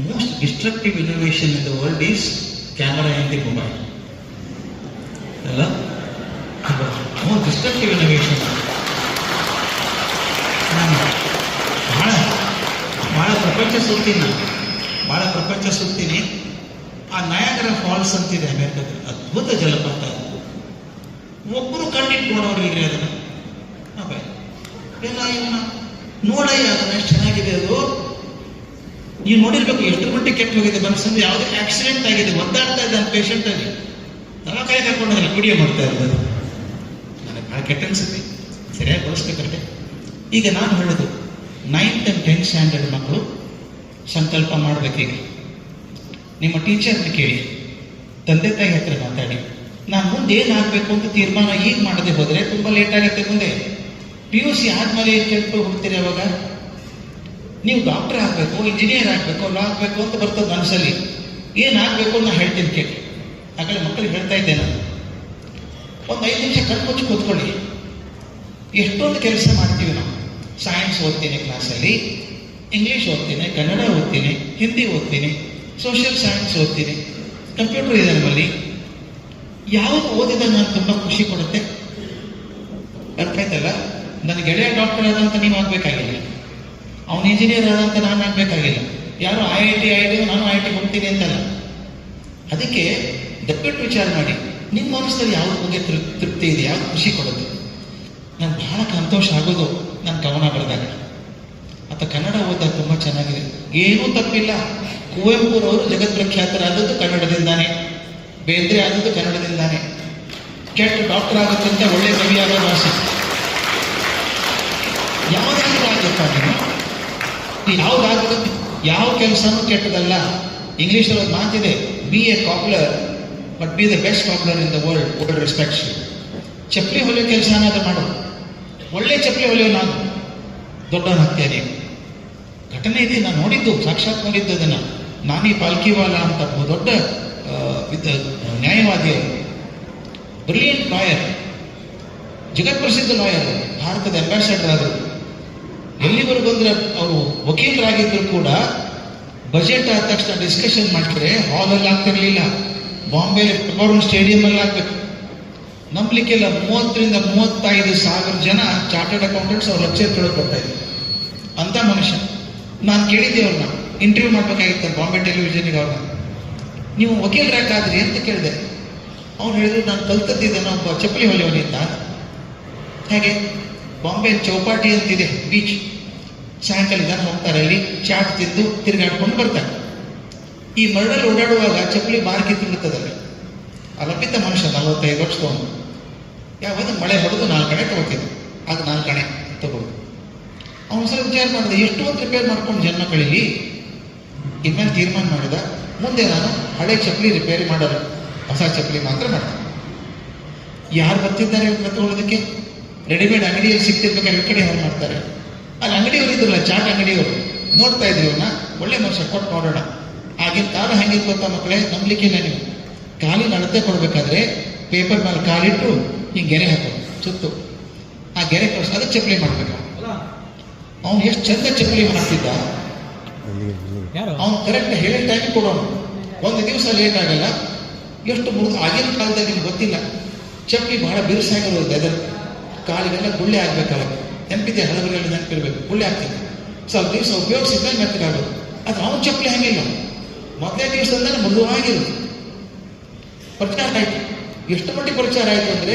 most destructive innovation in the world is camera and the mobile. ಅಲ್ಲ, most destructive innovation. ನಾನು ಭಾಳ ಪ್ರಪಂಚ ಸುತ್ತೀನಿ. ಆ ನಯಾಗರಾ ಫಾಲ್ಸ್ ಅಂತಿದೆ ಅಮೆರಿಕದಲ್ಲಿ, ಅದ್ಭುತ ಜಲಪಾತ. ಒಬ್ಬರು ಕಣ್ಣಿಟ್ಟು ನೋಡೋರಿಗೆ ಅದನ್ನ ಎಲ್ಲ ಇವನ್ನ ನೋಡಯ್ಯ, ಅದನ್ನ ಎಷ್ಟು ಚೆನ್ನಾಗಿದೆ ಅದು. ನೀವು ನೋಡಿರ್ಬೇಕು ಎಷ್ಟು ಮಟ್ಟಿಗೆ ಕೆಟ್ಟು ಹೋಗಿದೆ. ಮನಸ್ಸಂದ್ರೆ ಯಾವುದೇ ಆಕ್ಸಿಡೆಂಟ್ ಆಗಿದೆ, ಒದ್ದಾಡ್ತಾ ಇದ್ದಾನೆ ಪೇಷಂಟ್ ಅಲ್ಲಿ, ದವಾಖಾನೆ ಕರ್ಕೊಂಡೋಗಲ್ಲ, ವಿಡಿಯೋ ಮಾಡ್ತಾ ಇರೋದು. ನನಗೆ ಭಾಳ ಕೆಟ್ಟ ಅನ್ಸುತ್ತೆ, ಸರಿಯಾಗಿ ಬಳಸ್ಬೇಕಂತೆ. ಈಗ ನಾನು ಹೇಳೋದು 9th and 10th ಸ್ಟ್ಯಾಂಡರ್ಡ್ ಮಕ್ಕಳು ಸಂಕಲ್ಪ ಮಾಡಬೇಕೀಗ. ನಿಮ್ಮ ಟೀಚರ್ನ ಕೇಳಿ, ತಂದೆ ತಾಯಿ ಹತ್ರ ಮಾತಾಡಿ, ನಾನು ಮುಂದೆ ಏನಾಗಬೇಕು ಅಂತ ತೀರ್ಮಾನ ಈಗ ಮಾಡದೆ ಹೋದರೆ ತುಂಬ ಲೇಟ್ ಆಗುತ್ತೆ. ಮುಂದೆ PUC ಆದ್ಮೇಲೆ ಏನು ಕೇಳ್ಕೊಂಡು ಹೋಗ್ತೀರಿ? ಅವಾಗ ನೀವು ಡಾಕ್ಟರ್ ಆಗಬೇಕು, ಇಂಜಿನಿಯರ್ ಆಗಬೇಕು, ಲಾ ಆಗಬೇಕು ಅಂತ ಬರ್ತದೆ ಮನಸ್ಸಲ್ಲಿ. ಏನಾಗಬೇಕು ಅಂತ ಹೇಳ್ತೀನಿ ಕೇಳಿ. ಆ ಕಡೆ ಮಕ್ಕಳಿಗೆ ಹೇಳ್ತಾ ಇದ್ದೆ ನಾನು, ಒಂದು 5 ನಿಮಿಷ ಕಣ್ಮುಚ್ಚಿ ಕೂತ್ಕೊಳ್ಳಿ. ಎಷ್ಟೊಂದು ಕೆಲಸ ಮಾಡ್ತೀವಿ ನಾವು. ಸೈನ್ಸ್ ಓದ್ತೀನಿ ಕ್ಲಾಸಲ್ಲಿ, ಇಂಗ್ಲೀಷ್ ಓದ್ತೀನಿ, ಕನ್ನಡ ಓದ್ತೀನಿ, ಹಿಂದಿ ಓದ್ತೀನಿ, ಸೋಷಿಯಲ್ ಸೈನ್ಸ್ ಓದ್ತೀನಿ, ಕಂಪ್ಯೂಟರ್ ಇದೆ ನಮ್ಮಲ್ಲಿ. ಯಾವುದು ಓದಿದ ನಾನು ತುಂಬ ಖುಷಿ ಕೊಡುತ್ತೆ. ಅರ್ಥ ಆಯ್ತಲ್ಲ? ನನ್ನ ಗೆಳೆಯ ಡಾಕ್ಟರ್ ಆದಂತ ನೀವು ಆಗ್ಬೇಕಾಗಿಲ್ಲ, ಅವನು ಇಂಜಿನಿಯರ್ ಆದಂತ ನಾನು ಆಗ್ಬೇಕಾಗಿಲ್ಲ. ಯಾರು IIT ನಾನು IIT ಹೋಗ್ತೀನಿ ಅಂತಲ್ಲ. ಅದಕ್ಕೆ ದಯವಿಟ್ಟು ವಿಚಾರ ಮಾಡಿ, ನಿಮ್ಮ ಮನಸ್ಸಲ್ಲಿ ಯಾವ್ದು ಬಗ್ಗೆ ತೃಪ್ತಿ ಇದೆ, ಯಾವ್ದು ಖುಷಿ ಕೊಡುತ್ತೆ. ನಾನು ಬಹಳ ಸಂತೋಷ ಆಗೋದು ನಾನು ಕವನ ಬರೆದಾಗ ಅಥವಾ ಕನ್ನಡ ಓದಿದಾಗ ತುಂಬ ಚೆನ್ನಾಗಿದೆ. ಏನೂ ತಪ್ಪಿಲ್ಲ. ಕುವೆಂಪುರವರು ಜಗತ್ ಪ್ರಖ್ಯಾತರಾದದ್ದು ಕನ್ನಡದಿಂದಾನೆ, ಬೇಂದ್ರೆ ಆದದ್ದು ಕನ್ನಡದಿಂದಾನೆ. ಕೆಟ್ಟ ಡಾಕ್ಟರ್ ಆಗುತ್ತಂತೆ, ಒಳ್ಳೆ ಕವಿ ಆಗೋದು ಆಸೆ. ಯಾವುದಾದ್ರೂ ಆಗಪ್ಪ ನೀನು, ಯಾವುದಾದ್ರೂ ಯಾವ ಕೆಲಸನೂ ಕೆಟ್ಟದಲ್ಲ. ಇಂಗ್ಲೀಷಲ್ಲಿ ಒಂದು ಮಾತಿದೆ, be a cobbler but be the best cobbler in the world respects you. ಚಪ್ಪಲಿ ಹೊಲಿಯೋ ಕೆಲಸ ಏನಾದ್ರು ಮಾಡು, ಒಳ್ಳೆ ಚಪ್ಪಲಿ ಹೊಲಿಯೋ ನಾನು ದೊಡ್ಡವನಾಗ್ತೇನೆ. ಘಟನೆ ಇದೆ, ನಾನು ನೋಡಿದ್ದು, ಸಾಕ್ಷಾತ್ ನೋಡಿದ್ದು ಅದನ್ನು. ನಾನಿ ಪಾಲ್ಕಿವಾಲ ಅಂತ ದೊಡ್ಡ ನ್ಯಾಯವಾದಿಯವರು, ಬ್ರಿಲಿಯಂಟ್ ಲಾಯರ್, ಜಗತ್ಪ್ರಸಿದ್ಧ ಲಾಯರ್, ಭಾರತದ ಅಂಬಾಸಿಡರ್ ಆದರು. ಎಲ್ಲಿವರೆಗೂ ಅಂದ್ರೆ ಅವರು ವಕೀಲರಾಗಿದ್ದರೂ ಕೂಡ ಬಜೆಟ್ ಆದ ತಕ್ಷಣ ಡಿಸ್ಕಷನ್ ಮಾಡ್ತಾರೆ, ಹಾಲಲ್ಲಿ ಆಗ್ತಿರ್ಲಿಲ್ಲ, ಬಾಂಬೆಲಿ ಪೆಪರ್ನ್ ಸ್ಟೇಡಿಯಂಲ್ಲಿ ಆಗ್ಬೇಕು. ನಂಬಲಿಕ್ಕೆಲ್ಲ 30,000 to 35,000 ಜನ ಚಾರ್ಟರ್ಡ್ ಅಕೌಂಟೆಂಟ್ಸ್ ಅವ್ರ ಲೆಕ್ಚರ್ ಕೇಳೋಕೆ ಬರ್ತಾ ಇದ್ರು. ಅಂತ ಮನುಷ್ಯ. ನಾನು ಕೇಳಿದ್ದೆ ಅವ್ರನ್ನ, ಇಂಟರ್ವ್ಯೂ ಮಾಡ್ಬೇಕಾಗಿತ್ತು ಬಾಂಬೆ ಟೆಲಿವಿಷನ್ಗೆ. ಅವ್ರನ್ನ, ನೀವು ವಕೀಲರಾಗಾದ್ರಿ ಅಂತ ಕೇಳಿದೆ. ಅವ್ರು ಹೇಳಿದ್ರು, ನಾನು ಕಲ್ತದ್ದಿದ್ದೇನೆ ಒಬ್ಬ ಚಪ್ಪಲಿ ಹೊಲಿಯವನಿಂದ. ಹಾಗೆ ಬಾಂಬೆ ಚೌಪಾಟಿ ಅಂತಿದೆ ಬೀಚ್, ಸಾಯಂಕಾಲ ಜನ ಹೋಗ್ತಾರೆ, ಅಲ್ಲಿ ಚಾಟ್ ತಿಂದು ತಿರುಗಾಡ್ಕೊಂಡು ಬರ್ತಾರೆ. ಈ ಮರಳಲ್ಲಿ ಓಡಾಡುವಾಗ ಚಪ್ಪಲಿ ಬಾರ್ ಕಿತ್ತಿಬಿಡ್ತದಲ್ಲಿ. ಅಲ್ಲಪ್ಪಿದ್ದ ಮನುಷ್ಯ 45 ವರ್ಷದವನು. ಯಾವಾಗ ಮಳೆ ಹೊಡೆದು 4 ಕಣೆ ತಗೋತಿದ್ದ, ಆಗ 4 ಕಣೆ ತಗೋದು. ಅವನು ಸಲ ವಿಚಾರ ಮಾಡಿದೆ, ಎಷ್ಟು ಹೊತ್ತು ರಿಪೇರ್ ಮಾಡ್ಕೊಂಡು ಜನ್ಮ ಕಳೀಲಿ. ಇನ್ಮೇಲೆ ತೀರ್ಮಾನ ಮಾಡಿದ, ಮುಂದೆ ನಾನು ಹಳೆ ಚಪ್ಪಲಿ ರಿಪೇರಿ ಮಾಡಲ್ಲ, ಹೊಸ ಚಪ್ಪಲಿ ಮಾತ್ರ ಮಾಡ್ತೀನಿ. ಯಾರು ಬರ್ತಿದ್ದಾರೆ ಇವತ್ತು ತಗೊಳ್ಳೋದಕ್ಕೆ? ರೆಡಿಮೇಡ್ ಅಂಗಡಿಯಲ್ಲಿ ಸಿಗ್ತಿರ್ಬೇಕಾದ್ರೆ ಕಡೆ ಅವ್ರು ಮಾಡ್ತಾರೆ. ಅಲ್ಲಿ ಅಂಗಡಿಯವರು ಇದ್ರಲ್ಲ, ಚಾಟ್ ಅಂಗಡಿಯವರು, ನೋಡ್ತಾ ಇದ್ರಿ ಅವ್ರನ್ನ, ಒಳ್ಳೆ ಮನುಷ್ಯ, ಕೊಟ್ಟು ನೋಡೋಣ. ಆಗಿನ ಕಾಲ ಹೆಂಗಿತ್ತು ಗೊತ್ತಾ ಮಕ್ಕಳೇ? ನಂಬಲಿಕ್ಕಿಲ್ಲ ನೀವು. ಕಾಲಿನ ಅಳತೆ ಕೊಡ್ಬೇಕಾದ್ರೆ ಪೇಪರ್ ಮೇಲೆ ಕಾಲಿಟ್ಟು ಹಿಂಗೆ ಗೆರೆ ಹಾಕೋದು ಸುತ್ತು, ಆ ಗೆರೆ ಕಳಿಸ್, ಅದಕ್ಕೆ ಚಪ್ಪಲಿ ಮಾಡ್ಬೇಕು. ಅವ್ನು ಎಷ್ಟು ಚಂದ ಚಪ್ಪಲಿ ಮಾಡ್ತಿದ್ದ. ಅವ್ನು ಕರೆಕ್ಟ್ ಹೇಳಿದ ಟೈಮಿಗೆ ಕೊಡೋನು, ಒಂದು ದಿವಸ ಲೇಟ್ ಆಗಲ್ಲ. ಎಷ್ಟು ಮುಗಿದು ಆಗಿನ ಕಾಲದಲ್ಲಿ ನಿಮ್ಗೆ ಗೊತ್ತಿಲ್ಲ, ಚಪ್ಪಲಿ ಬಹಳ ಬಿರುಸಾಗಿರೋದು, ಅದರ ಕಾಲಿಗೆಲ್ಲ ಗುಳ್ಳೆ ಆಗ್ಬೇಕಲ್ಲ. ನೆನಪಿದೆ, ಹಳಬರಿಗೆಲ್ಲ ನೆನಪಿರ್ಬೇಕು, ಗುಳ್ಳೆ ಆಗ್ತಿದೆ. ಸ್ವಲ್ಪ ದಿವಸ ಉಪಯೋಗಿಸಿದ್ಮೇಲೆ ಮೆತ್ತಗಾಗೋದು. ಅದು ಅವ್ನ ಚಪ್ಪಲಿ ಹಂಗಿಲ್ಲ, ಮೊದಲೇ ದಿವಸದಿಂದ ಮೃದುವಾಗಿರುತ್ತೆ. ಪ್ರಚಾರ ಆಯಿತು. ಎಷ್ಟು ಮಟ್ಟಿಗೆ ಪ್ರಚಾರ ಆಯಿತು ಅಂದರೆ,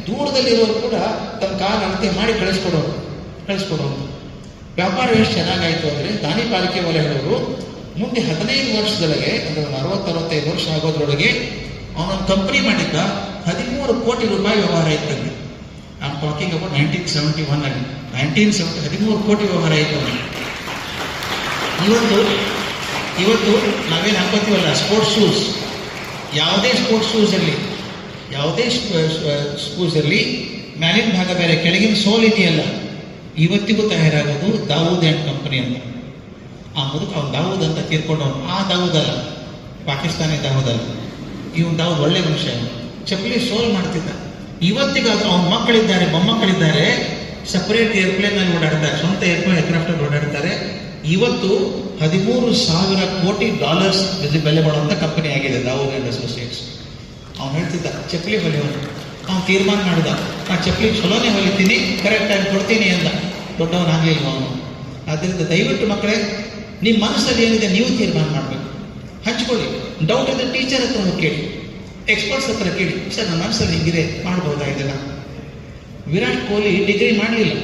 ದೂರದಲ್ಲಿರೋರು ಕೂಡ ತನ್ನ ಕಾಲ ಅಳತೆ ಮಾಡಿ ಕಳಿಸ್ಕೊಡೋರು. ವ್ಯಾಪಾರ ಎಷ್ಟು ಚೆನ್ನಾಗಾಯಿತು ಅಂದರೆ, ದಾನಿ ಪಾಲಿಕೆವಾಲೆ ಹೇಳೋರು, ಮುಂದೆ 15 ವರ್ಷದೊಳಗೆ, ಅಂದರೆ 60-65 ವರ್ಷ ಆಗೋದ್ರೊಳಗೆ ಅವನೊಂದು ಕಂಪನಿ ಮಾಡಿದ್ದ, 13 ಕೋಟಿ ರೂಪಾಯಿ ವ್ಯವಹಾರ ಇತ್ತಲ್ಲಿ. ಐ ಆಮ್ ಟಾಕಿಂಗ್ ಅಬೌಟ್ 1971 ಅಲ್ಲಿ. 1970 13 ಕೋಟಿ ವ್ಯವಹಾರ ಆಯಿತು ಅವನಿಗೆ. ಇವತ್ತು ನಾವೇನು ಹಾಕೋತೀವಲ್ಲ ಸ್ಪೋರ್ಟ್ಸ್ ಶೂಸ್, ಯಾವುದೇ ಸ್ಪೋರ್ಟ್ಸ್ ಶೂಸ್ ಇರಲಿ, ಮ್ಯಾಲಿನ ಭಾಗ ಬೇರೆ, ಕೆಳಗಿನ ಸೋಲ್ ಇದೆಯಲ್ಲ, ಇವತ್ತಿಗೂ ತಯಾರಾಗೋದು ದಾವೂದ್ ಆ್ಯಂಡ್ ಕಂಪನಿ ಅಂತ. ಆ ಮುದುಕ ಅವ್ನು ದಾವೂದ್ ಅಂತ ತೀರ್ಕೊಂಡವನು. ಆ ದಾವೂದ್ ಅಲ್ಲ, ಪಾಕಿಸ್ತಾನಿ ದಾವೂದ್ ಅಲ್ಲ, ಇವನು ದಾವೂದ್ ಒಳ್ಳೆ ಮನುಷ್ಯ. ಚಪ್ಪಲಿ ಸೋಲ್ ಮಾಡ್ತಿದ್ದ. ಇವತ್ತಿಗಾದ್ರೂ ಅವನ ಮಕ್ಕಳಿದ್ದಾರೆ, ಮೊಮ್ಮಕ್ಕಳಿದ್ದಾರೆ, ಸಪರೇಟ್ ಏರ್ಪ್ಲೇನ್ ಅಲ್ಲಿ ಓಡಾಡ್ತಾರೆ, ಸ್ವಂತ ಏರ್ಕ್ರಾಫ್ಟ್ ಅಲ್ಲಿ ಓಡಾಡ್ತಾರೆ. ಇವತ್ತು 13,000 ಕೋಟಿ ಡಾಲರ್ಸ್ ಬೆಲೆ ಬಾಳುವಂಥ ಕಂಪನಿ ಆಗಿದೆ ದಾವೂದ್ ಆ್ಯಂಡ್ ಅಸೋಸಿಯೇಟ್ಸ್. ಅವ್ನು ಹೇಳ್ತಿದ್ದ ಚಪ್ಪಲಿ ಹೊಲಿಯೋನು, ಅವ್ನು ತೀರ್ಮಾನ ಮಾಡಿದ ನಾ ಚಪ್ಪಲಿ ಚಲೋನೇ ಹೊಲಿತೀನಿ, ಕರೆಕ್ಟ್ ಟೈಮ್ ಕೊಡ್ತೀನಿ ಅಂದ. ದೊಡ್ಡವನಾಗಲಿಲ್ಲ ಅವನು. ಆದ್ದರಿಂದ ದಯವಿಟ್ಟು ಮಕ್ಕಳೇ, ನಿಮ್ಮ ಮನಸ್ಸಲ್ಲಿ ಏನಿದೆ ನೀವು ತೀರ್ಮಾನ ಮಾಡಬೇಕು, ಹಂಚ್ಕೊಳ್ಳಿ. ಡೌಟ್ ಇದ್ದರೆ ಟೀಚರ್ ಹತ್ರ ಹೋಗಿ ಕೇಳಿ, ಎಕ್ಸ್ಪರ್ಟ್ಸ್ ಹತ್ರ ಕೇಳಿ, ಸರ್ ನನ್ನ ಮನಸ್ಸಲ್ಲಿ ಹಿಂಗಿದೆ ಮಾಡ್ಬೋದಾ ಇದನ್ನು. ವಿರಾಟ್ ಕೊಹ್ಲಿ ಡಿಗ್ರಿ ಮಾಡಲಿಲ್ಲ,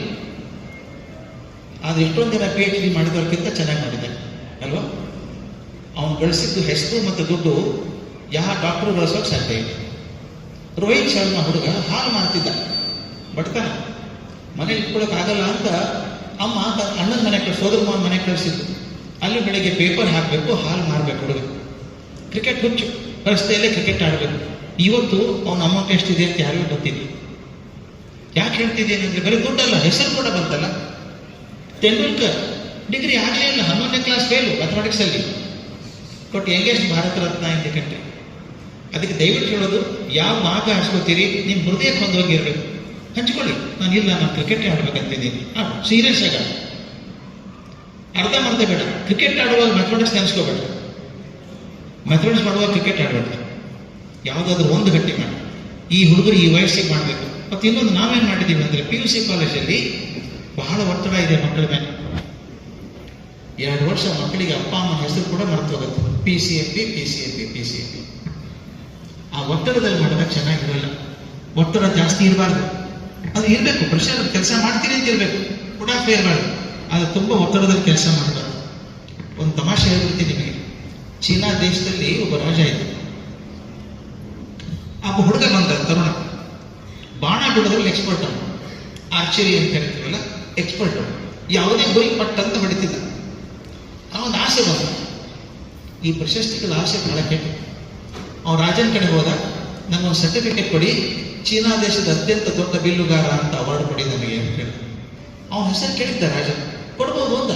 ಆದರೆ ಎಷ್ಟೊಂದು ಜನ PhD ಮಾಡಿದವ್ರಿಗಿಂತ ಚೆನ್ನಾಗಿ ಮಾಡಿದ್ದಾರೆ ಅಲ್ವಾ. ಅವನು ಗಳಿಸಿದ್ದು ಹೆಸರು ಮತ್ತು ದುಡ್ಡು ಯಾವ ಡಾಕ್ಟ್ರು ಗಳಿಸೋಕೆ ಸಾಧ್ಯ ಇಲ್ಲ. ರೋಹಿತ್ ಶರ್ಮಾ ಹುಡುಗ ಹಾಲು ಮಾಡ್ತಿದ್ದ, ಬಡ್ತಾನ, ಮನೇಲಿ ಇಟ್ಕೊಳ್ಳೋಕ್ಕಾಗಲ್ಲ ಅಂತ ಅಮ್ಮ ಅಣ್ಣನ ಮನೆ ಸೋದರ ಮಾವನ ಮನೆ ಕಳಿಸಿದ್ದು. ಅಲ್ಲಿ ಬೆಳಗ್ಗೆ ಪೇಪರ್ ಹಾಕಬೇಕು, ಹಾಲು ಮಾರಬೇಕು ಹುಡುಗ. ಕ್ರಿಕೆಟ್ ಹುಚ್ಚು, ರಸ್ತೆಯಲ್ಲೇ ಕ್ರಿಕೆಟ್ ಆಡಬೇಕು. ಇವತ್ತು ಅವನ ಅಮೌಂಟ್ ಎಷ್ಟಿದೆ ಅಂತ ಯಾರಿಗೂ ಗೊತ್ತಿಲ್ಲ. ಯಾಕೆ ಹೇಳ್ತಿದ್ದೇನೆ ಅಂದರೆ ಬರೀ ದುಡ್ಡಲ್ಲ, ಹೆಸರು ಕೂಡ ಬಂತಲ್ಲ. ತೆಂಡೂಲ್ಕರ್ ಡಿಗ್ರಿ ಆಗಲೇ ಇಲ್ಲ, 11ನೇ ಕ್ಲಾಸ್ ಫೇಲು ಮ್ಯಾಥಮೆಟಿಕ್ಸಲ್ಲಿ, but youngest Bharat Ratna in the country. ಅದಕ್ಕೆ ದಯವಿಟ್ಟು ಹೇಳೋದು, ಯಾವ ಮಾರ್ಗ ಹಾಸ್ಕೋತೀರಿ ನಿಮ್ಮ ಹೃದಯಕ್ಕೆ ಹೊಂದೋಗಿರ್ಬೇಕು. ಹಂಚ್ಕೊಳ್ಳಿ, ನಾನು ಕ್ರಿಕೆಟ್ ಆಡ್ಬೇಕಂತಿದ್ದೀನಿ, ಸೀರಿಯಸ್ ಆಗ ಅರ್ಧ ಬೇಡ. ಕ್ರಿಕೆಟ್ ಆಡುವಾಗ ಮ್ಯಾಥಮೆಟಿಕ್ಸ್ ನೆನೆಸ್ಕೋಬೇಡ, ಮ್ಯಾಥಮೆಟಿಕ್ಸ್ ಮಾಡುವಾಗ ಕ್ರಿಕೆಟ್ ಆಡಬೇಡ. ಯಾವುದಾದ್ರೂ ಒಂದು ಗಟ್ಟಿ ಮಾಡಿ. ಈ ಹುಡುಗರು ಈ ವಯಸ್ಸಿಗೆ ಮಾಡಬೇಕು. ಮತ್ತು ಇನ್ನೊಂದು ನಾವೇನು ಮಾಡಿದ್ದೀವಿ ಅಂದರೆ PUC ಕಾಲೇಜಲ್ಲಿ ಬಹಳ ಒತ್ತಡ ಇದೆ ಮಕ್ಕಳ ಮೇಲೆ. 2 ವರ್ಷ ಮಕ್ಕಳಿಗೆ ಅಪ್ಪ ಅಮ್ಮನ ಹೆಸರು ಕೂಡ ಮರೆತು ಹೋಗುತ್ತೆ. PCMP. ಆ ಒತ್ತಡದಲ್ಲಿ ಮಾಡಿದಾಗ ಚೆನ್ನಾಗಿರಲ್ಲ. ಒತ್ತಡ ಜಾಸ್ತಿ ಇರಬಾರ್ದು, ಅದು ಇರಬೇಕು. ಪ್ರೆಷರ್ ಕೆಲಸ ಮಾಡ್ತೀನಿ ಅಂತ ಇರಬೇಕು, ಉಡಾಫೆ ಇರಬಾರ್ದು. ಆದರೆ ತುಂಬ ಒತ್ತಡದಲ್ಲಿ ಕೆಲಸ ಮಾಡಬಾರ್ದು. ಒಂದು ತಮಾಷೆ ಹೇಳ್ಬಿಡ್ತೀನಿ ನಿಮಗೆ. ಚೀನಾ ದೇಶದಲ್ಲಿ ಒಬ್ಬ ರಾಜ ಇದ್ದ. ಒಬ್ಬ ಹುಡುಗ ಬಂದ, ತರುಣ, ಬಾಣ ಬಿಡೋದ್ರಲ್ಲಿ ಎಕ್ಸ್ಪರ್ಟ್. ಅವನು ಆರ್ಚರಿ ಅಂತ ಹೇಳ್ತೀವಲ್ಲ, ಎಕ್ಸ್ಪರ್ಟ್. ಯಾವುದೇ ಗುರಿ ಪಟ್ಟಂತ ಹೊಡಿತಿದ್ದ. ಅವನ ಆಸೆ ಬಂದ, ಈ ಪ್ರಶಸ್ತಿಗಳ ಆಸೆ ಬಹಳ ಕೆಟ್ಟು. ಅವನು ರಾಜನ ಕಡೆ ಹೋದ, ನನಗೊಂದು ಸರ್ಟಿಫಿಕೇಟ್ ಕೊಡಿ, ಚೀನಾ ದೇಶದ ಅತ್ಯಂತ ದೊಡ್ಡ ಬಿಲ್ಲುಗಾರ ಅಂತ ಅವಾರ್ಡ್ ಕೊಡಿ ನನಗೆ ಅಂತ ಹೇಳಿ. ಅವನ ಹೆಸರು ಕೇಳಿದ್ದ ರಾಜ. ಕೊಡ್ಬೋದು ಅಂತ,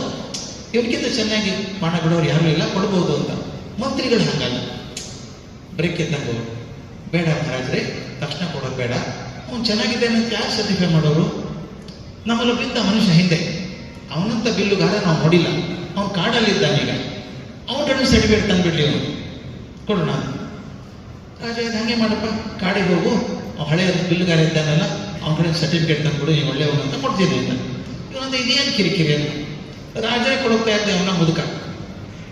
ಇವಕ್ಕಿಂತ ಚೆನ್ನಾಗಿ ಬಾಣ ಬಿಡೋರು ಯಾರೂ ಇಲ್ಲ, ಕೊಡ್ಬೋದು ಅಂತ. ಮಂತ್ರಿಗಳು ಹಾಗಲ್ಲ, ಬ್ರೇಕ್ ಎದ್ದಂಗೆ, ಬೇಡ ಮಹಾರಾಜ್ರೆ, ತಕ್ಷಣ ಕೊಡೋದು ಬೇಡ, ಅವ್ನು ಚೆನ್ನಾಗಿದ್ದಾನೆ ಅಂತ ಯಾರು ಸರ್ಟಿಫೈ ಮಾಡೋರು. ನಮ್ಮಲ್ಲೊಬ್ಬಿದ್ದ ಮನುಷ್ಯ ಹಿಂದೆ, ಅವನಂತ ಬಿಲ್ಲುಗಾರ ನಾವು ನೋಡಿಲ್ಲ, ಅವ್ನು ಕಾಡಲ್ಲಿದ್ದಾನೆ. ಈಗ ಅವನ ಕಡೆ ಸರ್ಟಿಫಿಕೇಟ್ ತಂದುಬಿಡ್ಲಿ, ಅವನು ಕೊಡೋಣ. ರಾಜ ಹಾಗೆ ಮಾಡಪ್ಪ, ಕಾಡಿಗೆ ಹೋಗು, ಹಳೆಯ ಬಿಲ್ಲುಗಾರ ಇದ್ದಾನಲ್ಲ, ಅವನ ಕಡೆ ಸರ್ಟಿಫಿಕೇಟ್ ತಂದುಬಿಡು, ನೀವು ಒಳ್ಳೆಯವನು ಅಂತ ಕೊಡ್ತೀನಿ ಅಂತ. ಇವನಂತ ಇದೇನು ಕಿರಿಕಿರಿ ಅಂತ ರಾಜ ಕೊಡೋಗ್ತಾ ಇದ್ದೆ. ಅವನ ಮುದುಕ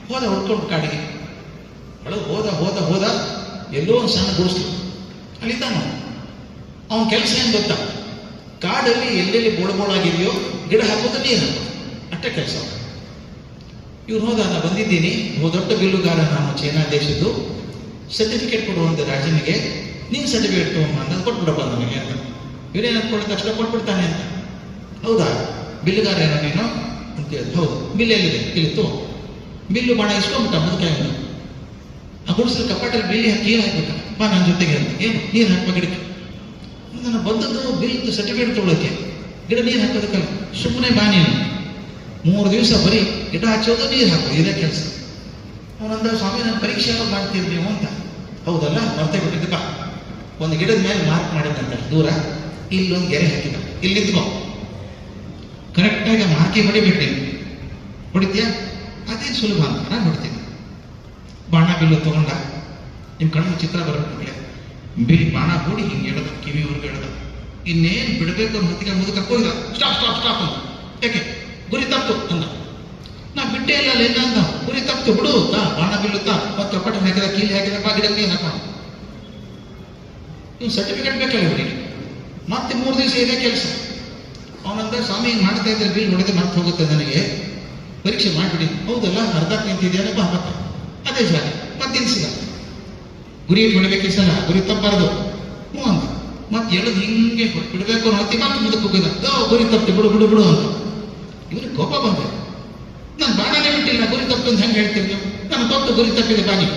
ಹೋದ, ಹೊಡ್ಕೊಂಡು ಕಾಡಿಗೆ ಒಳಗೆ ಹೋದ. ಎಲ್ಲೋ ಒಂದು ಸಣ್ಣ ಗುಡಿಸ್ಲು, ಅಲ್ಲಿದ್ದಾನ. ಅವನ ಕೆಲಸ ಏನು ಗೊತ್ತಾ, ಕಾಡಲ್ಲಿ ಎಲ್ಲೆಲ್ಲಿ ಬೋಳಾಗಿದೆಯೋ ಗಿಡ ಹಾಕೋದು, ನೀರು ಹಾಕೋದು, ಅಷ್ಟೇ ಕೆಲಸ. ಇವ್ರು ಹೋದ, ನಾನು ಬಂದಿದ್ದೀನಿ, ದೊಡ್ಡ ಬಿಲ್ಲುಗಾರ ನಾನು, ಚೀನಾ ದೇಶದ್ದು, ಸರ್ಟಿಫಿಕೇಟ್ ಕೊಡುವಂಥ ರಾಜನಿಗೆ ನೀನು ಸರ್ಟಿಫಿಕೇಟ್ ತಗೊಂಡು ಕೊಟ್ಬಿಡಪ್ಪ ನನಗೆ ಅಂತ. ಇವರೇನು ಅಂದ್ಕೊಳ್ಳೋ ತಕ್ಷಣ ಕೊಟ್ಬಿಡ್ತಾನೆ ಅಂತ. ಹೌದಾ, ಬಿಲ್ಲುಗಾರ ಏನೋ ನೀನು ಅಂತ ಹೇಳಿದ್ರು. ಹೌದು, ಬಿಲ್ ಎಲ್ಲಿದೆ, ಇಲ್ಲಿ ತೋ. ಬಿಲ್ಲು ಬಾಣ ಇಸ್ಕೊಂಡ್ಬಿಟ್ಟ ಮುದುಕ. ಇವನು ಆ ಗುಡಿಸಲು ಕಪಾಟಲ್ಲಿ ಬಿಲ್ಲಿ ಹಾಕಿ ನೀರು ಹಾಕ್ಬಿಟ್ಟ. ಬಾ ನನ್ನ ಜೊತೆಗೆ ಅಂತ. ಏನು ನೀರು ಹಾಕುವ ಗಿಡಕ್ಕೆ? ನಾನು ಬಂದದ್ದು ಬಿಲ್ ಸರ್ಟಿಫಿಕೇಟ್ ತೊಗೊಳಕ್ಕೆ, ಗಿಡ ನೀರು ಹಾಕೋದಕ್ಕಲ್ಲ. ಸುಮ್ಮನೆ ಬಾ ನೀನು. 3 ದಿವಸ ಬರೀ ಗಿಡ ಹಚ್ಚೋದು, ನೀರು ಹಾಕೋದು, ಇದೇ ಕೆಲಸ. ಅವನಂದ, ಸ್ವಾಮಿ ನಾನು ಪರೀಕ್ಷೆ ಯಾವಾಗ ಮಾಡ್ತೀರಿ ನೀವು ಅಂತ. ಹೌದಲ್ಲ, ಮರ್ತೇ ಬಿಟ್ಟಿದ್ದು. ಬಾ, ಒಂದು ಗಿಡದ ಮೇಲೆ ಮಾರ್ಕ್ ಮಾಡಿದಂತ ದೂರ, ಇಲ್ಲೊಂದು ಗೆರೆ ಹಾಕಿದ, ಇಲ್ಲಿ ನಿಂತ್ಕೋ, ಕರೆಕ್ಟಾಗಿ ಮಾರ್ಕಿ ಹೊಡಿಬೇಕು. ನೀನು ಹೊಡಿತೀಯಾ? ಅದೇನು ಸುಲಭ ಅಂತ ನಾನು ಹೊಡ್ತೀನಿ. ಬಾಣ ಬಿಲ್ಲು ತಗೊಂಡ, ನಿಮ್ಮ ಕಣ್ಣು ಚಿತ್ರ ಬರಬೇಕು. ಬಿಲ್ ಬಾಣ ಹೂಡಿ ಹಿಂಗೆ ಎಳೆದ, ಕಿವಿವರೆಗೂ ಎಳೆದ. ಇನ್ನೇನು ಬಿಡಬೇಕು ಅಂತ ಹೊತ್ತಿಗೆ ಮುದುಕ ಹೋಗಿದ. ಸ್ಟಾಪ್ ಅಂತ. ಯಾಕೆ? ಗುರಿ ತಪ್ಪು ಅಂದ. ನಾ ಬಿಟ್ಟೆ ಇಲ್ಲ ಇಲ್ಲ ಅಂದ. ಗುರಿ ತಪ್ಪು, ಬಿಡು, ಬಾಣ ಬಿಲ್ಲುತ್ತಾ ಮತ್ತೆ ಕಪಟ ಹಾಕಿದ, ಕೀಲಿ ಹಾಕಿದಪ್ಪ, ಗಿಡಕ್ಕೆ ನೀರು ಹಾಕೋಣ. ಇವ್ನು ಸರ್ಟಿಫಿಕೇಟ್ ಬೇಕಲ್ಲ ಇವರಿಗೆ. ಮತ್ತೆ 3 ದಿವಸ ಇದೇ ಕೆಲಸ. ಅವನಂದ, ಸ್ವಾಮಿ ಹಿಂಗೆ ಮಾಡ್ತಾ ಇದ್ರೆ ಬಿಲ್ ಹೊಡೆದು ಮತ್ತೆ ಹೋಗುತ್ತೆ, ನನಗೆ ಪರೀಕ್ಷೆ ಮಾಡಿಬಿಡಿ. ಹೌದಲ್ಲ, ಅರ್ಧಕ್ಕೆ ನಿಂತಿದೆಯಲ್ಲ, ಬಾ ಮತ್ತೆ. ಅದೇ ಸಾರಿ ಮತ್ತೆ ತಿನ್ಸಿದ. ಗುರಿ ಹೊಡಿಬೇಕು ಈ ಸಲ, ಗುರಿ ತಪ್ಪಬಾರದು ಅಂತ. ಮತ್ತೆ ಎಳೆದು ಹಿಂಗೆ ಬಿಡಬೇಕು ಅನ್ನೋತಿ ಮತ್ತೆ ಮುಂದಕ್ಕೆ ಹೋಗಿದ. ಗುರಿ ತಪ್ಪು, ಬಿಡು ಅಂತ. ಇವ್ರಿಗೆ ಕೋಪ ಬಂದೆ. ನಾನು ಬಾಣನೇ ಬಿಟ್ಟಿಲ್ಲ, ಗುರಿ ತಪ್ಪು ಅಂತ ಹೆಂಗೆ ಹೇಳ್ತೀವಿ ನೀವು? ನಾನು ತಪ್ಪು, ಗುರಿ ತಪ್ಪಿದೆ, ಬಾಗಿ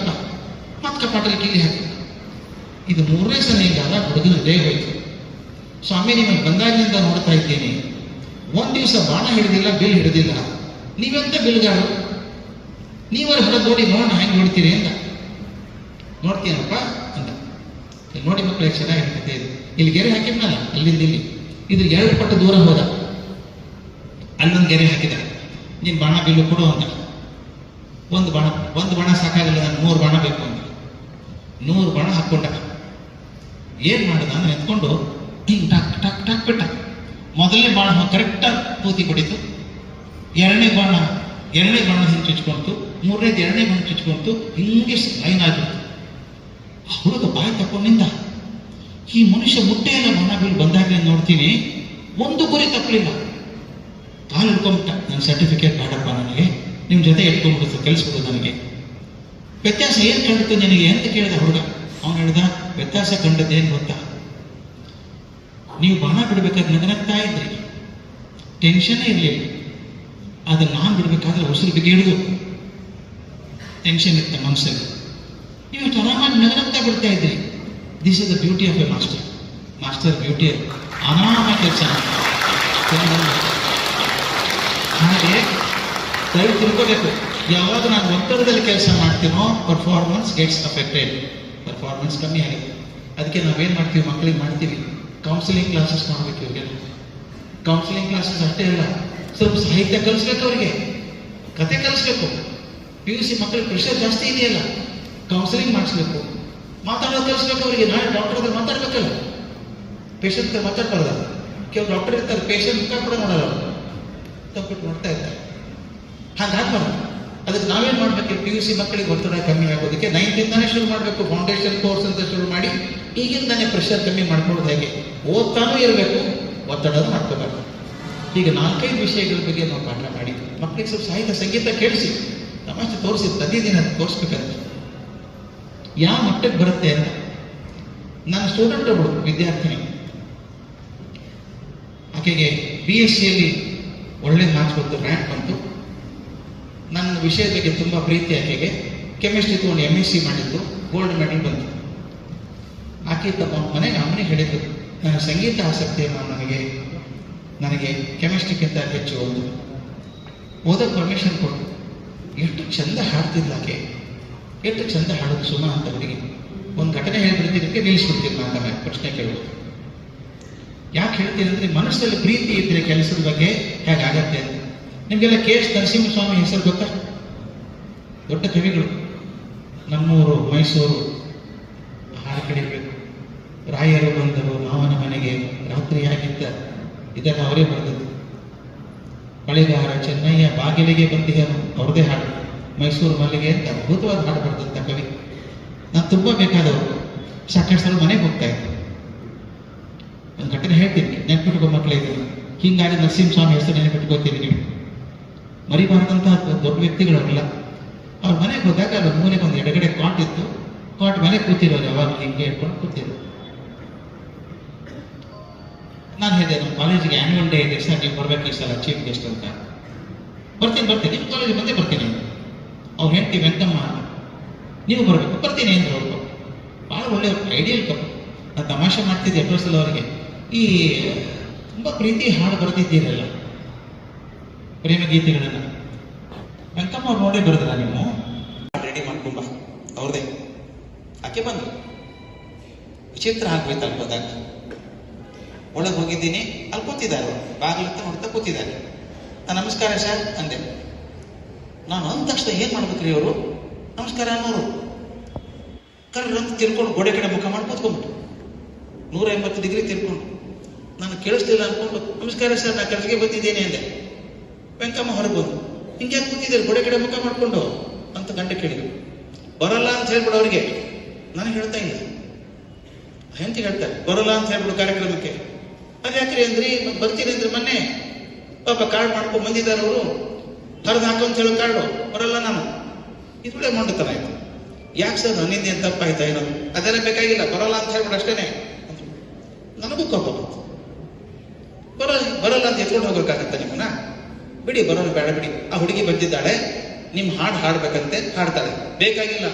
ಮತ್ತೆ ಕಪಾಟಲ್ಲಿ ಕಿಲ್ಲಿ ಹಾಕಿ. ಇದು 3ನೇ ಸಲ ಹಿಂಗಾದ. ಹುಡುಗನ ದೇಹ ಹೋಯ್ತು. ಸ್ವಾಮಿ, ನಿಮಗೆ ಬಂದಾಗಿನಿಂದ ನೋಡ್ತಾ ಇದ್ದೀನಿ, 1 ದಿವಸ ಬಾಣ ಹಿಡಿದಿಲ್ಲ, ಬಿಲ್ ಹಿಡಿದಿಲ್ಲ, ನೀವೆಂತ ಬಿಲ್ಗಾರು? ನೀವಲ್ಲಿ ಹೊಡೆದು ನೋಡಿ ನೋಡೋಣ ಹೆಂಗೆ ನೋಡ್ತೀರಿ ಅಂತ. ನೋಡ್ತೀನಪ್ಪ ಅಂತ. ಇಲ್ಲಿ ನೋಡಿ ಮಕ್ಕಳು ಎಷ್ಟು ಚೆನ್ನಾಗಿರ್ತೈತೆ ಇದು. ಇಲ್ಲಿ ಗೆರೆ ಹಾಕಿದ್ನಲ್ಲ, ಅಲ್ಲಿಂದ ಇಲ್ಲಿ, ಇದು 2 ಪಟ್ಟು ದೂರ ಹೋದ, ಅಲ್ಲೊಂದು ಗೆರೆ ಹಾಕಿದ. ನೀನು ಬಾಣ ಬಿಲ್ಲು ಕೊಡು ಅಂತ. ಒಂದು ಬಾಣ ಸಾಕಾಗಲ್ಲ, ನಾನು 3 ಬಾಣ ಬೇಕು ಅಂತ 100 ಬಾಣ ಹಾಕ್ಕೊಂಡ. ಏನ್ ಮಾಡಿದ ಅಂದ್ರೆ ಎತ್ಕೊಂಡು ಹಿಂಗ್ ಟಕ್ ಟಕ್ ಟಕ್ ಬಿಟ್ಟ. ಮೊದಲನೇ ಬಾಣ ಕರೆಕ್ಟಾಗಿ ಪೂತಿ ಕೊಡಿತು, ಎರಡನೇ ಬಾಣ ಹಿಂಗೆ ಚುಚ್ಕೊಂತು, ಮೂರನೇದು ಎರಡನೇ ಬಾಣ ಚುಚ್ಕೊಂತು, ಹಿಂಗೆ ಲೈನ್ ಆಗ್ಬಿಡ್ತು. ಹುಡುಗ ಬಾಯಿ ತಕ್ಕೊಂಡಿಂದ ಈ ಮನುಷ್ಯ ಮುಟ್ಟೆ ಎಲ್ಲ ಬಾಣ ಬಿಲ್ ಬಂದಾಗ ನೋಡ್ತೀನಿ, ಒಂದು ಗುರಿ ತಪ್ಪಲಿಲ್ಲ. ಕಾಲು ಹಿಡ್ಕೊಂಬಿಟ್ಟ, ನನ್ನ ಸರ್ಟಿಫಿಕೇಟ್ ಬೇಡಪ್ಪ, ನನಗೆ ನಿಮ್ಮ ಜೊತೆ ಇಟ್ಕೊಂಡ್ಬಿಡ್ತು, ಕಲಿಸ್ಬಿಡು ನನಗೆ. ವ್ಯತ್ಯಾಸ ಏನು ಕಂಡಿತು ನಿನಗೆ ಅಂತ ಕೇಳಿದ ಹುಡುಗ. ಅವನು ಹೇಳ್ದ, ವ್ಯತ್ಯಾಸ ಕಂಡದ್ದೇನು ಗೊತ್ತಾ, ನೀವು ಬಾಣ ಬಿಡ್ಬೇಕಾದ್ರೆ ನಗನಗ್ತಾ ಇದ್ರಿ, ಟೆನ್ಷನ್ನೇ ಇರಲಿಲ್ಲ. ಆದ್ರೆ ನಾನು ಬಿಡ್ಬೇಕಾದ್ರೆ ಉಸಿರು ಬಿಗಿ ಹಿಡಿದು ಟೆನ್ಷನ್ ಇತ್ತ ಮನಸ್ಸಲ್ಲಿ. ನೀವು ಆರಾಮಾಗಿ ನಗನಗ್ತಾ ಬಿಡ್ತಾ ಇದ್ರಿ. This is the beauty of A master beauty. ಆರಾಮ ಕೆಲಸ ಹಾಗೆ ದಯವಿಟ್ಟು ತಿಳ್ಕೋಬೇಕು. ಯಾವಾಗ ನಾನು ಒತ್ತಡದಲ್ಲಿ ಕೆಲಸ ಮಾಡ್ತೀನೋ ಪರ್ಫಾರ್ಮೆನ್ಸ್ ಗೆಟ್ಸ್ ಅಫೆಕ್ಟೆಡ್, ಪರ್ಫಾರ್ಮೆನ್ಸ್ ಕಮ್ಮಿ ಆಗಿದೆ. ಅದಕ್ಕೆ ನಾವೇನು ಮಾಡ್ತೀವಿ, ಮಕ್ಕಳಿಗೆ ಮಾಡ್ತೀವಿ ಕೌನ್ಸಿಲಿಂಗ್ ಕ್ಲಾಸಸ್ ಮಾಡಬೇಕು. ಇವ್ರಿಗೆ ಕೌನ್ಸಿಲಿಂಗ್ ಕ್ಲಾಸಸ್ ಅಷ್ಟೇ ಅಲ್ಲ, ಸ್ವಲ್ಪ ಸಾಹಿತ್ಯ ಕಲಿಸ್ಬೇಕು, ಅವರಿಗೆ ಕತೆ ಕಲಿಸ್ಬೇಕು. PUC ಮಕ್ಕಳಿಗೆ ಪ್ರೆಷರ್ ಜಾಸ್ತಿ ಇದೆಯಲ್ಲ, ಕೌನ್ಸಿಲಿಂಗ್ ಮಾಡಿಸ್ಬೇಕು, ಮಾತಾಡೋದು ಕಲಿಸ್ಬೇಕು ಅವರಿಗೆ. ನಾಳೆ ಡಾಕ್ಟರ್ ಹತ್ರ ಮಾತಾಡ್ಬೇಕಲ್ಲ, ಪೇಷಂಟ್ ಮಾತಾಡ್ಬಾರ್ದ. ಕೆಲವು ಡಾಕ್ಟರ್ ಇರ್ತಾರೆ, ಪೇಷಂಟ್ ಮುಖ ಕೂಡ ನೋಡಲ್ಲ, ತಪ್ಪಿಟ್ಟು ನೋಡ್ತಾ ಇರ್ತಾರೆ. ಹಾಗಾಗ್ಬಾರ್ದು. ಅದಕ್ಕೆ ನಾವೇನು ಮಾಡಬೇಕು, PUC ಮಕ್ಕಳಿಗೆ ಒತ್ತಡ ಕಮ್ಮಿ ಆಗೋದಕ್ಕೆ 9th ಇಂದಾನೇ ಶುರು ಮಾಡಬೇಕು. ಫೌಂಡೇಶನ್ ಕೋರ್ಸ್ ಅಂತ ಶುರು ಮಾಡಿ ಈಗಿಂದಾನೇ ಪ್ರೆಷರ್ ಕಮ್ಮಿ ಮಾಡ್ಕೊಳ್ಳೋದು ಹೇಗೆ, ಓದ್ತಾನೂ ಇರಬೇಕು, ಒತ್ತಡನೂ ಮಾಡ್ಕೋಬೇಕು. ಈಗ 4-5 ವಿಷಯಗಳ ಬಗ್ಗೆ ನಾವು ಪಾಠ ಮಾಡಿ ಮಕ್ಕಳಿಗೆ ಸ್ವಲ್ಪ ಸಾಹಿತ್ಯ ಸಂಗೀತ ಕೇಳಿಸಿ, ತಮಾಷೆ ತೋರಿಸಿ, ತಂದಿದ್ದೀನಿ ಅಂತ ತೋರಿಸ್ಬೇಕಂತ ಯಾವ ಮಟ್ಟಕ್ಕೆ ಬರುತ್ತೆ ಅಂತ. ನನ್ನ ಸ್ಟೂಡೆಂಟ್ ಒಬ್ಬಳು ವಿದ್ಯಾರ್ಥಿನಿ, ಆಕೆಗೆ BSc ಒಳ್ಳೆ ಮಾರ್ಕ್ಸ್ ಬಂತು, ರ್ಯಾಂಕ್ ಬಂತು. ನನ್ನ ವಿಷಯದ ಬಗ್ಗೆ ತುಂಬ ಪ್ರೀತಿ ಆಕೆಗೆ. ಕೆಮಿಸ್ಟ್ರಿ ತಗೊಂಡು MSc ಮಾಡಿದ್ದು, ಗೋಲ್ಡ್ ಮೆಡಲ್ ಬಂತು. ಆಕೆ ತಮ್ಮ ಮನೆಗೆ ಅಮ್ಮನಿಗೆ ಹೇಳಿದ್ರು, ನನ್ನ ಸಂಗೀತ ಆಸಕ್ತಿ ನನಗೆ ಕೆಮಿಸ್ಟ್ರಿಗಿಂತ ಹೆಚ್ಚು ಓದೋಕ್ಕೆ ಪರ್ಮಿಷನ್ ಕೊಟ್ಟು. ಎಷ್ಟು ಚಂದ ಹಾಡ್ತಿದ್ಲ ಆಕೆ, ಎಷ್ಟು ಚಂದ ಹಾಡೋದು ಸುಮಾ ಅಂತ ಹುಡುಗಿ. ಒಂದು ಘಟನೆ ಹೇಳ್ಬಿಡ್ತಿದ್ದಕ್ಕೆ ನಿಲ್ಲಿಸ್ಬಿಡ್ತೀನಿ ನಾನು ತಮ್ಮ ಪ್ರಶ್ನೆ ಕೇಳೋದು. ಯಾಕೆ ಹೇಳ್ತೀನಿ ಅಂದರೆ, ಮನಸ್ಸಲ್ಲಿ ಪ್ರೀತಿ ಇದ್ದರೆ ಕೆಲಸದ ಬಗ್ಗೆ ಹೇಗಾಗತ್ತೆ ಅಂತ. ನಿಮಗೆಲ್ಲ KS ನರಸಿಂಹಸ್ವಾಮಿ ಹೆಸರು ಗೊತ್ತಾ? ದೊಡ್ಡ ಕವಿಗಳು, ನಮ್ಮೂರು ಮೈಸೂರು ಹಾಡು ಕಡಿಬೇಕು. ರಾಯರು ಬಂದರು ಮಾವನ ಮನೆಗೆ, ರಾತ್ರಿಯಾಗಿದ್ದ, ಇದನ್ನು ಅವರೇ ಬರೆದದ್ದು. ಬಳಿಗಾರ ಚೆನ್ನಯ್ಯ ಬಾಗಿಲಿಗೆ ಬಂದಿದ್ದನು, ಅವ್ರದೇ ಹಾಡು. ಮೈಸೂರು ಮಲ್ಲಿಗೆ ಅಂತ ಅದ್ಭುತವಾದ ಹಾಡು ಬರೆದಂಥ ಕವಿ. ನಾನು ತುಂಬ ಬೇಕಾದವರು, ಸಾಕಷ್ಟು ಸಲ ಮನೆಗೆ ಹೋಗ್ತಾ ಇದ್ದೆ. ಒಂದು ಘಟನೆ ಹೇಳ್ತೀನಿ, ನೆನ್ಪಿಟ್ಕೋ ಮಕ್ಕಳೇ. ಇದನ್ನು ಹೀಗಾಗಿ ನರಸಿಂಹಸ್ವಾಮಿ ಹೆಸರು ನೆನಪಿಟ್ಕೋತೀರಿ ನೀವು, ಮರಿಬಾರದಂತಹ ದೊಡ್ಡ ವ್ಯಕ್ತಿಗಳವರೆಲ್ಲ. ಅವ್ರ ಮನೆಗೆ ಹೋದಾಗ ಅಲ್ಲಿ ಮೂಲೆಗೆ ಒಂದು ಎಡಗಡೆ ಕಾಟ್ ಇತ್ತು, ಕಾಟ್ ಮೇಲೆ ಕೂತಿರೋರು, ಯಾವಾಗ ಹಿಂಗೆ ಇಟ್ಕೊಂಡು ಕೂತಿರೋರು. ನಾನು ಹೇಳಿದೆ, ನಮ್ಮ ಕಾಲೇಜಿಗೆ ಆ್ಯನ್ಯುವಲ್ ಡೇ ಇದೆ ಸರ್, ನೀವು ಬರ್ಬೇಕು ಈ ಸಲ ಚೀಫ್ ಗೆಸ್ಟ್ ಅಂತ. ಬರ್ತೀನಿ, ನಿಮ್ಮ ಕಾಲೇಜಿಗೆ ಬಂದೇ ಬರ್ತೀನಿ. ಅವ್ರು ಹೇಳ್ತೀವಿ ವೆಂಕಮ್ಮ ನೀವು ಬರಬೇಕು, ಬರ್ತೀನಿ ಅಂದ್ರೆ ಅವರು ಭಾಳ ಒಳ್ಳೆ ಐಡಿಯಲ್ ಕಪ್ಪು. ನಾನು ತಮಾಷೆ ಮಾಡ್ತಿದ್ದೆ ಎಷ್ಟೋ ಸಲ ಅವರಿಗೆ, ಈ ತುಂಬ ಪ್ರೀತಿ ಹಾಡು ಬರ್ತಿದ್ದೀರಲ್ಲ ಪ್ರೇಮ ಗೀತೆಗಳನ್ನು, ವೆಂಕಮ್ಮ ಅವ್ರು ನೋಡೇ ಬರೆದ್ರ ನೀವು ರೆಡಿ ಮಾಡ್ಕೊಂಬ ಅವ್ರದೇ. ಆಕೆ ಬಂದು ವಿಚಿತ್ರ ಆಗ್ಬೇಕು ಅನ್ಕೋದಾಗ ಒಳಗೆ ಹೋಗಿದ್ದೀನಿ, ಅಲ್ಲಿ ಕೂತಿದ್ದಾರೆ, ಬಾಗಿಲತ್ತ ನೋಡ್ತಾ ಕೂತಿದ್ದಾರೆ. ನಾನು ನಮಸ್ಕಾರ ಸರ್ ಅಂದೆ. ನಾನು ಅಂದ ತಕ್ಷಣ ಏನು ಮಾಡ್ಬೇಕ್ರಿ ಅವರು, ನಮಸ್ಕಾರ ಅನ್ನೋರು ಕರ್ರಂತ ತಿರ್ಕೊಂಡು ಗೋಡೆ ಕಡೆ ಮುಖ ಮಾಡಿ ಕೂತ್ಕೊಂಡ್ಬಿಟ್ಟು 180 ಡಿಗ್ರಿ ತಿರ್ಕೊಂಡು. ನಾನು ಕೇಳಿಸ್ತಿಲ್ಲ ಅನ್ಕೊಂಡು, ನಮಸ್ಕಾರ ಸರ್, ನಾ ಕಡೆಗೆ ಬಂದಿದ್ದೇನೆ ಅಂದೆ. ವೆಂಕಮ್ಮ ಹೊರಗೆ ಬಂದು, ಹಿಂಗೆ ಕೂತಿದ್ದಾರೆ ಗೋಡೆ ಕಡೆ ಮುಖ ಮಾಡಿಕೊಂಡು ಅಂತ ಗಂಟೆ ಕೇಳಿದ್ರು. ಬರಲ್ಲ ಅಂತ ಹೇಳ್ಬಿಡು ಅವರಿಗೆ. ನನಗೆ ಹೇಳ್ತಾ ಇಲ್ಲ, ಹೆಂತ ಹೇಳ್ತಾರೆ ಬರಲ್ಲ ಅಂತ ಹೇಳ್ಬಿಡು ಕಾರ್ಯಕ್ರಮಕ್ಕೆ. ಅದು ಯಾಕ್ರಿ ಅಂದ್ರಿ, ಬರ್ತೀನಿ ಅಂದ್ರೆ ಮೊನ್ನೆ ಪಾಪ ಕಾರ್ಡ್ ಮಾಡ್ಕೊಂಡು ಬಂದಿದ್ದಾರೆ ಅವರು, ಹರಿದು ಹಾಕೋ ಅಂತ ಹೇಳೋ ಕಾರ್ಡು, ಬರಲ್ಲ ನಾನು. ಇದೊಳ್ಳೆ ಮೊಂಡತನ ಆಯ್ತು. ಯಾಕೆ ಸರ್ ನನ್ನಿಂದ ಏನು ತಪ್ಪಾಯ್ತಾ ಏನೋ, ಅದೆಲ್ಲ ಬೇಕಾಗಿಲ್ಲ, ಬರಲ್ಲ ಅಂತ ಹೇಳ್ಬಿಡು ಅಷ್ಟೇನೆ. ನನಗೂ ಕೋಪ ಬಂತು. ಬರಲ್ಲ ಅಂತ ಎತ್ಕೊಂಡು ಹೋಗ್ಬೇಕಾಗತ್ತ ನಿಮ್ಮನ್ನ, ಬಿಡಿ ಬರೋನು ಬೇಡ ಬಿಡಿ. ಆ ಹುಡುಗಿ ಬಂದಿದ್ದಾಳೆ, ನಿಮ್ಮ ಹಾಡು ಹಾಡ್ಬೇಕಂತೆ, ಹಾಡ್ತಾಳೆ, ಬೇಕಾಗಿಲ್ಲ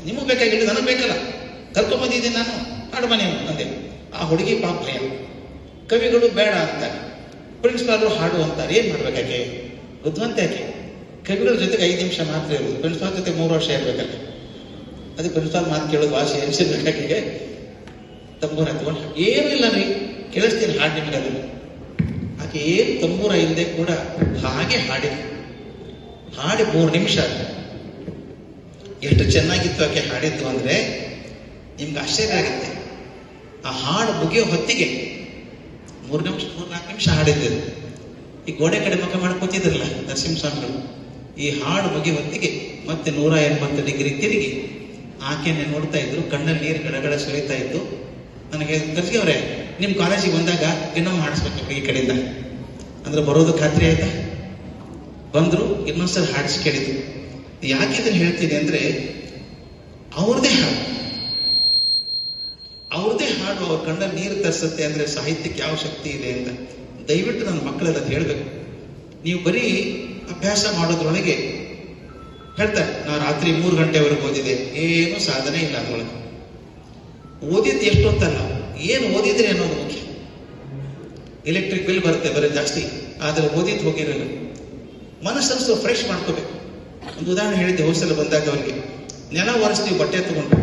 ನಿಮಗೆ ಬೇಕಾಗಿಲ್ಲ, ನನಗೆ ಬೇಕಲ್ಲ, ಕರ್ಕೊಂಡ್ಬಂದಿದ್ದೀನಿ ನಾನು, ಹಾಡು ಮನೆ ಅಂದೆ. ಆ ಹುಡುಗಿ ಪಾಪ ಭಯ, ಕವಿಗಳು ಬೇಡ ಅಂತಾರೆ, ಪ್ರಿನ್ಸಿಪಾಲು ಹಾಡು ಅಂತಾರೆ. ಏನು ಮಾಡ್ಬೇಕಾಕೆ, ಬುದ್ಧಿವಂತ ಯಾಕೆ? ಕವಿಗಳ ಜೊತೆಗೆ 5 ನಿಮಿಷ ಮಾತ್ರ ಇರೋದು, ಪ್ರಿನ್ಸಿಪಾಲ್ ಜೊತೆ 3 ವರ್ಷ ಇರ್ಬೇಕಲ್ಲ. ಅದಕ್ಕೆ ಪ್ರಿನ್ಸಿಪಾಲ್ ಮಾತು ಕೇಳೋದು ವಾಸಿ ಎನಿಸಿರ್ಬೇಕಾಕಿಗೆ. ತಂಬೂರ ಹತ್ಕೊಂಡು ಏನೂ ಇಲ್ಲ ರೀ, ಕೇಳಿಸ್ತೀನಿ ಹಾಡು ನಿಮಗೆ. ಅದನ್ನು ಆಕೆ ಏನು ತಂಬೂರ ಇಲ್ಲದೆ ಕೂಡ ಹಾಗೆ ಹಾಡಿ 3 ನಿಮಿಷ. ಎಷ್ಟು ಚೆನ್ನಾಗಿತ್ತು ಆಕೆ ಹಾಡಿದ್ದು ಅಂದ್ರೆ ನಿಮ್ಗೆ ಆಶ್ಚರ್ಯ ಆಗುತ್ತೆ. ಆ ಹಾಡು ಮುಗಿಯೋ ಹೊತ್ತಿಗೆ 3-4 ನಿಮಿಷ ಹಾಡಿದ್ದು. ಈ ಗೋಡೆ ಕಡೆ ಮುಖ ಮಾಡ್ಕೋತಿದ್ರಲ್ಲ ನರಸಿಂಹಸ್ವಾಮಿಗಳು, ಈ ಹಾಡು ಮುಗಿಯೋ ಹೊತ್ತಿಗೆ ಮತ್ತೆ 180 ಡಿಗ್ರಿ ತಿರುಗಿ ಆಕೆಯನ್ನೇ ನೋಡ್ತಾ ಇದ್ರು. ಕಣ್ಣಲ್ಲಿ ನೀರು ಗಡಗಡ ಸುರಿತಾ ಇತ್ತು. ನನಗೆ ಗರ್ಜಿಗೆ ಅವರೇ, ನಿಮ್ಮ ಕಾಲೇಜಿಗೆ ಬಂದಾಗ ಇನ್ನೊಮ್ಮೆ ಹಾಡಿಸ್ಬೇಕು ಈ ಕಡೆಯಿಂದ ಅಂದ್ರೆ ಬರೋದು ಖಾತ್ರಿ ಆಯ್ತಾ? ಬಂದ್ರು, ಇನ್ನೊಂದ್ಸಲ ಹಾಡಿಸಿ ಕೇಳಿದ್ರು. ಯಾಕೆ ಇದನ್ನು ಹೇಳ್ತೀನಿ ಅಂದ್ರೆ ಅವ್ರದೇ ಹಾಡು ಅವ್ರ ಕಣ್ಣಲ್ಲಿ ನೀರು ತರಿಸುತ್ತೆ ಅಂದ್ರೆ ಸಾಹಿತ್ಯಕ್ಕೆ ಯಾವ ಶಕ್ತಿ ಇದೆ ಅಂತ ದಯವಿಟ್ಟು ನನ್ನ ಮಕ್ಕಳೆಲ್ಲ ಹೇಳ್ಬೇಕು. ನೀವು ಬರೀ ಅಭ್ಯಾಸ ಮಾಡೋದ್ರೊಳಗೆ ಹೇಳ್ತಾರೆ, ನಾವು ರಾತ್ರಿ 3 ಗಂಟೆವರೆಗೆ ಓದಿದೆ, ಏನು ಸಾಧನೆ ಇಲ್ಲ ಅದ್ರೊಳಗೆ. ಓದಿದ್ದು ಎಷ್ಟು ಅಂತಲ್ಲ, ಏನು ಓದಿದ್ರೆ ಅನ್ನೋದು ಮುಖ್ಯ. ಎಲೆಕ್ಟ್ರಿಕ್ ಬಿಲ್ ಬರುತ್ತೆ ಬರೀ ಜಾಸ್ತಿ, ಆದ್ರೆ ಓದಿದ್ದು ಹೋಗಿರಲ್ಲ. ಮನಸ್ಸನ್ನು ಫ್ರೆಶ್ ಮಾಡ್ಕೋಬೇಕು. ಒಂದು ಉದಾಹರಣೆ ಹೇಳಿದ್ದೆ, ಹೋಸಲ ಬಂದಾಗ ಅವರಿಗೆ ನೆಲ ಒರೆಸ್ತೀವಿ, ಬಟ್ಟೆ ತಗೊಂಡು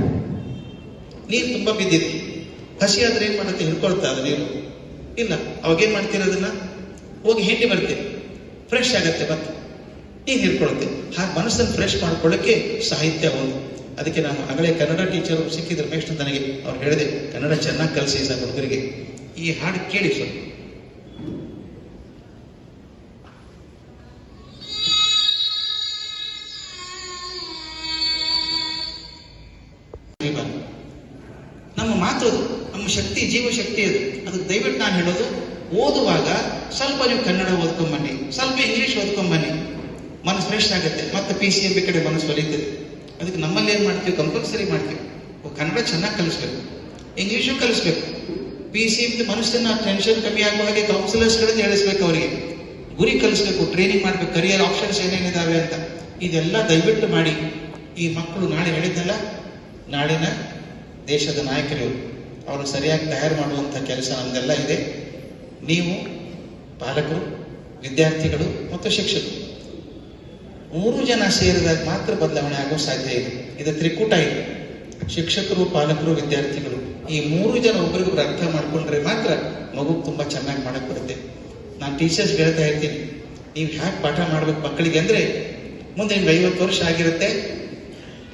ನೀರು ತುಂಬಾ ಬಿದ್ದಿದೆ, ಹಸಿ ಆದ್ರೆ ಏನ್ ಮಾಡುತ್ತೆ? ಹಿಡ್ಕೊಳ್ತಾ ಅದು ನೀರು ಇಲ್ಲ. ಅವಾಗೇನ್ ಮಾಡ್ತೀರ? ಅದನ್ನ ಹೋಗಿ ಹಿಂಡಿ ಬರ್ತೀರಿ, ಫ್ರೆಶ್ ಆಗತ್ತೆ, ಮತ್ತೆ ನೀರು ಹಿಡ್ಕೊಳುತ್ತೆ. ಹಾಗೆ ಮನಸ್ಸನ್ನು ಫ್ರೆಶ್ ಮಾಡ್ಕೊಳ್ಳೋಕೆ ಸಾಹಿತ್ಯ ಒಂದು. ಅದಕ್ಕೆ ನಾನು ಆಗಲೇ ಕನ್ನಡ ಟೀಚರು ಸಿಕ್ಕಿದ್ರು ಮೇಷ್ಟ್ರು ನನಗೆ, ಅವ್ರು ಹೇಳಿದೆ ಕನ್ನಡ ಚೆನ್ನಾಗಿ ಕಲಿಸಿ ಸರ್ ಹುಡುಗರಿಗೆ. ಈ ಹಾಡು ಕೇಳಿ ಸ್ವಲ್ಪ. ನಮ್ಮ ಮಾತು ಅದು, ನಮ್ಮ ಶಕ್ತಿ, ಜೀವಶಕ್ತಿ ಅದು. ಅದಕ್ಕೆ ದಯವಿಟ್ಟು ನಾನು ಹೇಳೋದು, ಓದುವಾಗ ಸ್ವಲ್ಪ ನೀವು ಕನ್ನಡ ಓದ್ಕೊಂಬನ್ನಿ, ಸ್ವಲ್ಪ ಇಂಗ್ಲಿಷ್ ಓದ್ಕೊಂಬನ್ನಿ, ಮನಸ್ಸು ಫ್ರೆಶ್ ಆಗುತ್ತೆ. ಮತ್ತೆ PCMB ಕಡೆ ಮನಸ್ಸು ಒಲಿತದೆ. ಅದಕ್ಕೆ ನಮ್ಮಲ್ಲಿ ಏನ್ ಮಾಡ್ತೀವಿ? ಕಂಪಲ್ಸರಿ ಮಾಡ್ತೀವಿ. ಕನ್ನಡ ಚೆನ್ನಾಗಿ ಕಲಿಸ್ಬೇಕು, ಇಂಗ್ಲಿಷು ಕಲಿಸ್ಬೇಕು. PCMB ಮನಸ್ಸನ್ನ ಟೆನ್ಷನ್ ಕಮ್ಮಿ ಆಗುವ ಹಾಗೆ ಕೌನ್ಸಿಲರ್ಸ್ಗಳನ್ನು ಹೇಳಿಸ್ಬೇಕು, ಅವರಿಗೆ ಗುರಿ ಕಲಿಸ್ಬೇಕು, ಟ್ರೈನಿಂಗ್ ಮಾಡ್ಬೇಕು, ಕರಿಯರ್ ಆಪ್ಷನ್ಸ್ ಏನೇನಿದಾವೆ ಅಂತ. ಇದೆಲ್ಲ ದಯವಿಟ್ಟು ಮಾಡಿ. ಈ ಮಕ್ಕಳು ನಾಳೆ ಹೇಳಿದ್ದಲ್ಲ, ನಾಳಿನ ದೇಶದ ನಾಯಕರು, ಅವರು ಸರಿಯಾಗಿ ತಯಾರು ಮಾಡುವಂಥ ಕೆಲಸ ನಮ್ದೆಲ್ಲ ಇದೆ. ನೀವು ಪಾಲಕರು, ವಿದ್ಯಾರ್ಥಿಗಳು ಮತ್ತು ಶಿಕ್ಷಕರು 3 ಜನ ಸೇರಿದಾಗ ಮಾತ್ರ ಬದಲಾವಣೆ ಆಗೋ ಸಾಧ್ಯ ಇದೆ. ಇದು ತ್ರಿಕೂಟ ಇದೆ, ಶಿಕ್ಷಕರು, ಪಾಲಕರು, ವಿದ್ಯಾರ್ಥಿಗಳು. ಈ 3 ಜನ ಒಬ್ಬರಿಗೊಬ್ರು ಅರ್ಥ ಮಾಡ್ಕೊಂಡ್ರೆ ಮಾತ್ರ ಮಗು ತುಂಬಾ ಚೆನ್ನಾಗಿ ಮಾಡಕ್ ಬರುತ್ತೆ. ನಾನು ಟೀಚರ್ಸ್ ಹೇಳ್ತಾ ಇರ್ತೀನಿ, ನೀವು ಹ್ಯಾಕ್ ಪಾಠ ಮಾಡ್ಬೇಕು ಮಕ್ಕಳಿಗೆ ಅಂದ್ರೆ, ಮುಂದೆ ನಿಮ್ಗೆ 50 ವರ್ಷ ಆಗಿರುತ್ತೆ,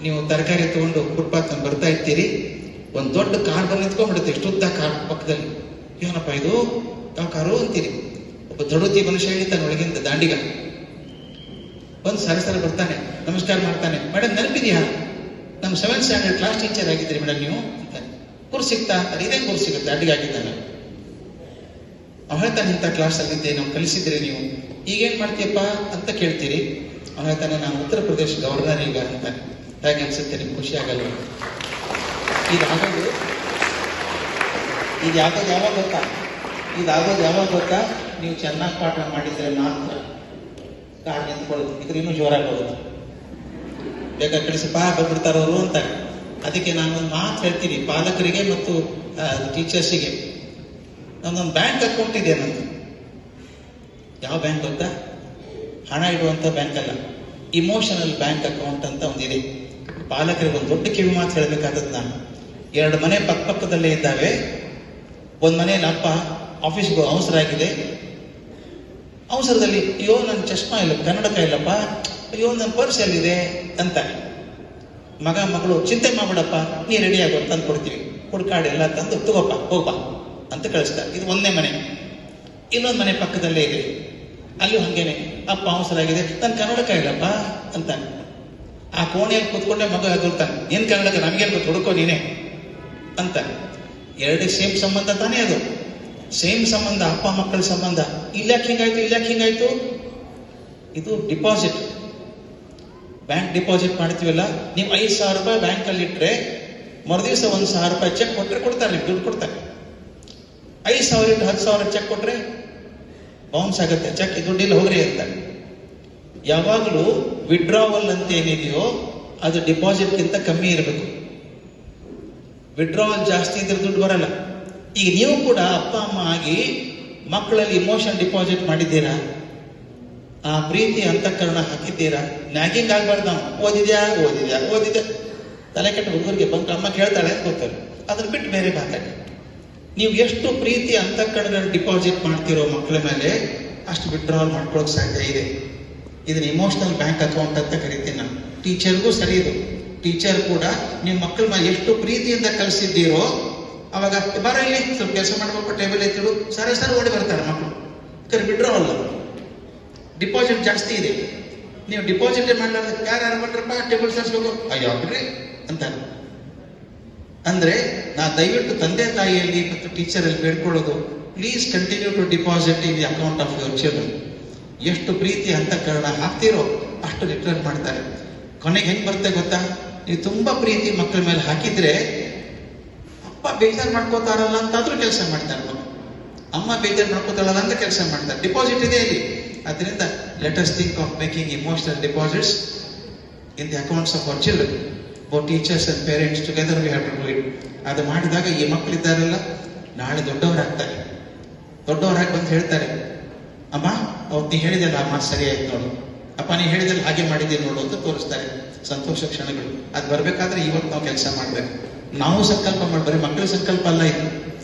ನೀವು ತರಕಾರಿ ತಗೊಂಡು ಫುಟ್ಪಾತ್ ಬರ್ತಾ ಇರ್ತೀರಿ, ಒಂದು ದೊಡ್ಡ ಕಾರ್ ಬಂದು ನಿಂತ್ಕೊಂಡ್ಬಿಡುತ್ತೆ, ಎಷ್ಟುದ್ದ ಕಾರ್ ಪಕ್ಕದಲ್ಲಿ. ಏನಪ್ಪ ಇದು, ಯಾವ ಕಾರು ಅಂತೀರಿ. ಒಬ್ಬ ದೊಡ್ಡತಿ ಮನುಷ್ಯ ಹೇಳ್ತಾನೆ ಒಳಗಿಂದ, ದಾಂಡಿಗ ಒಂದು ಸರಸರ ಬರ್ತಾನೆ, ನಮಸ್ಕಾರ ಮಾಡ್ತಾನೆ. ಮೇಡಮ್ ನೆನಪಿದೆಯಾ, ನಮ್ಮ 7th ಸ್ಟ್ಯಾಂಡರ್ಡ್ ಕ್ಲಾಸ್ ಟೀಚರ್ ಆಗಿದ್ದೀರಿ ಮೇಡಮ್ ನೀವು ಅಂತಾನೆ. ಕುರ್ಸ್ ಸಿಗ್ತಾ ಅಂತಾರೆ. ಇದೇ ಕುರ್ಸ್ ಸಿಗುತ್ತೆ, ಅಡ್ಡಿಗೆ ಆಗಿದ್ದಾನೆ. ಅವ್ನು ಹೇಳ್ತಾನೆ, ಇಂಥ ಕ್ಲಾಸ್ ಆಗಿದ್ದೆ, ನಾವು ಕಲಿಸಿದ್ರಿ ನೀವು, ಈಗೇನ್ ಮಾಡ್ತೀಯಪ್ಪ ಅಂತ ಕೇಳ್ತೀರಿ. ಅವ್ನು ಹೇಳ್ತಾನೆ, ನಾನು ಉತ್ತರ ಪ್ರದೇಶ ಗವರ್ನರ್ ಈಗ ಅಂತಾನೆ. ಹೇಗೆ ಅನ್ಸುತ್ತೆ ನಿಮ್ಗೆ? ಖುಷಿ ಆಗಲ್ಲ? ಇದಾಗೋದು ಯಾವಾಗ ಗೊತ್ತಾ? ನೀವು ಚೆನ್ನಾಗಿ ಪಾಠ ಮಾಡಿದ್ರೆ ಮಾತ್ರ ಕಾರ್ ನಿಂತ್ಕೊಳ್ಳೋದು. ಇದ್ರೆ ಇನ್ನೂ ಜೋರಾಗಿ ಹೋಗುತ್ತೆ, ಬೇಗ ಕಳಿಸಪ್ಪ ಬಂದ್ಬಿಡ್ತಾರವರು ಅಂತ. ಅದಕ್ಕೆ ನಾನೊಂದು ಮಾತು ಹೇಳ್ತೀನಿ ಪಾಲಕರಿಗೆ ಮತ್ತು ಟೀಚರ್ಸಿಗೆ. ನನ್ನೊಂದು ಬ್ಯಾಂಕ್ ಅಕೌಂಟ್ ಇದೆ ನಂದು. ಯಾವ ಬ್ಯಾಂಕ್ ಗೊತ್ತಾ? ಹಣ ಇಡುವಂತ ಬ್ಯಾಂಕ್ ಅಲ್ಲ, ಇಮೋಷನಲ್ ಬ್ಯಾಂಕ್ ಅಕೌಂಟ್ ಅಂತ ಒಂದಿದೆ. ಪಾಲಕರಿಗೆ ಒಂದು ದೊಡ್ಡ ಕಿವಿ ಮಾತು ಹೇಳಬೇಕಾದದ್ದು ನಾನು. 2 ಮನೆ ಪಕ್ಕದಲ್ಲೇ ಇದ್ದಾವೆ. ಒಂದ್ ಮನೆಯಲ್ಲಿ ಅಪ್ಪ ಆಫೀಸ್ಗೆ ಅವಸರ ಆಗಿದೆ, ಅವಸರದಲ್ಲಿ ಅಯ್ಯೋ ನನ್ನ ಚಶ್ಮಾ ಇಲ್ಲ, ಕನ್ನಡಕ ಇಲ್ಲಪ್ಪ, ಅಯ್ಯೋ ನನ್ನ ಪರ್ಸ್ ಎಲ್ಲಿದೆ ಅಂತ. ಮಗಳು ಚಿಂತೆ ಮಾಡ್ಬಿಡಪ್ಪ, ನೀ ರೆಡಿ ಆಗೋ ತಂದು ಕೊಡ್ತೀವಿ, ಹುಡ್ಕಾಡಿ ಎಲ್ಲ ತಂದು ತಗೋಪ್ಪ ಹೋಗ್ಬಾ ಅಂತ ಕಳಿಸ್ತಾರೆ. ಇದು ಒಂದೇ ಮನೆ. ಇನ್ನೊಂದು ಮನೆ ಪಕ್ಕದಲ್ಲೇ ಇದೆ, ಅಲ್ಲೂ ಹಂಗೇನೆ, ಅಪ್ಪ ಅವಸರ ಆಗಿದೆ, ನನ್ನ ಕನ್ನಡಕ ಇಲ್ಲಪ್ಪ ಅಂತ. ಆ ಕೋಣೆಯಲ್ಲಿ ಕೂತ್ಕೊಂಡೆ ಮಗ ಆಗಿರ್ತಾನೆ, ಏನ್ ಕನ್ನಡಕ ನಮ್ಗೇನ್ ಗೊತ್ತು, ಹುಡುಕೋ ನೀನೆ ಅಂತ. 2 ಸೇಮ್ ಸಂಬಂಧ ತಾನೇ ಅದು, ಸೇಮ್ ಸಂಬಂಧ, ಅಪ್ಪ ಮಕ್ಕಳ ಸಂಬಂಧ. ಇಲ್ಲಾಕೆ ಹಿಂಗಾಯ್ತು? ಇದು ಡಿಪಾಸಿಟ್, ಬ್ಯಾಂಕ್ ಡಿಪಾಸಿಟ್ ಮಾಡ್ತೀವಲ್ಲ, ನೀವು 5,000 ರೂಪಾಯಿ ಬ್ಯಾಂಕ್ ಅಲ್ಲಿ ಇಟ್ರೆ ಮರುದಿವಸ 1,000 ರೂಪಾಯಿ ಚೆಕ್ ಕೊಟ್ರೆ ಕೊಡ್ತಾರೆ, ನಿಮ್ಗೆ ದುಡ್ಡು ಕೊಡ್ತಾರೆ. 5,000 ಇಟ್ಟು 10,000 ಚೆಕ್ ಕೊಟ್ರೆ ಬೌನ್ಸ್ ಆಗುತ್ತೆ, ಚೆಕ್ ದುಡ್ಡಿಲ್ಲ ಹೋಗ್ರಿ ಅಂತ. ಯಾವಾಗಲೂ ವಿಡ್ರಾವಲ್ ಅಂತ ಏನಿದೆಯೋ ಅದು ಡಿಪಾಸಿಟ್ಗಿಂತ ಕಮ್ಮಿ ಇರಬೇಕು. ವಿಡ್ರಾವಲ್ ಜಾಸ್ತಿ ಇದ್ರೆ ದುಡ್ಡು ಬರಲ್ಲ. ಈಗ ನೀವು ಕೂಡ ಅಪ್ಪ ಅಮ್ಮ ಆಗಿ ಮಕ್ಕಳಲ್ಲಿ ಇಮೋಷನ್ ಡಿಪಾಸಿಟ್ ಮಾಡಿದ್ದೀರಾ, ಆ ಪ್ರೀತಿ ಅಂತಃಕರಣ ಹಾಕಿದ್ದೀರಾ. ನ್ಯಾಗಿಂಗ್ ಆಗ್ಬಾರ್ದು. ನಾವು ಓದಿದ್ಯಾ ತಲೆ ಕೆಟ್ಟ ಹುಡುಗರಿಗೆ ಬಂದು ಅಮ್ಮ ಕೇಳ್ತಾಳೆ ಅಂತ ಗೊತ್ತಲ್ಲ, ಅದನ್ನ ಬಿಟ್ಟು ಬೇರೆ ಮಾತಾಡಿ. ನೀವು ಎಷ್ಟು ಪ್ರೀತಿ ಅಂತಃಕರಣಗಳನ್ನು ಡಿಪಾಸಿಟ್ ಮಾಡ್ತಿರೋ ಮಕ್ಕಳ ಮೇಲೆ ಅಷ್ಟು ವಿಡ್ರಾವಲ್ ಮಾಡ್ಕೊಳ್ಳೋಕೆ ಸಾಧ್ಯ ಇದೆ. ಇದನ್ನ ಇಮೋಷನಲ್ ಬ್ಯಾಂಕ್ ಅಕೌಂಟ್ ಅಂತ ಕರಿತೀನಿ ನಾನು. ಟೀಚರ್ಗೂ ಸರಿ ಇದು. ಟೀಚರ್ ಕೂಡ ನಿಮ್ಮ ಮಕ್ಕಳ ಮೇಲೆ ಎಷ್ಟು ಪ್ರೀತಿಯಿಂದ ಕಲಿಸಿದ್ದೀರೋ ಅವಾಗ ಬರ ಇಲ್ಲಿ ಸ್ವಲ್ಪ ಕೆಲಸ ಮಾಡಬೇಕು, ಟೇಬಲ್ ಎತ್ತಿಡು, ಸರ್ ಓಡಿ ಬರ್ತಾರೆ ಮಕ್ಕಳು. ಯಾಕಂದ್ರೆ ವಿಡ್ರಾವಲ್ ಡಿಪಾಸಿಟ್ ಜಾಸ್ತಿ ಇದೆ. ನೀವು ಡಿಪಾಸಿಟ್ ಮಾಡಲಾರ್ದ ಯಾರು ಮಾಡ್ರಪ್ಪ ಟೇಬಲ್ ಸರಿಸ್ಬೇಕು, ಅಯ್ಯೋ ಬಿಡ್ರಿ ಅಂತಾರೆ. ಅಂದ್ರೆ ನಾ ದಯವಿಟ್ಟು ತಂದೆ ತಾಯಿಯಲ್ಲಿ ಮತ್ತು ಟೀಚರಲ್ಲಿ ಬೇಡ್ಕೊಳ್ಳೋದು, please continue to deposit in the account of your children. ಎಷ್ಟು ಪ್ರೀತಿ ಅಂತಃಕರಣ ಹಾಕ್ತಿರೋ ಅಷ್ಟು ರಿಟರ್ನ್ ಮಾಡ್ತಾರೆ. ಕೊನೆಗೆ ಹೆಂಗ್ ಬರುತ್ತೆ ಗೊತ್ತಾ? ನೀವು ತುಂಬಾ ಪ್ರೀತಿ ಮಕ್ಕಳ ಮೇಲೆ ಹಾಕಿದ್ರೆ ಅಪ್ಪ ಬೇಜಾರು ಮಾಡ್ಕೋತಾರಲ್ಲ ಅಂತಾದ್ರೂ ಕೆಲಸ ಮಾಡ್ತಾರೆ ಮಕ್ಕಳು, ಅಮ್ಮ ಬೇಜಾರು ಮಾಡ್ಕೋತಾರಲ್ಲ ಅಂತ ಕೆಲಸ ಮಾಡ್ತಾರೆ. ಡಿಪಾಸಿಟ್ ಇದೆ ಇಲ್ಲಿ. ಅದರಿಂದ let us think of making emotional deposits in the accounts of our children. Teachers and parents together we have to do it. ಅದು ಮಾಡಿದಾಗ ಈ ಮಕ್ಕಳಿದ್ದಾರಲ್ಲ ನಾಳೆ ದೊಡ್ಡವರಾಗ್ತಾರೆ. ದೊಡ್ಡವರಾಗಿ ಬಂದು ಹೇಳ್ತಾರೆ, ಅಮ್ಮ ಅವತ್ತು ನೀ ಹೇಳಿದೆಲ್ಲ ಅಮ್ಮ ಸರಿ ಆಯ್ತು ನೋಡು, ಅಪ್ಪ ನೀ ಹೇಳಿದಲ್ಲಿ ಹಾಗೆ ಮಾಡಿದ್ದೀನಿ ನೋಡು ಅಂತ ತೋರಿಸ್ತಾರೆ. ಸಂತೋಷ ಕ್ಷಣಗಳು. ಅದು ಬರಬೇಕಾದ್ರೆ ಇವತ್ತು ನಾವು ಕೆಲಸ ಮಾಡಬೇಕು. ನಾವು ಸಂಕಲ್ಪ ಮಾಡಬೇಕು. ಮಕ್ಕಳ ಸಂಕಲ್ಪ ಅಲ್ಲ ಇದು,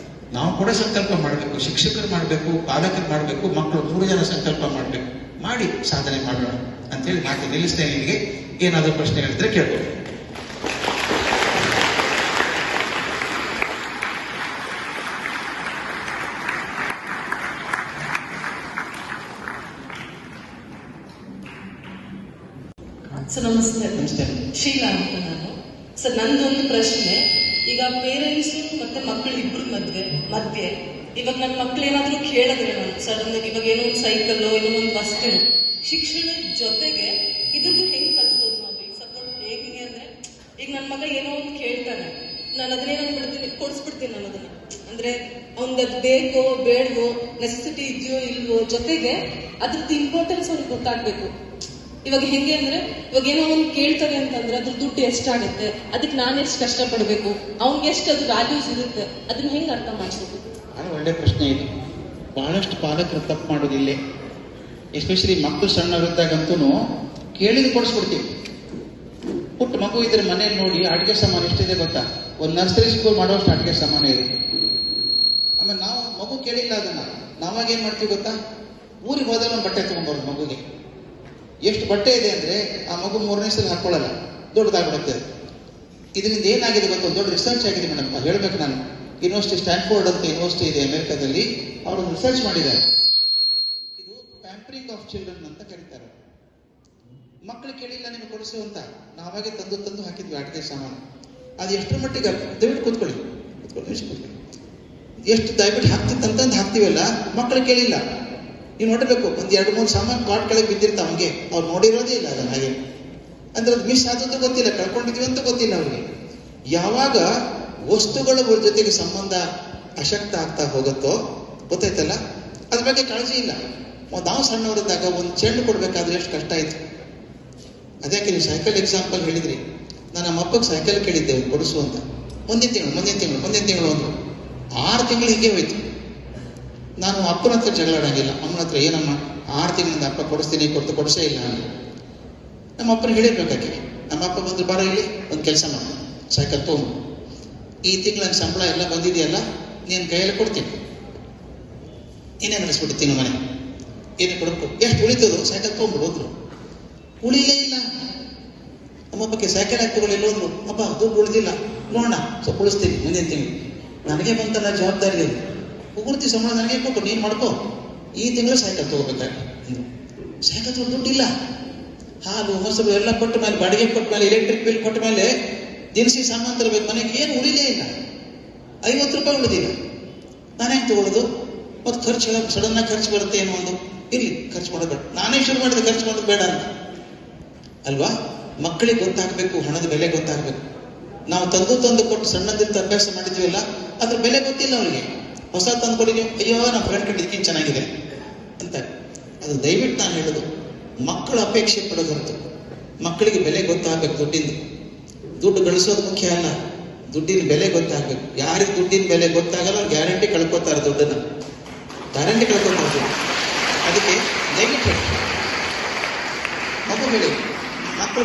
ನಾವು ಕೂಡ ಸಂಕಲ್ಪ ಮಾಡಬೇಕು. ಶಿಕ್ಷಕರು ಮಾಡಬೇಕು, ಪಾಲಕರು ಮಾಡಬೇಕು, ಮಕ್ಕಳು 3 ಜನ ಸಂಕಲ್ಪ ಮಾಡಬೇಕು. ಮಾಡಿ ಸಾಧನೆ ಮಾಡೋಣ ಅಂತೇಳಿ ಮಾತು ನಿಲ್ಲಿಸ್ತೇನೆ. ನಿಮಗೆ ಏನಾದರೂ ಪ್ರಶ್ನೆಗಳಿದ್ರೆ ಕೇಳ್ಬೋದು. ಸರ್ ನಮಸ್ತೆ. ನಮಸ್ತೆ. ಶೀಲಾ ಅಂತ ನಾನು. ಸರ್ ನಂದೊಂದು ಪ್ರಶ್ನೆ. ಈಗ ಪೇರೆಂಟ್ಸ್ ಮತ್ತೆ ಮಕ್ಕಳು ಇಬ್ರು ಮಧ್ಯೆ ಇವಾಗ ನನ್ನ ಮಕ್ಳು ಏನಾದ್ರು ಕೇಳಿದ್ರೆ, ನಾನು ಸಡನ್ ಆಗಿ ಇವಾಗ ಏನೋ ಒಂದು ಸೈಕಲ್ ಏನೋ ಒಂದು ವಸ್ತು ಶಿಕ್ಷಣದ ಜೊತೆಗೆ ಇದ್ರದ್ದು ಹೆಂಗ್ ಕಲ್ಸೋದು ನಾವು? ಈಗ ಸಪೋರ್ಟ್ ಹೇಗೆ ಅಂದ್ರೆ, ಈಗ ನನ್ನ ಮಗ ಏನೋ ಒಂದು ಕೇಳ್ತಾನೆ, ನಾನು ಅದನ್ನೇನು ಬಿಡ್ತೀನಿ, ಕೊಡಿಸ್ಬಿಡ್ತೀನಿ ನಾನು ಅದನ್ನ. ಅಂದ್ರೆ ಅವ್ನದ್ದು ಬೇಕೋ ಬೇಡವೋ, ನೆಸೆಸಿಟಿ ಇದೆಯೋ ಇಲ್ವೋ, ಜೊತೆಗೆ ಅದ್ರದ್ದು ಇಂಪಾರ್ಟೆನ್ಸ್ ಅವ್ನಿಗೆ ಗೊತ್ತಾಗ್ಬೇಕು. ಇವಾಗ ಹೆಂಗೆ ಅಂದ್ರೆ, ಇವಾಗ ಏನೋ ಒಂದು ಕೇಳ್ತಾರೆ ಅಂತಂದ್ರೆ ಅದ್ರ ದುಡ್ಡು ಎಷ್ಟಾಗುತ್ತೆ, ಅದಕ್ಕೆ ನಾನು ಎಷ್ಟು ಕಷ್ಟಪಡ್ಬೇಕು, ಅವ್ನಿಗೆ ಎಷ್ಟು ಅದು ವ್ಯಾಲ್ಯೂಸ್ ಇರುತ್ತೆ, ಅದನ್ನ ಹೆಂಗ್ ಅರ್ಥ ಮಾಡಿಸ್ಬೇಕು? ಬಹಳ ಒಳ್ಳೆ ಪ್ರಶ್ನೆ ಇದು. ಬಹಳಷ್ಟು ಪಾಲಕರು ತಪ್ಪು ಮಾಡೋದಿಲ್ಲ. ಎಸ್ಪೆಷಲಿ ಮಕ್ಕಳು ಸಣ್ಣವರಿದ್ದಾಗಂತೂ ಕೇಳಿದ ಕೊಡಿಸ್ಬಿಡ್ತೀವಿ. ಪುಟ್ಟ ಮಗು ಇದ್ರೆ ಮನೇಲಿ ನೋಡಿ ಅಡುಗೆ ಸಾಮಾನು ಎಷ್ಟಿದೆ ಗೊತ್ತಾ? ಒಂದು ನರ್ಸರಿ ಸ್ಕೂಲ್ ಮಾಡೋಷ್ಟು ಅಡುಗೆ ಸಾಮಾನು ಇರುತ್ತೆ. ಆಮೇಲೆ ನಾವು ಮಗು ಕೇಳಿಲ್ಲ ಅದನ್ನ, ನಾವಾಗೇನ್ ಮಾಡ್ತೀವಿ ಗೊತ್ತಾ? ಊರಿಗೆ ಹೋದಾಗ ಒಂದು ಬಟ್ಟೆ ತಗೊಂಡ್ಬಾರ್ದು ಮಗುಗೆ. ಎಷ್ಟು ಬಟ್ಟೆ ಇದೆ ಅಂದ್ರೆ ಆ ಮಗು 3ನೇ ಸಲ ಹಾಕೊಳ್ಳಲ್ಲ, ದೊಡ್ಡದಾಗ್ಬಿಡುತ್ತೆ. ಇದರಿಂದ ಏನಾಗಿದೆ ಗೊತ್ತಾ? ಒಂದು ದೊಡ್ಡ ರಿಸರ್ಚ್ ಆಗಿದೆ ಮೇಡಮ್, ಹೇಳ್ಬೇಕು ನಾನು. ಯೂನಿವರ್ಸಿಟಿ ಸ್ಟ್ಯಾನ್ಫೋರ್ಡ್ ಅಂತ ಯೂನಿವರ್ಸಿಟಿ ಇದೆ ಅಮೆರಿಕಾದಲ್ಲಿ, ಅವರು ರಿಸರ್ಚ್ ಮಾಡಿದ್ದಾರೆ. ಇದು ಪ್ಯಾಂಪರಿಂಗ್ ಆಫ್ ಚಿಲ್ಡ್ರನ್ ಅಂತ ಕರೀತಾರೆ. ಮಕ್ಕಳು ಕೇಳಿಲ್ಲ ನಿಮಗೆ ಕೊಡಿಸು ಅಂತ ನಾವಾಗೆ ತಂದು ಹಾಕಿದ್ವಿ ಅಡುಗೆ ಸಾಮಾನು. ಅದು ಎಷ್ಟರ ಮಟ್ಟಿಗೆ ದಯವಿಟ್ಟು ಕೂತ್ಕೊಳ್ಳಿ, ಎಷ್ಟು ದಯವಿಟ್ಟು ಹಾಕ್ತಿತ್ತಂತಂದು ಹಾಕ್ತಿವಲ್ಲ, ಮಕ್ಕಳು ಕೇಳಿಲ್ಲ. ನೀವು ನೋಡಬೇಕು, ಒಂದು 2-3 ಸಾಮಾನು ಕಾಟ್ ಕೆಳಗೆ ಬಿದ್ದಿರ್ತಾವ, ಹಂಗೆ ಅವ್ರು ನೋಡಿರೋದೇ ಇಲ್ಲ ಅದನ್ನ. ಹಾಗೆ ಅಂದ್ರೆ ಅದು ಮಿಸ್ ಆದದ್ದು ಗೊತ್ತಿಲ್ಲ, ಕಳ್ಕೊಂಡಿದ್ವಿ ಅಂತ ಗೊತ್ತಿಲ್ಲ ಅವ್ರಿಗೆ. ಯಾವಾಗ ವಸ್ತುಗಳ ಜೊತೆಗೆ ಸಂಬಂಧ ಅಶಕ್ತ ಆಗ್ತಾ ಹೋಗುತ್ತೋ, ಗೊತ್ತಾಯ್ತಲ್ಲ, ಅದ್ರ ಬಗ್ಗೆ ಕಾಳಜಿ ಇಲ್ಲ. ನಾವು ಸಣ್ಣವರಿದ್ದಾಗ ಒಂದು ಚೆಂಡು ಕೊಡ್ಬೇಕಾದ್ರೆ ಎಷ್ಟು ಕಷ್ಟ ಆಯ್ತು. ಅದ್ಯಾಕೆ ನೀವು ಸೈಕಲ್ ಎಕ್ಸಾಂಪಲ್ ಹೇಳಿದ್ರಿ, ನಾನು ನಮ್ಮ ಅಪ್ಪಗೆ ಸೈಕಲ್ ಕೇಳಿದ್ದೆ ಕೊಡಿಸು ಅಂತ. ಮುಂದಿನ ತಿಂಗಳು ಅಂದ್ರು. 6 ತಿಂಗಳು ಹೀಗೆ ಹೋಯ್ತು. ನಾನು ಅಪ್ಪನ ಹತ್ರ ಜಗಳಾಡಂಗಿಲ್ಲ, ಅಮ್ಮನ ಹತ್ರ ಏನಮ್ಮ 6 ತಿಂಗಳಿಂದ ಅಪ್ಪ ಕೊಡಿಸ್ತೀನಿ ಕೊಡಿಸೇ ಇಲ್ಲ ನಾನು. ನಮ್ಮ ಅಪ್ಪನಿಗೆ ಹೇಳಿರ್ಬೇಕಾಕೆ, ನಮ್ಮ ಅಪ್ಪ ಬಂದ್ರು, ಬಾರ ಇಲ್ಲಿ ಒಂದು ಕೆಲಸ ಮಾಡು, ಸೈಕಲ್ ತೊಗೊಂಡು ಈ ತಿಂಗಳ ಸಂಬಳ ಎಲ್ಲ ಬಂದಿದೆಯಲ್ಲ, ನೀನು ಕೈಯಲ್ಲಿ ಕೊಡ್ತೀನಿ, ನೀನೇ ನಡೆಸ್ಬಿಡ್ತೀನಿ ಮನೆ, ಏನೇ ಕೊಡಬೇಕು, ಎಷ್ಟು ಉಳಿತದೋ ಸೈಕಲ್ ತೊಗೊಂಡ್ಬಿಡು ಅಂದ್ರು. ಉಳಿಲೇ ಇಲ್ಲ. ನಮ್ಮಪ್ಪಕ್ಕೆ ಸೈಕಲ್ ಹಾಕಿ ತಗೊಳ್ಳಿಲ್ಲ ಅಂದ್ರು. ಅಪ್ಪ ದುಡ್ಡು ಉಳಿದಿಲ್ಲ, ನೋಡೋಣ ಸ್ವಲ್ಪ ಉಳಿಸ್ತೀನಿ ಮುಂದಿನ ತಿಂಗಳು. ನನಗೆ ಬಂತಲ್ಲ ಜವಾಬ್ದಾರಿ, ಪೂರ್ತಿ ಸಂಬಳ ನನಗೆ ಕೊಟ್ಟು ನೀನು ಮಾಡ್ಕೋ, ಈ ತಿಂಗಳು ಸೈಕಲ್ ತಗೋಬೇಕಾಗಿ. ಸೈಕಲ್ ದುಡ್ಡಿಲ್ಲ. ಹಾಲು ಮೊಸರು ಎಲ್ಲ ಕೊಟ್ಟ ಮೇಲೆ, ಬಾಡಿಗೆ ಕೊಟ್ಟ ಮೇಲೆ, ಎಲೆಕ್ಟ್ರಿಕ್ ಬಿಲ್ ಕೊಟ್ಟ ಮೇಲೆ ದಿನಸಿ ಸಾಮಾನು ತರಬೇಕು ಮನೆಗೆ, ಏನು ಉಳಿಲೇ ಇಲ್ಲ. 50 ರೂಪಾಯಿ ಉಳಿದಿಲ್ಲ. ನಾನೇನು ತಗೊಳ್ಳೋದು? ಮತ್ತು ಖರ್ಚು ಸಡನ್ ಆಗಿ ಖರ್ಚು ಬರುತ್ತೆ ಏನೋ ಒಂದು, ಇರ್ಲಿ ಖರ್ಚು ಮಾಡೋದು ಬೇಡ, ನಾನೇ ಶುರು ಮಾಡಿದೆ ಖರ್ಚು ಮಾಡೋದು ಬೇಡ ಅಂತ ಅಲ್ವಾ? ಮಕ್ಕಳಿಗೆ ಗೊತ್ತಾಗಬೇಕು, ಹಣದ ಬೆಲೆ ಗೊತ್ತಾಗಬೇಕು. ನಾವು ತಂದು ಕೊಟ್ಟು ಸಣ್ಣದಿಂದ ಅಭ್ಯಾಸ ಮಾಡಿದ್ವಿಲ್ಲ, ಅದ್ರ ಬೆಲೆ ಗೊತ್ತಿಲ್ಲ ಅವರಿಗೆ. ಹೊಸ ತಂದು ಕೊಡಿ ನೀವು, ಅಯ್ಯೋ ನಮ್ಮ ಫ್ರೆಂಡ್ ಕಟ್ಟಿದ್ಕಿಂತ ಚೆನ್ನಾಗಿದೆ ಅಂತ. ಅದು ದಯವಿಟ್ಟು ನಾನು ಹೇಳೋದು, ಮಕ್ಕಳು ಅಪೇಕ್ಷೆ ಪಡೋದು ಹೊರತು ಮಕ್ಕಳಿಗೆ ಬೆಲೆ ಗೊತ್ತಾಗಬೇಕು. ದುಡ್ಡು ಗಳಿಸೋದು ಮುಖ್ಯ ಅಲ್ಲ, ದುಡ್ಡಿನ ಬೆಲೆ ಗೊತ್ತಾಗಬೇಕು. ಯಾರಿಗೆ ದುಡ್ಡಿನ ಬೆಲೆ ಗೊತ್ತಾಗಲ್ಲ ಅವ್ರು ಗ್ಯಾರಂಟಿ ಕಳ್ಕೊತಾರೆ, ದುಡ್ಡನ್ನ ಗ್ಯಾರಂಟಿ ಕಳ್ಕೊತಾರೆ. ಅದಕ್ಕೆ ದಯವಿಟ್ಟು ಮಗು ಹೇಳಿ, ಮಕ್ಕಳು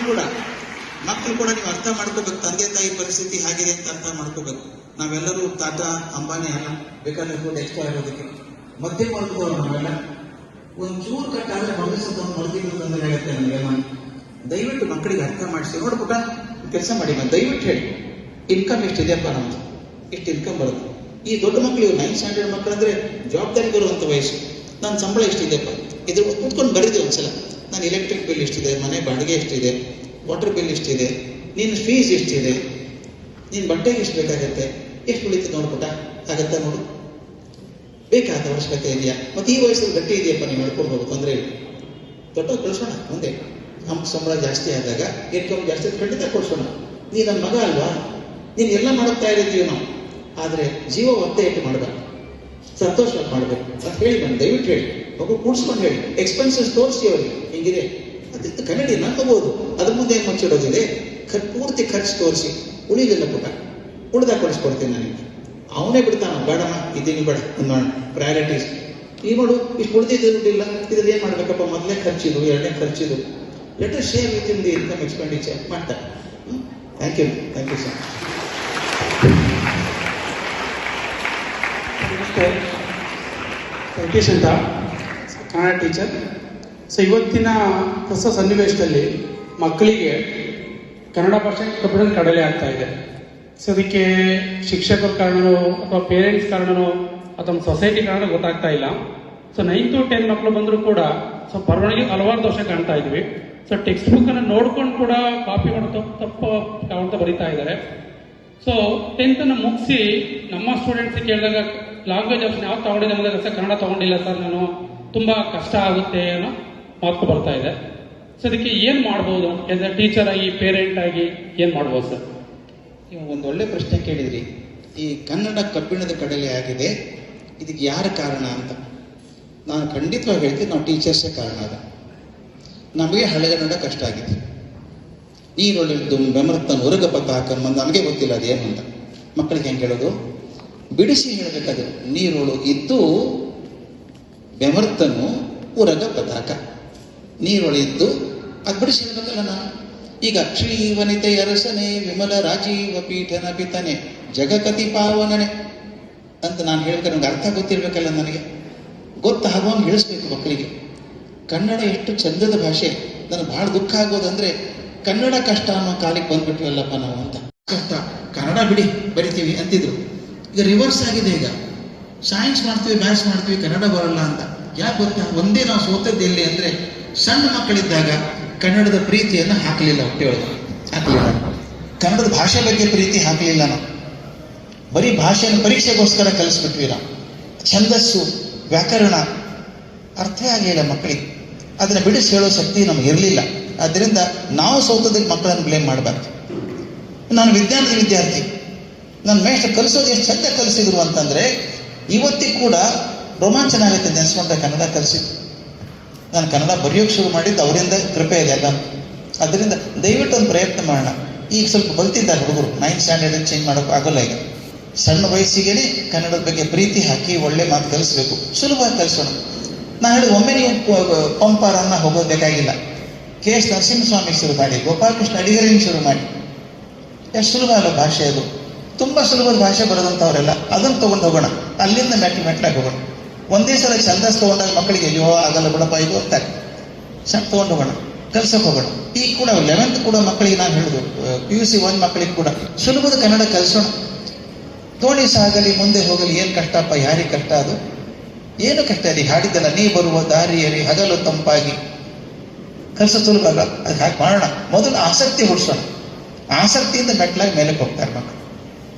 ಕೂಡ ನೀವು ಅರ್ಥ ಮಾಡ್ಕೋಬೇಕು, ತಂದೆ ತಾಯಿ ಪರಿಸ್ಥಿತಿ ಹಾಗಿದೆ ಅಂತ ಅರ್ಥ ಮಾಡ್ಕೋಬೇಕು. ನಾವೆಲ್ಲರೂ ಟಾಟಾ ಅಂಬಾನಿ ಅಲ್ಲ, ಬೇಕಾದ್ರೆ ಕೂಡ ಎಕ್ಸ್ಟ್ರಾ ಇರೋದಕ್ಕೆ ಮಧ್ಯಮ ವರ್ಗದವರು ನಾವೆಲ್ಲ. ಒಂಚೂರು ಕಟ್ಟಾದ್ರೆ ಮನಸ್ಸು ಮರ್ದಿದ್ದು ತೊಂದರೆ ಆಗುತ್ತೆ ನನಗೆ. ನಾನು ದಯವಿಟ್ಟು ಮಕ್ಕಳಿಗೆ ಅರ್ಥ ಮಾಡಿಸಿ, ನೋಡ್ಬಿಟ್ಟ ಕೆಲಸ ಮಾಡಿ, ನಾನು ದಯವಿಟ್ಟು ಹೇಳಿ ಇನ್ಕಮ್ ಎಷ್ಟಿದೆಯಪ್ಪ ನಮ್ದು, ಇಷ್ಟು ಇನ್ಕಮ್ ಬರುತ್ತೆ. ಈ ದೊಡ್ಡ ಮಕ್ಕಳು 9th ಸ್ಟ್ಯಾಂಡರ್ಡ್ ಮಕ್ಕಳಂದ್ರೆ ಜವಾಬ್ದಾರಿ ಬರುವಂಥ ವಯಸ್ಸು. ನನ್ನ ಸಂಬಳ ಎಷ್ಟಿದೆಯಪ್ಪ, ಇದು ಕೂತ್ಕೊಂಡು ಬರೀದೆ ಒಂದ್ಸಲ. ನಾನು ಎಲೆಕ್ಟ್ರಿಕ್ ಬಿಲ್ ಎಷ್ಟಿದೆ, ಮನೆ ಬಾಡಿಗೆ ಎಷ್ಟಿದೆ, ವಾಟರ್ ಬಿಲ್ ಎಷ್ಟಿದೆ, ನಿನ್ನ ಫೀಸ್ ಎಷ್ಟಿದೆ, ನಿನ್ನ ಬಟ್ಟೆಗೆ ಎಷ್ಟು ಬೇಕಾಗತ್ತೆ, ಎಷ್ಟು ಉಳಿತು ನೋಡ್ಬಿಟ್ಟ, ಆಗತ್ತಾ ನೋಡು, ಬೇಕಾದ ಅವಶ್ಯಕತೆ ಇದೆಯಾ, ಮತ್ತೆ ಈ ವಯಸ್ಸಲ್ಲಿ ಗಟ್ಟಿ ಇದೆಯಪ್ಪ, ನೀವು ನಡ್ಕೊಂಡು ಹೋಗು, ತೊಂದರೆ ಇಲ್ಲ, ದೊಡ್ಡ ಕಳಿಸೋಣ ಮುಂದೆ. ನಮ್ಮ ಸಂಬಳ ಜಾಸ್ತಿ ಆದಾಗ ಇನ್ಕಮ್ ಜಾಸ್ತಿ ಖಂಡಿತ ಕೊಡ್ಸೋಣ. ನೀ ನನ್ನ ಮಗ ಅಲ್ವಾ, ನೀನು ಎಲ್ಲ ಮಾಡುತ್ತಾ ಇದ್ದೀವಿ ನಾವು, ಆದರೆ ಜೀವ ಒತ್ತೆ ಇಟ್ಟು ಮಾಡಬೇಕು, ಸಂತೋಷವಾಗಿ ಮಾಡಬೇಕು ಅಂತ ಹೇಳಿ ನಾನು ದಯವಿಟ್ಟು ಹೇಳಿ, ಮಗು ಕೂಡಿಸ್ಕೊಂಡು ಹೇಳಿ, ಎಕ್ಸ್ಪೆನ್ಸಸ್ ತೋರಿಸಿ ಅವರಿಗೆ ಹಿಂಗಿದೆ ಅದು ಕನ್ನಡಿನ ತಗೋದು, ಅದ್ರ ಮುಂದೆ ಏನು ಮುಚ್ಚಿಡೋದಿದೆ, ಪೂರ್ತಿ ಖರ್ಚು ತೋರಿಸಿ, ಉಳಿಲಿಲ್ಲ ಪುಟ ಉಳಿದಾಗ ಕೊಡಿಸ್ಕೊಡ್ತೀನಿ ನನಗೆ. ಅವನೇ ಬಿಡ್ತಾನ, ಬೇಡಮ್ಮ ಇದ್ದೀನಿ ಬೇಡ ಒಂದು ಪ್ರಯಾರಿಟೀಸ್, ಈ ಮಾಡು ಇಷ್ಟು ಉಳಿದಿದ್ದು ದುಡ್ಡಿಲ್ಲ, ಇದ್ರಲ್ಲಿ ಏನು ಮಾಡ್ಬೇಕಪ್ಪ, ಮೊದಲೇ ಖರ್ಚಿದು, ಎರಡನೇ ಖರ್ಚಿದು, let us share with in the income expenditure ಮಾಡ್ತಾರೆ. Thank you sir. ವೆಂಕಟೇಶ್ ಅಂತ, ಕನ್ನಡ ಟೀಚರ್. ಸೊ ಇವತ್ತಿನ ಹೊಸ ಸನ್ನಿವೇಶದಲ್ಲಿ ಮಕ್ಕಳಿಗೆ ಕನ್ನಡ ಭಾಷೆ ಕಬ್ಬಿಣ ಕಡಲೆ ಆಗ್ತಾ ಇದೆ. ಸೊ ಅದಕ್ಕೆ ಶಿಕ್ಷಕರ ಕಾರಣನೋ ಅಥವಾ ಪೇರೆಂಟ್ಸ್ ಕಾರಣನೋ ಅಥವಾ ಸೊಸೈಟಿ ಕಾರಣ ಗೊತ್ತಾಗ್ತಾ ಇಲ್ಲ. ಸೊ 9th to 10th ಮಕ್ಕಳು ಬಂದರೂ ಕೂಡ ಸೊ ಬರವಣಿಗೆ ಹಲವಾರು ದೋಷ ಕಾಣ್ತಾ ಇದ್ವಿ. ಸೊ ಟೆಕ್ಸ್ಟ್ ಬುಕ್ ಅನ್ನು ನೋಡ್ಕೊಂಡು ಕೂಡ ಕಾಪಿ ಮಾಡೋ ತಪ್ಪು ಅಂತ ಬರೀತಾ ಇದ್ದಾರೆ. ಸೊ 10th ಅನ್ನು ಮುಗಿಸಿ ನಮ್ಮ ಸ್ಟೂಡೆಂಟ್ಸ್ ಕೇಳಿದಾಗ ಲ್ಯಾಂಗ್ವೇಜ್ ಆಪ್ಷನ್ ಯಾವ್ದು ತಗೊಂಡಿದೆ ಅಂದ್ರೆ ಸರ್ ಕನ್ನಡ ತಗೊಂಡಿಲ್ಲ ಸರ್, ನಾನು ತುಂಬಾ ಕಷ್ಟ ಆಗುತ್ತೆ ಅನ್ನೋ ಮಾತು ಬರ್ತಾ ಇದೆ. ಸೊ ಅದಕ್ಕೆ ಏನ್ ಮಾಡ್ಬೋದು, ಆಸ್ ಎ ಟೀಚರ್ ಆಗಿ, ಪೇರೆಂಟ್ ಆಗಿ ಏನ್ ಮಾಡ್ಬೋದು ಸರ್? ನೀವು ಒಂದು ಒಳ್ಳೆ ಪ್ರಶ್ನೆ ಕೇಳಿದ್ರಿ. ಈ ಕನ್ನಡ ಕಬ್ಬಿಣದ ಕಡಲೆ ಆಗಿದೆ, ಇದಕ್ಕೆ ಯಾರು ಕಾರಣ ಅಂತ ನಾನು ಖಂಡಿತವಾಗಿ ಹೇಳ್ತೀನಿ, ನಾವು ಟೀಚರ್ಸೇ ಕಾರಣ. ಅದ ನಮಗೆ ಹಳೆಗನ್ನಡ ಕಷ್ಟ ಆಗಿದೆ. ನೀರೊಳಿದ್ದು ಬೆಮರ್ತನ ಉರಗ ಪತಾಕಂ ಅಂತ ನಮಗೆ ಗೊತ್ತಿಲ್ಲ ಅದೇನು ಅಂತ. ಮಕ್ಕಳಿಗೆ ಹೆಂಗೆ ಹೇಳೋದು, ಬಿಡಿಸಿ ಹೇಳಬೇಕಾದ್ರೆ ನೀರೊಳು ಇದ್ದು ಬೆಮರ್ತನು ಉರಗ ಪತಾಕ, ನೀರೊಳಿದ್ದು ಅದು ಬಿಡಿಸಿ ಹೇಳ್ಬೇಕಲ್ಲ ನಾನು. ಈಗ ಶ್ರೀವನಿತೆ ಅರಸನೆ ವಿಮಲ ರಾಜೀವ ಪೀಠನ ಪಿತನೆ ಜಗಕತಿ ಪಾವನನೆ ಅಂತ ನಾನು ಹೇಳ್ಬೇಕಾದ್ರೆ ನನಗೆ ಅರ್ಥ ಗೊತ್ತಿರ್ಬೇಕಲ್ಲ, ನನಗೆ ಗೊತ್ತಾಗುವಂಗೆ ಹೇಳಿಸ್ಬೇಕು ಮಕ್ಕಳಿಗೆ. ಕನ್ನಡ ಎಷ್ಟು ಚಂದದ ಭಾಷೆ. ನನಗೆ ಭಾಳ ದುಃಖ ಆಗೋದಂದ್ರೆ ಕನ್ನಡ ಕಷ್ಟ ಅನ್ನೋ ಕಾಲಿಗೆ ಬಂದ್ಬಿಟ್ವಲ್ಲಪ್ಪ ನಾವು ಅಂತ. ಕಷ್ಟ ಕನ್ನಡ ಬಿಡಿ ಬರಿತೀವಿ ಅಂತಿದ್ರು, ಈಗ ರಿವರ್ಸ್ ಆಗಿದೆ. ಈಗ ಸೈನ್ಸ್ ಮಾಡ್ತೀವಿ, ಮ್ಯಾಥ್ಸ್ ಮಾಡ್ತೀವಿ, ಕನ್ನಡ ಬರಲ್ಲ ಅಂತ. ಯಾಕೆ ಗೊತ್ತಾ, ಒಂದೇ ನಾವು ಸೋತದ್ದು ಎಲ್ಲಿ ಅಂದರೆ ಸಣ್ಣ ಮಕ್ಕಳಿದ್ದಾಗ ಕನ್ನಡದ ಪ್ರೀತಿಯನ್ನು ಹಾಕಲಿಲ್ಲ, ಹೊಟ್ಟೆಯೊಳಗೆ ಹಾಕಲಿಲ್ಲ. ಕನ್ನಡದ ಭಾಷೆ ಬಗ್ಗೆ ಪ್ರೀತಿ ಹಾಕಲಿಲ್ಲ ನಾವು. ಬರೀ ಭಾಷೆಯನ್ನು ಪರೀಕ್ಷೆಗೋಸ್ಕರ ಕಲಿಸ್ಬಿಟ್ವಿ ನಾವು. ಛಂದಸ್ಸು, ವ್ಯಾಕರಣ ಅರ್ಥವೇ ಆಗಲಿಲ್ಲ ಮಕ್ಕಳಿಗೆ. ಅದನ್ನು ಬಿಡಿಸಿ ಹೇಳೋ ಶಕ್ತಿ ನಮಗೆ ಇರಲಿಲ್ಲ. ಆದ್ದರಿಂದ ನಾವು ಸೋತದಕ್ಕೆ ಮಕ್ಕಳನ್ನು ಬ್ಲೇಮ್ ಮಾಡಬಾರ್ದು. ನಾನು ವಿಜ್ಞಾನದ ವಿದ್ಯಾರ್ಥಿ, ನನ್ನ ಮೇಷ್ಟ್ರು ಕಲಿಸೋದು ಎಷ್ಟು ಚಂದ ಕಲಿಸಿದ್ರು ಅಂತಂದರೆ ಇವತ್ತಿಗೆ ಕೂಡ ರೋಮಾಂಚನ ಆಗುತ್ತೆ ನೆನೆಸ್ಕೊಂಡ್ರೆ. ಕನ್ನಡ ಕಲಿಸಿದ್ರು, ನಾನು ಕನ್ನಡ ಬರೆಯೋಕ್ಕೆ ಶುರು ಮಾಡಿದ್ದು ಅವರಿಂದ ಕೃಪೆ ಇದೆ ಎಲ್ಲ. ಅದರಿಂದ ದಯವಿಟ್ಟು ಒಂದು ಪ್ರಯತ್ನ ಮಾಡೋಣ. ಈಗ ಸ್ವಲ್ಪ ಬಲ್ತಿದ್ದಾರೆ ಹುಡುಗರು, 9th ಸ್ಟ್ಯಾಂಡರ್ಡ್ ಚೇಂಜ್ ಮಾಡೋಕೆ ಆಗೋಲ್ಲ. ಈಗ ಸಣ್ಣ ವಯಸ್ಸಿಗೆ ಕನ್ನಡದ ಬಗ್ಗೆ ಪ್ರೀತಿ ಹಾಕಿ ಒಳ್ಳೆ ಮಾತು ಕಲಿಸ್ಬೇಕು, ಸುಲಭವಾಗಿ ಕಲಿಸೋಣ. ನಾನು ಹೇಳಿ ಒಮ್ಮೆ ನೀವು ಪಂಪಾರನ್ನ ಹೋಗೋದು ಬೇಕಾಗಿಲ್ಲ. KS ನರಸಿಂಹಸ್ವಾಮಿ ಶುರು ಮಾಡಿ, ಗೋಪಾಲಕೃಷ್ಣ ಅಡಿಗರಿಂದ ಶುರು ಮಾಡಿ, ಎಷ್ಟು ಸುಲಭ ಅಲ್ಲ ಭಾಷೆ ಅದು. ತುಂಬ ಸುಲಭದ ಭಾಷೆ ಬರೋದಂಥವರೆಲ್ಲ ಅದನ್ನು ತೊಗೊಂಡು ಹೋಗೋಣ, ಅಲ್ಲಿಂದ ಮೆಟ್ಲಾಗಿ ಹೋಗೋಣ. ಒಂದೇ ಸಲ ಛಂದಸ್ ತೊಗೊಂಡಾಗ ಮಕ್ಕಳಿಗೆ ಅಯ್ಯೋ ಆಗಲ್ಲ ಬಿಡಪ್ಪ ಇದು ಅಂತಾರೆ. ಸಣ್ಣ ತೊಗೊಂಡು ಹೋಗೋಣ, ಕಲ್ಸಕ್ಕೆ ಹೋಗೋಣ. ಈಗ ಕೂಡ 11th ಕೂಡ ಮಕ್ಕಳಿಗೆ ನಾನು ಹೇಳಿದ್ರು, PUC 1 ಮಕ್ಕಳಿಗೆ ಕೂಡ ಸುಲಭದ ಕನ್ನಡ ಕಲಿಸೋಣ. ದೋಣಿ ಸಾಗಲಿ ಮುಂದೆ ಹೋಗಲಿ, ಏನು ಕಷ್ಟಪ್ಪ, ಯಾರಿಗೆ ಕಷ್ಟ ಅದು, ಏನು ಕಷ್ಟ ಇದೆ. ಹಾಡಿದ್ದಲ್ಲ, ನೀ ಬರುವ ದಾರಿಯಲ್ಲಿ ಹಗಲು ತಂಪಾಗಿ, ಕಲಿಸೋ ಸುಲಭ ಅಲ್ಲ. ಅದು ಹಾಗೆ ಮಾಡೋಣ. ಮೊದಲು ಆಸಕ್ತಿ ಹುಡ್ಸೋಣ, ಆಸಕ್ತಿಯಿಂದ ಮೆಟ್ಲಾಗಿ ಮೇಲಕ್ಕೆ ಹೋಗ್ತಾರೆ ಮಕ್ಕಳು.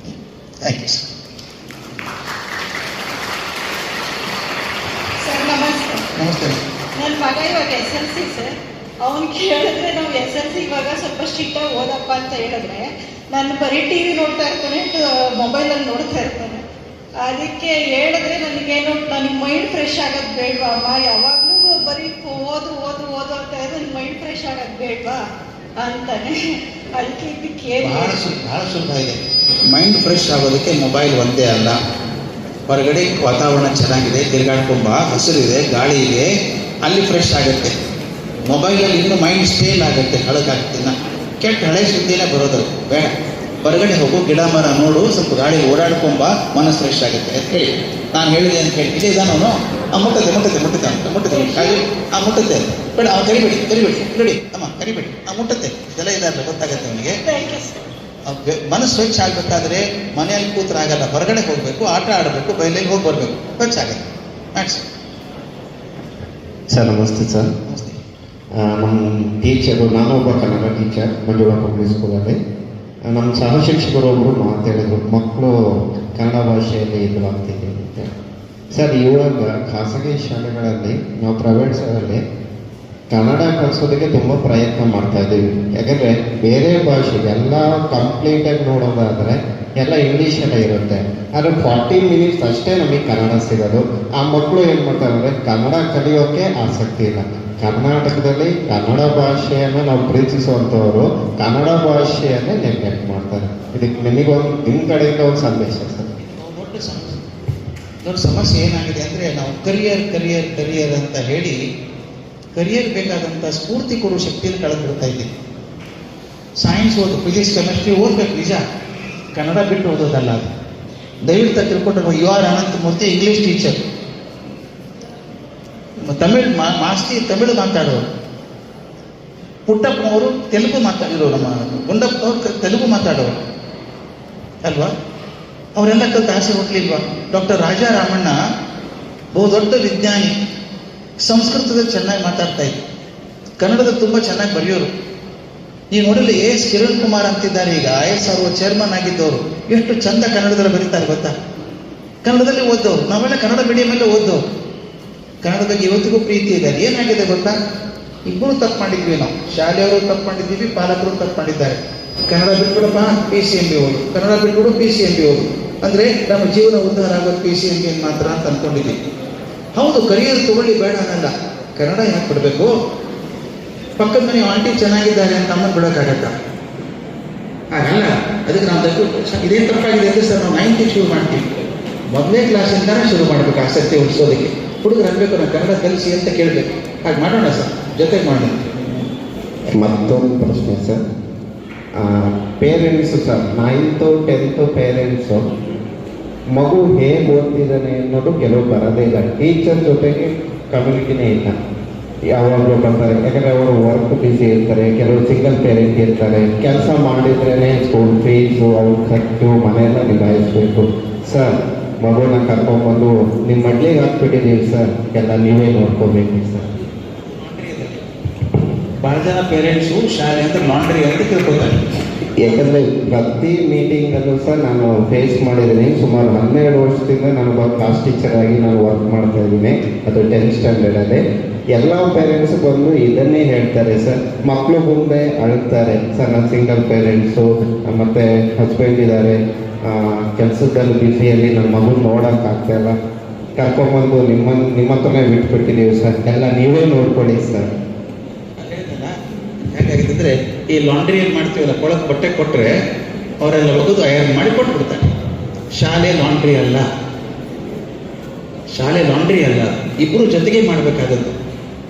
Thank you sir. ಸರ್ ನಮಸ್ತೆ. ನಮಸ್ತೆ. ನನ್ನ ಮಗ ಇವಾಗ SLC ಸರ್. ಅವನು ಕೇಳಿದ್ರೆ ನಾವು SLC ಇವಾಗ ಸ್ವಲ್ಪ ಸ್ಟ್ರಿಕ್ಟಾಗಿ ಓದಪ್ಪ ಅಂತ ಹೇಳಿದ್ರೆ ನಾನು ಬರೀ TV ನೋಡ್ತಾ ಇರ್ತಾನೆ, ಮೊಬೈಲಲ್ಲಿ ನೋಡ್ತಾ ಇರ್ತಾನೆ. ಅದಕ್ಕೆ ಹೇಳಿದ್ರೆ ನನಗೇನು, ನನಗೆ ಮೈಂಡ್ ಫ್ರೆಶ್ ಆಗೋದು ಬೇಡವಾ ಅಮ್ಮ, ಯಾವಾಗಲೂ ಬರೀ ಓದು ಓದು ಓದು ಅಂತ ಹೇಳಿದ್ರೆ ನನ್ನ ಮೈಂಡ್ ಫ್ರೆಶ್ ಆಗೋದು ಬೇಡವಾ ಅಂತಾನೆ. ಅದಕ್ಕೆ ಇದಕ್ಕೆ ಬಹಳ ಸುಲಭ ಇದೆ. ಮೈಂಡ್ ಫ್ರೆಶ್ ಆಗೋದಕ್ಕೆ ಮೊಬೈಲ್ ಒಂದೇ ಅಲ್ಲ, ಹೊರಗಡೆ ವಾತಾವರಣ ಚೆನ್ನಾಗಿದೆ, ತಿರುಗಾಡ್ಕೊಂಬ, ಹಸಿರಿದೆ, ಗಾಳಿ ಇದೆ, ಅಲ್ಲಿ ಫ್ರೆಶ್ ಆಗುತ್ತೆ. ಮೊಬೈಲಲ್ಲಿ ಇನ್ನೂ ಮೈಂಡ್ ಸ್ಟೇಲ್ ಆಗುತ್ತೆ, ಹಳಗಾಗ್ತಿನ್ನ ಕೆಟ್ಟ ಹಳೆ ಸುದ್ದಿನೇ ಬರೋದು ಬೇಡ. ಹೊರಗಡೆ ಹೋಗು, ಗಿಡ ಮರ ನೋಡು, ಸ್ವಲ್ಪ ಗಾಳಿ ಓಡಾಡ್ಕೊಂಬ, ಮನಸ್ಸು ಫ್ರೆಶ್ ಆಗುತ್ತೆ ಅಂತ ಹೇಳಿ ನಾನು ಹೇಳಿದೆ ಅಂತ ಹೇಳಿ ಇದೇ ಇದಾನವನು ಮುಟ್ಟುತ್ತೆ ಬೇಡ ಅವ್ನು ಕರಿಬೇಡಿ ನೋಡಿ ಅಮ್ಮ ಕರಿಬೇಡಿ ಮುಟ್ಟುತ್ತೆ ಇದೆಲ್ಲ ಇದಾರಲ್ಲ ಗೊತ್ತಾಗತ್ತೆ ಅವನಿಗೆ. ಮನಸ್ಸು ಸ್ವಚ್ಛ ಆಗ್ಬೇಕಾದ್ರೆ ಮನೆಯಲ್ಲಿ ಕೂತ್ರಾಗಲ್ಲ, ಹೊರಗಡೆ ಹೋಗ್ಬೇಕು, ಆಟ ಆಡಬೇಕು, ಬಯಲಲ್ಲಿ ಹೋಗಿ ಬರ್ಬೇಕು, ಸ್ವಚ್ಛ ಆಗುತ್ತೆ. ಸರ್ ನಮಸ್ತೆ ಸರ್. ನಮಸ್ತೆ. ನಮ್ಮ ಟೀಚರು, ನಾನೊಬ್ಬ ಕನ್ನಡ ಟೀಚರ್ ಮಂಜುಳಾ ಪಬ್ಲಿಕ್ ಸ್ಕೂಲಲ್ಲಿ. ನಮ್ಮ ಸಹ ಶಿಕ್ಷಕರು ಒಬ್ಬರು ಮಾತಾಡಿದ್ರು, ಮಕ್ಕಳು ಕನ್ನಡ ಭಾಷೆಯಲ್ಲಿ ಇದು ಆಗ್ತಿದೆ ಅಂತ. ಸರ್ ಇವಾಗ ಖಾಸಗಿ ಶಾಲೆಗಳಲ್ಲಿ ನಾವು ಪ್ರೈವೇಟ್ ಶಾಲೆಯಲ್ಲಿ ಕನ್ನಡ ಕಲಿಸೋದಕ್ಕೆ ತುಂಬ ಪ್ರಯತ್ನ ಮಾಡ್ತಾ ಇದ್ದೀವಿ. ಯಾಕಂದರೆ ಬೇರೆ ಭಾಷೆ ಎಲ್ಲ ಕಂಪ್ಲೀಟಾಗಿ ನೋಡೋದಾದರೆ ಎಲ್ಲ ಇಂಗ್ಲೀಷಲ್ಲೇ ಇರುತ್ತೆ. ಆದರೆ 40 ಮಿನಿಟ್ಸ್ ಅಷ್ಟೇ ನಮಗೆ ಕನ್ನಡ ಸಿಗೋದು. ಆ ಮಕ್ಕಳು ಏನು ಮಾಡ್ತಾರೆ ಅಂದರೆ ಕನ್ನಡ ಕಲಿಯೋಕ್ಕೆ ಆಸಕ್ತಿ ಇಲ್ಲ. ಕರ್ನಾಟಕದಲ್ಲಿ ಕನ್ನಡ ಭಾಷೆಯನ್ನು ನಾವು ಪ್ರೀತಿಸುವಂಥವರು ಕನ್ನಡ ಭಾಷೆಯನ್ನೇ ನೆಗ್ಲೆಕ್ಟ್ ಮಾಡ್ತಾರೆ. ಇದಕ್ಕೆ ನಿಮಗೊಂದು ನಿಮ್ಮ ಕಡೆಯಿಂದ ಒಂದು ಸಂದೇಶ ಸರ್. ದೊಡ್ಡ ಸಮಸ್ಯೆ ಏನಾಗಿದೆ ಅಂದರೆ ನಾವು ಕರಿಯರ್ ಅಂತ ಹೇಳಿ ಕರಿಯರ್ ಬೇಕಾದಂಥ ಸ್ಫೂರ್ತಿ ಕೊಡುವ ಶಕ್ತಿಯನ್ನು ಕಳೆದುಬಿಡ್ತಾ ಇದ್ದೀವಿ. ಸೈನ್ಸ್ ಓದು, ಫಿಸಿಕ್ಸ್, ಕೆಮಿಸ್ಟ್ರಿ ಓದಬೇಕು ನಿಜ, ಕನ್ನಡ ಬಿಟ್ಟು ಓದೋದಲ್ಲ ಅದು. ದಯವಿಟ್ಟು ತಿಳ್ಕೊಂಡ್ರೆ you are Ananthamurthy English teacher, Tamil ಮಾತಾಡೋರು, ಪುಟ್ಟಪ್ಪನವರು ತೆಲುಗು ಮಾತಾಡಿರೋರು, ನಮ್ಮ ಗುಂಡಪ್ಪನವರು ತೆಲುಗು ಮಾತಾಡೋರು ಅಲ್ವಾ? ಅವರೆಲ್ಲ ಕಲಿತ ಆಸೆ ಹುಟ್ಟಲಿಲ್ವಾ? ಡಾಕ್ಟರ್ ರಾಜಾ ರಾಮಣ್ಣ ಬಹುದೊಡ್ಡ ವಿಜ್ಞಾನಿ, ಸಂಸ್ಕೃತದಲ್ಲಿ ಚೆನ್ನಾಗಿ ಮಾತಾಡ್ತಾ ಇದ್ರು, ಕನ್ನಡದಲ್ಲಿ ತುಂಬ ಚೆನ್ನಾಗಿ ಬರೆಯೋರು. ನೀವು ನೋಡಲಿ ಎಸ್ ಕಿರಣ್ ಕುಮಾರ್ ಅಂತಿದ್ದಾರೆ, ಈಗ ISRO ಚೇರ್ಮನ್ ಆಗಿದ್ದವರು, ಎಷ್ಟು ಚಂದ ಕನ್ನಡದಲ್ಲಿ ಬರೀತಾರೆ ಗೊತ್ತಾ? ಕನ್ನಡದಲ್ಲಿ ಓದೋರು, ನಾವೆಲ್ಲ ಕನ್ನಡ ಮೀಡಿಯಮಲ್ಲೇ ಓದೋರು. ಕನ್ನಡ ಬಗ್ಗೆ ಇವತ್ತಿಗೂ ಪ್ರೀತಿ ಇದೆ. ಏನಾಗಿದೆ ಗೊತ್ತಾ? ಇಬ್ಬರು ತಪ್ಪು ಮಾಡಿದ್ವಿ ನಾವು, ಶಾಲೆಯವರು ತಪ್ಪು ಮಾಡಿದ್ದೀವಿ, ಪಾಲಕರು ತಪ್ಪು ಮಾಡಿದ್ದಾರೆ. ಕನ್ನಡ ಬಿಟ್ಬಿಡಪ್ಪ PCMB ಓದು, ಕನ್ನಡ ಬಿಟ್ಬಿಡು PCMB ಓದು ಅಂದರೆ ನಮ್ಮ ಜೀವನ ಉದ್ಧಾರ ಆಗೋದು PCMB ಮಾತ್ರ ಅಂತ ಅಂದ್ಕೊಂಡಿದ್ದೀವಿ. ಹೌದು, ಕರಿಯರ್ ತಗೊಳ್ಳಿ, ಬೇಡ ಅನ್ನಲ್ಲ, ಕನ್ನಡ ಯಾಕೆ ಬಿಡಬೇಕು? ಪಕ್ಕದ ಮನೆ ಆಂಟಿ ಚೆನ್ನಾಗಿದ್ದಾರೆ ಅಂತ ಅಮ್ಮನ ಬಿಡೋಕ್ಕಾಗತ್ತ? ಹಾಗಲ್ಲ. ಅದಕ್ಕೆ ನಾವು ಇದೇನು ತಪ್ಪಾಗಿದೆ ಅಂದರೆ ಸರ್ ನಾವು 9th ಶುರು ಮಾಡ್ತೀವಿ, ಮೊದಲನೇ ಕ್ಲಾಸಿಂದಾನೇ ಶುರು ಮಾಡಬೇಕು ಆಸಕ್ತಿ ಉಳಿಸೋದಕ್ಕೆ. ಹುಡುಗರು ಅನ್ಬೇಕು ನಾವು ಕನ್ನಡ ಕಲಿಸಿ ಅಂತ ಕೇಳಬೇಕು. ಹಾಗೆ ಮಾಡೋಣ ಸರ್, ಜೊತೆಗೆ ಮಾಡೋಣ. ಮತ್ತೊಂದು ಪ್ರಶ್ನೆ sir, parents sir 9th 10th parents ಮಗು ಹೇಗೆ ಓದ್ತಿದ್ದಾನೆ ಅನ್ನೋದು ಕೆಲವು ಬರೋದೇ ಇಲ್ಲ. ಟೀಚರ್ ಜೊತೆಗೆ ಕಮ್ಯುನಿಟಿನೇ ಇಲ್ಲ, ಯಾವಾಗಲೂ ಬರ್ತಾರೆ. ಯಾಕಂದರೆ ಅವರು ವರ್ಕ್ ಬ್ಯುಸಿ ಇರ್ತಾರೆ, ಕೆಲವರು ಸಿಂಗಲ್ ಪೇರೆಂಟ್ ಇರ್ತಾರೆ. ಕೆಲಸ ಮಾಡಿದ್ರೇ ಸ್ಕೂಲ್ ಫೀಸು, ಅವ್ರ ಖರ್ಚು, ಮನೆಯೆಲ್ಲ ನಿಭಾಯಿಸಬೇಕು. ಸರ್ ಮಗುನ ಕರ್ಕೊಂಡ್ಬಂದು ನಿಮ್ಮ ಮಡ್ಲಿಗೆ ಹಾಕ್ಬಿಟ್ಟಿದ್ದೀವಿ ಸರ್, ಎಲ್ಲ ನೀವೇ ನೋಡ್ಕೋಬೇಕು ಸರ್. ಭಾಳ ಜನ ಪೇರೆಂಟ್ಸು ಶಾಲೆ ಅಂತ ಲಾಂಡ್ರಿ ಅಂತ ತಿಳ್ಕೊತಾರೆ. ಯಾಕಂದರೆ ಪ್ರತಿ ಮೀಟಿಂಗಲ್ಲೂ ಸಹ ನಾನು ಫೇಸ್ ಮಾಡಿದ್ದೀನಿ. ಸುಮಾರು 12 ವರ್ಷದಿಂದ ನಾನೊಬ್ಬ ಕ್ಲಾಸ್ ಟೀಚರ್ ಆಗಿ ನಾನು ವರ್ಕ್ ಮಾಡ್ತಾ ಇದ್ದೀನಿ, ಅದು 10th ಸ್ಟ್ಯಾಂಡರ್ಡಲ್ಲಿ. ಎಲ್ಲ ಪೇರೆಂಟ್ಸು ಬಂದು ಇದನ್ನೇ ಹೇಳ್ತಾರೆ ಸರ್, ಮಕ್ಕಳು ಮುಂದೆ ಅಳ್ತಾರೆ ಸರ್, ನಾನು ಸಿಂಗಲ್ ಪೇರೆಂಟ್ಸು, ಮತ್ತು ಹಸ್ಬೆಂಡ್ ಇದ್ದಾರೆ, ಕೆಲಸದಲ್ಲಿ ಬ್ಯುಸಿಯಲ್ಲಿ ನನ್ನ ಮಗು ನೋಡೋಕ್ಕಾಗ್ತಾಯಿಲ್ಲ, ಕರ್ಕೊಂಡ್ಬಂದು ನಿಮ್ಮ ಹತ್ರನೇ ಬಿಟ್ಬಿಟ್ಟಿದ್ದೀವಿ ಸರ್, ಎಲ್ಲ ನೀವೇ ನೋಡ್ಕೊಳ್ಳಿ ಸರ್. ಹೇಗಾಗಿದ್ದರೆ ಈ ಲಾಂಡ್ರಿ ಏನು ಮಾಡ್ತೀವಲ್ಲ, ಕೊಳಕ್ಕೆ ಬಟ್ಟೆ ಕೊಟ್ಟರೆ ಅವರೆಲ್ಲ ಒಗೆದು ಐರನ್ ಮಾಡಿ ಕೊಟ್ಬಿಡ್ತಾರೆ. ಶಾಲೆ ಲಾಂಡ್ರಿ ಅಲ್ಲ, ಶಾಲೆ ಲಾಂಡ್ರಿ ಅಲ್ಲ, ಇಬ್ಬರು ಜೊತೆಗೆ ಮಾಡಬೇಕಾಗದ್ದು.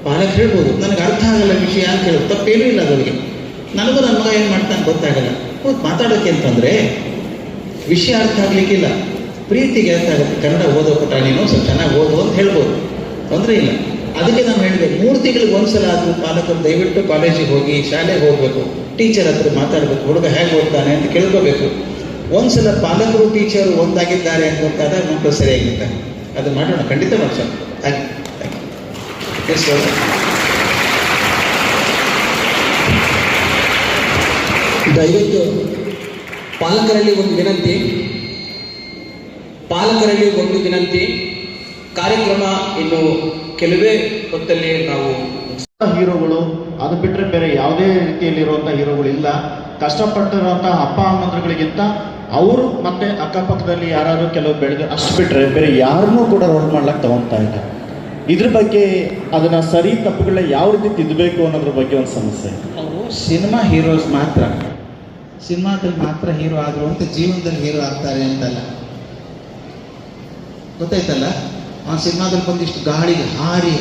ಪಾಲಕರು ಹೇಳ್ಬೋದು ನನಗೆ ಅರ್ಥ ಆಗಲ್ಲ ವಿಷಯ ಅಂತ ಹೇಳೋದು, ತಪ್ಪೇನೂ ಇಲ್ಲ ಅದರಿಗೆ. ನನಗೂ ನನ್ನ ಮಗ ಏನು ಮಾಡ್ತಾನೆ ಗೊತ್ತಾಗಲ್ಲ, ಮಾತಾಡೋಕ್ಕೆ ಅಂತಂದರೆ ವಿಷಯ ಅರ್ಥ ಆಗಲಿಕ್ಕಿಲ್ಲ, ಪ್ರೀತಿಗೆ ಅರ್ಥ ಆಗುತ್ತೆ. ಕನ್ನಡ ಓದೋ ಪುಟ ನೀನು ಸ್ವಲ್ಪ ಚೆನ್ನಾಗಿ ಓದು ಅಂತ ಹೇಳ್ಬೋದು, ತೊಂದರೆ ಇಲ್ಲ. ಅದಕ್ಕೆ ನಾನು ಹೇಳಿದೆ 3 ತಿಂಗಳಿಗೆ ಒಂದ್ಸಲ ಆದರೂ ಪಾಲಕರು ದಯವಿಟ್ಟು ಕಾಲೇಜಿಗೆ ಹೋಗಿ ಶಾಲೆಗೆ ಹೋಗಬೇಕು, ಟೀಚರ್ ಹತ್ರ ಮಾತಾಡಬೇಕು, ಹುಡುಗ ಹೇಗೆ ಓದ್ತಾನೆ ಅಂತ ಕೇಳ್ಕೋಬೇಕು. ಒಂದ್ಸಲ ಪಾಲಕರು ಟೀಚರು ಒಂದಾಗಿದ್ದಾರೆ ಅಂತ ಗೊತ್ತಾದಾಗ ಮಕ್ಕಳು ಸರಿಯಾಗಿರ್ತಾರೆ. ಅದು ಮಾಡೋಣ, ಖಂಡಿತ ಮಾಡೋಣ. ಹಾಗೆ ದಯವಿಟ್ಟು ಪಾಲಕರಲ್ಲಿ ಒಂದು ವಿನಂತಿ, ಕಾರ್ಯಕ್ರಮ ಇನ್ನು ಕೆಲವೇ ಹೊತ್ತಲ್ಲಿ ನಾವು ಹೀರೋಗಳು, ಅದು ಬಿಟ್ಟರೆ ಬೇರೆ ಯಾವುದೇ ರೀತಿಯಲ್ಲಿರುವಂಥ ಹೀರೋಗಳಿಲ್ಲ. ಕಷ್ಟಪಟ್ಟಿರುವಂಥ ಅಪ್ಪ ಅಮ್ಮಂದ್ರುಗಳಿಗಿಂತ ಅವರು ಮತ್ತೆ ಅಕ್ಕಪಕ್ಕದಲ್ಲಿ ಯಾರು ಕೆಲವು ಬೆಳೆದು ಅಷ್ಟು ಬಿಟ್ಟರೆ ಬೇರೆ ಯಾರನ್ನೂ ಕೂಡ ರೋಲ್ ಮಾಡ್ಲಿಕ್ಕೆ ತಗೊಳ್ತಾ ಇಲ್ಲ. ಇದ್ರ ಬಗ್ಗೆ ಅದನ್ನು ಸರಿ ತಪ್ಪುಗಳನ್ನ ಯಾವ ರೀತಿ ತಿದ್ದಬೇಕು ಅನ್ನೋದ್ರ ಬಗ್ಗೆ ಒಂದು ಸಮಸ್ಯೆ. ಅವರು ಸಿನಿಮಾ ಹೀರೋಸ್ ಮಾತ್ರ, ಸಿನಿಮಾದಲ್ಲಿ ಮಾತ್ರ ಹೀರೋ ಆದರು ಅಂತ ಜೀವನದಲ್ಲಿ ಹೀರೋ ಆಗ್ತಾರೆ ಅಂತಲ್ಲ, ಗೊತ್ತಾಯ್ತಲ್ಲ? ಅವನ ಸಿನಿಮಾದಲ್ಲಿ ಬಂದಿಷ್ಟು ಗಾಳಿಗೆ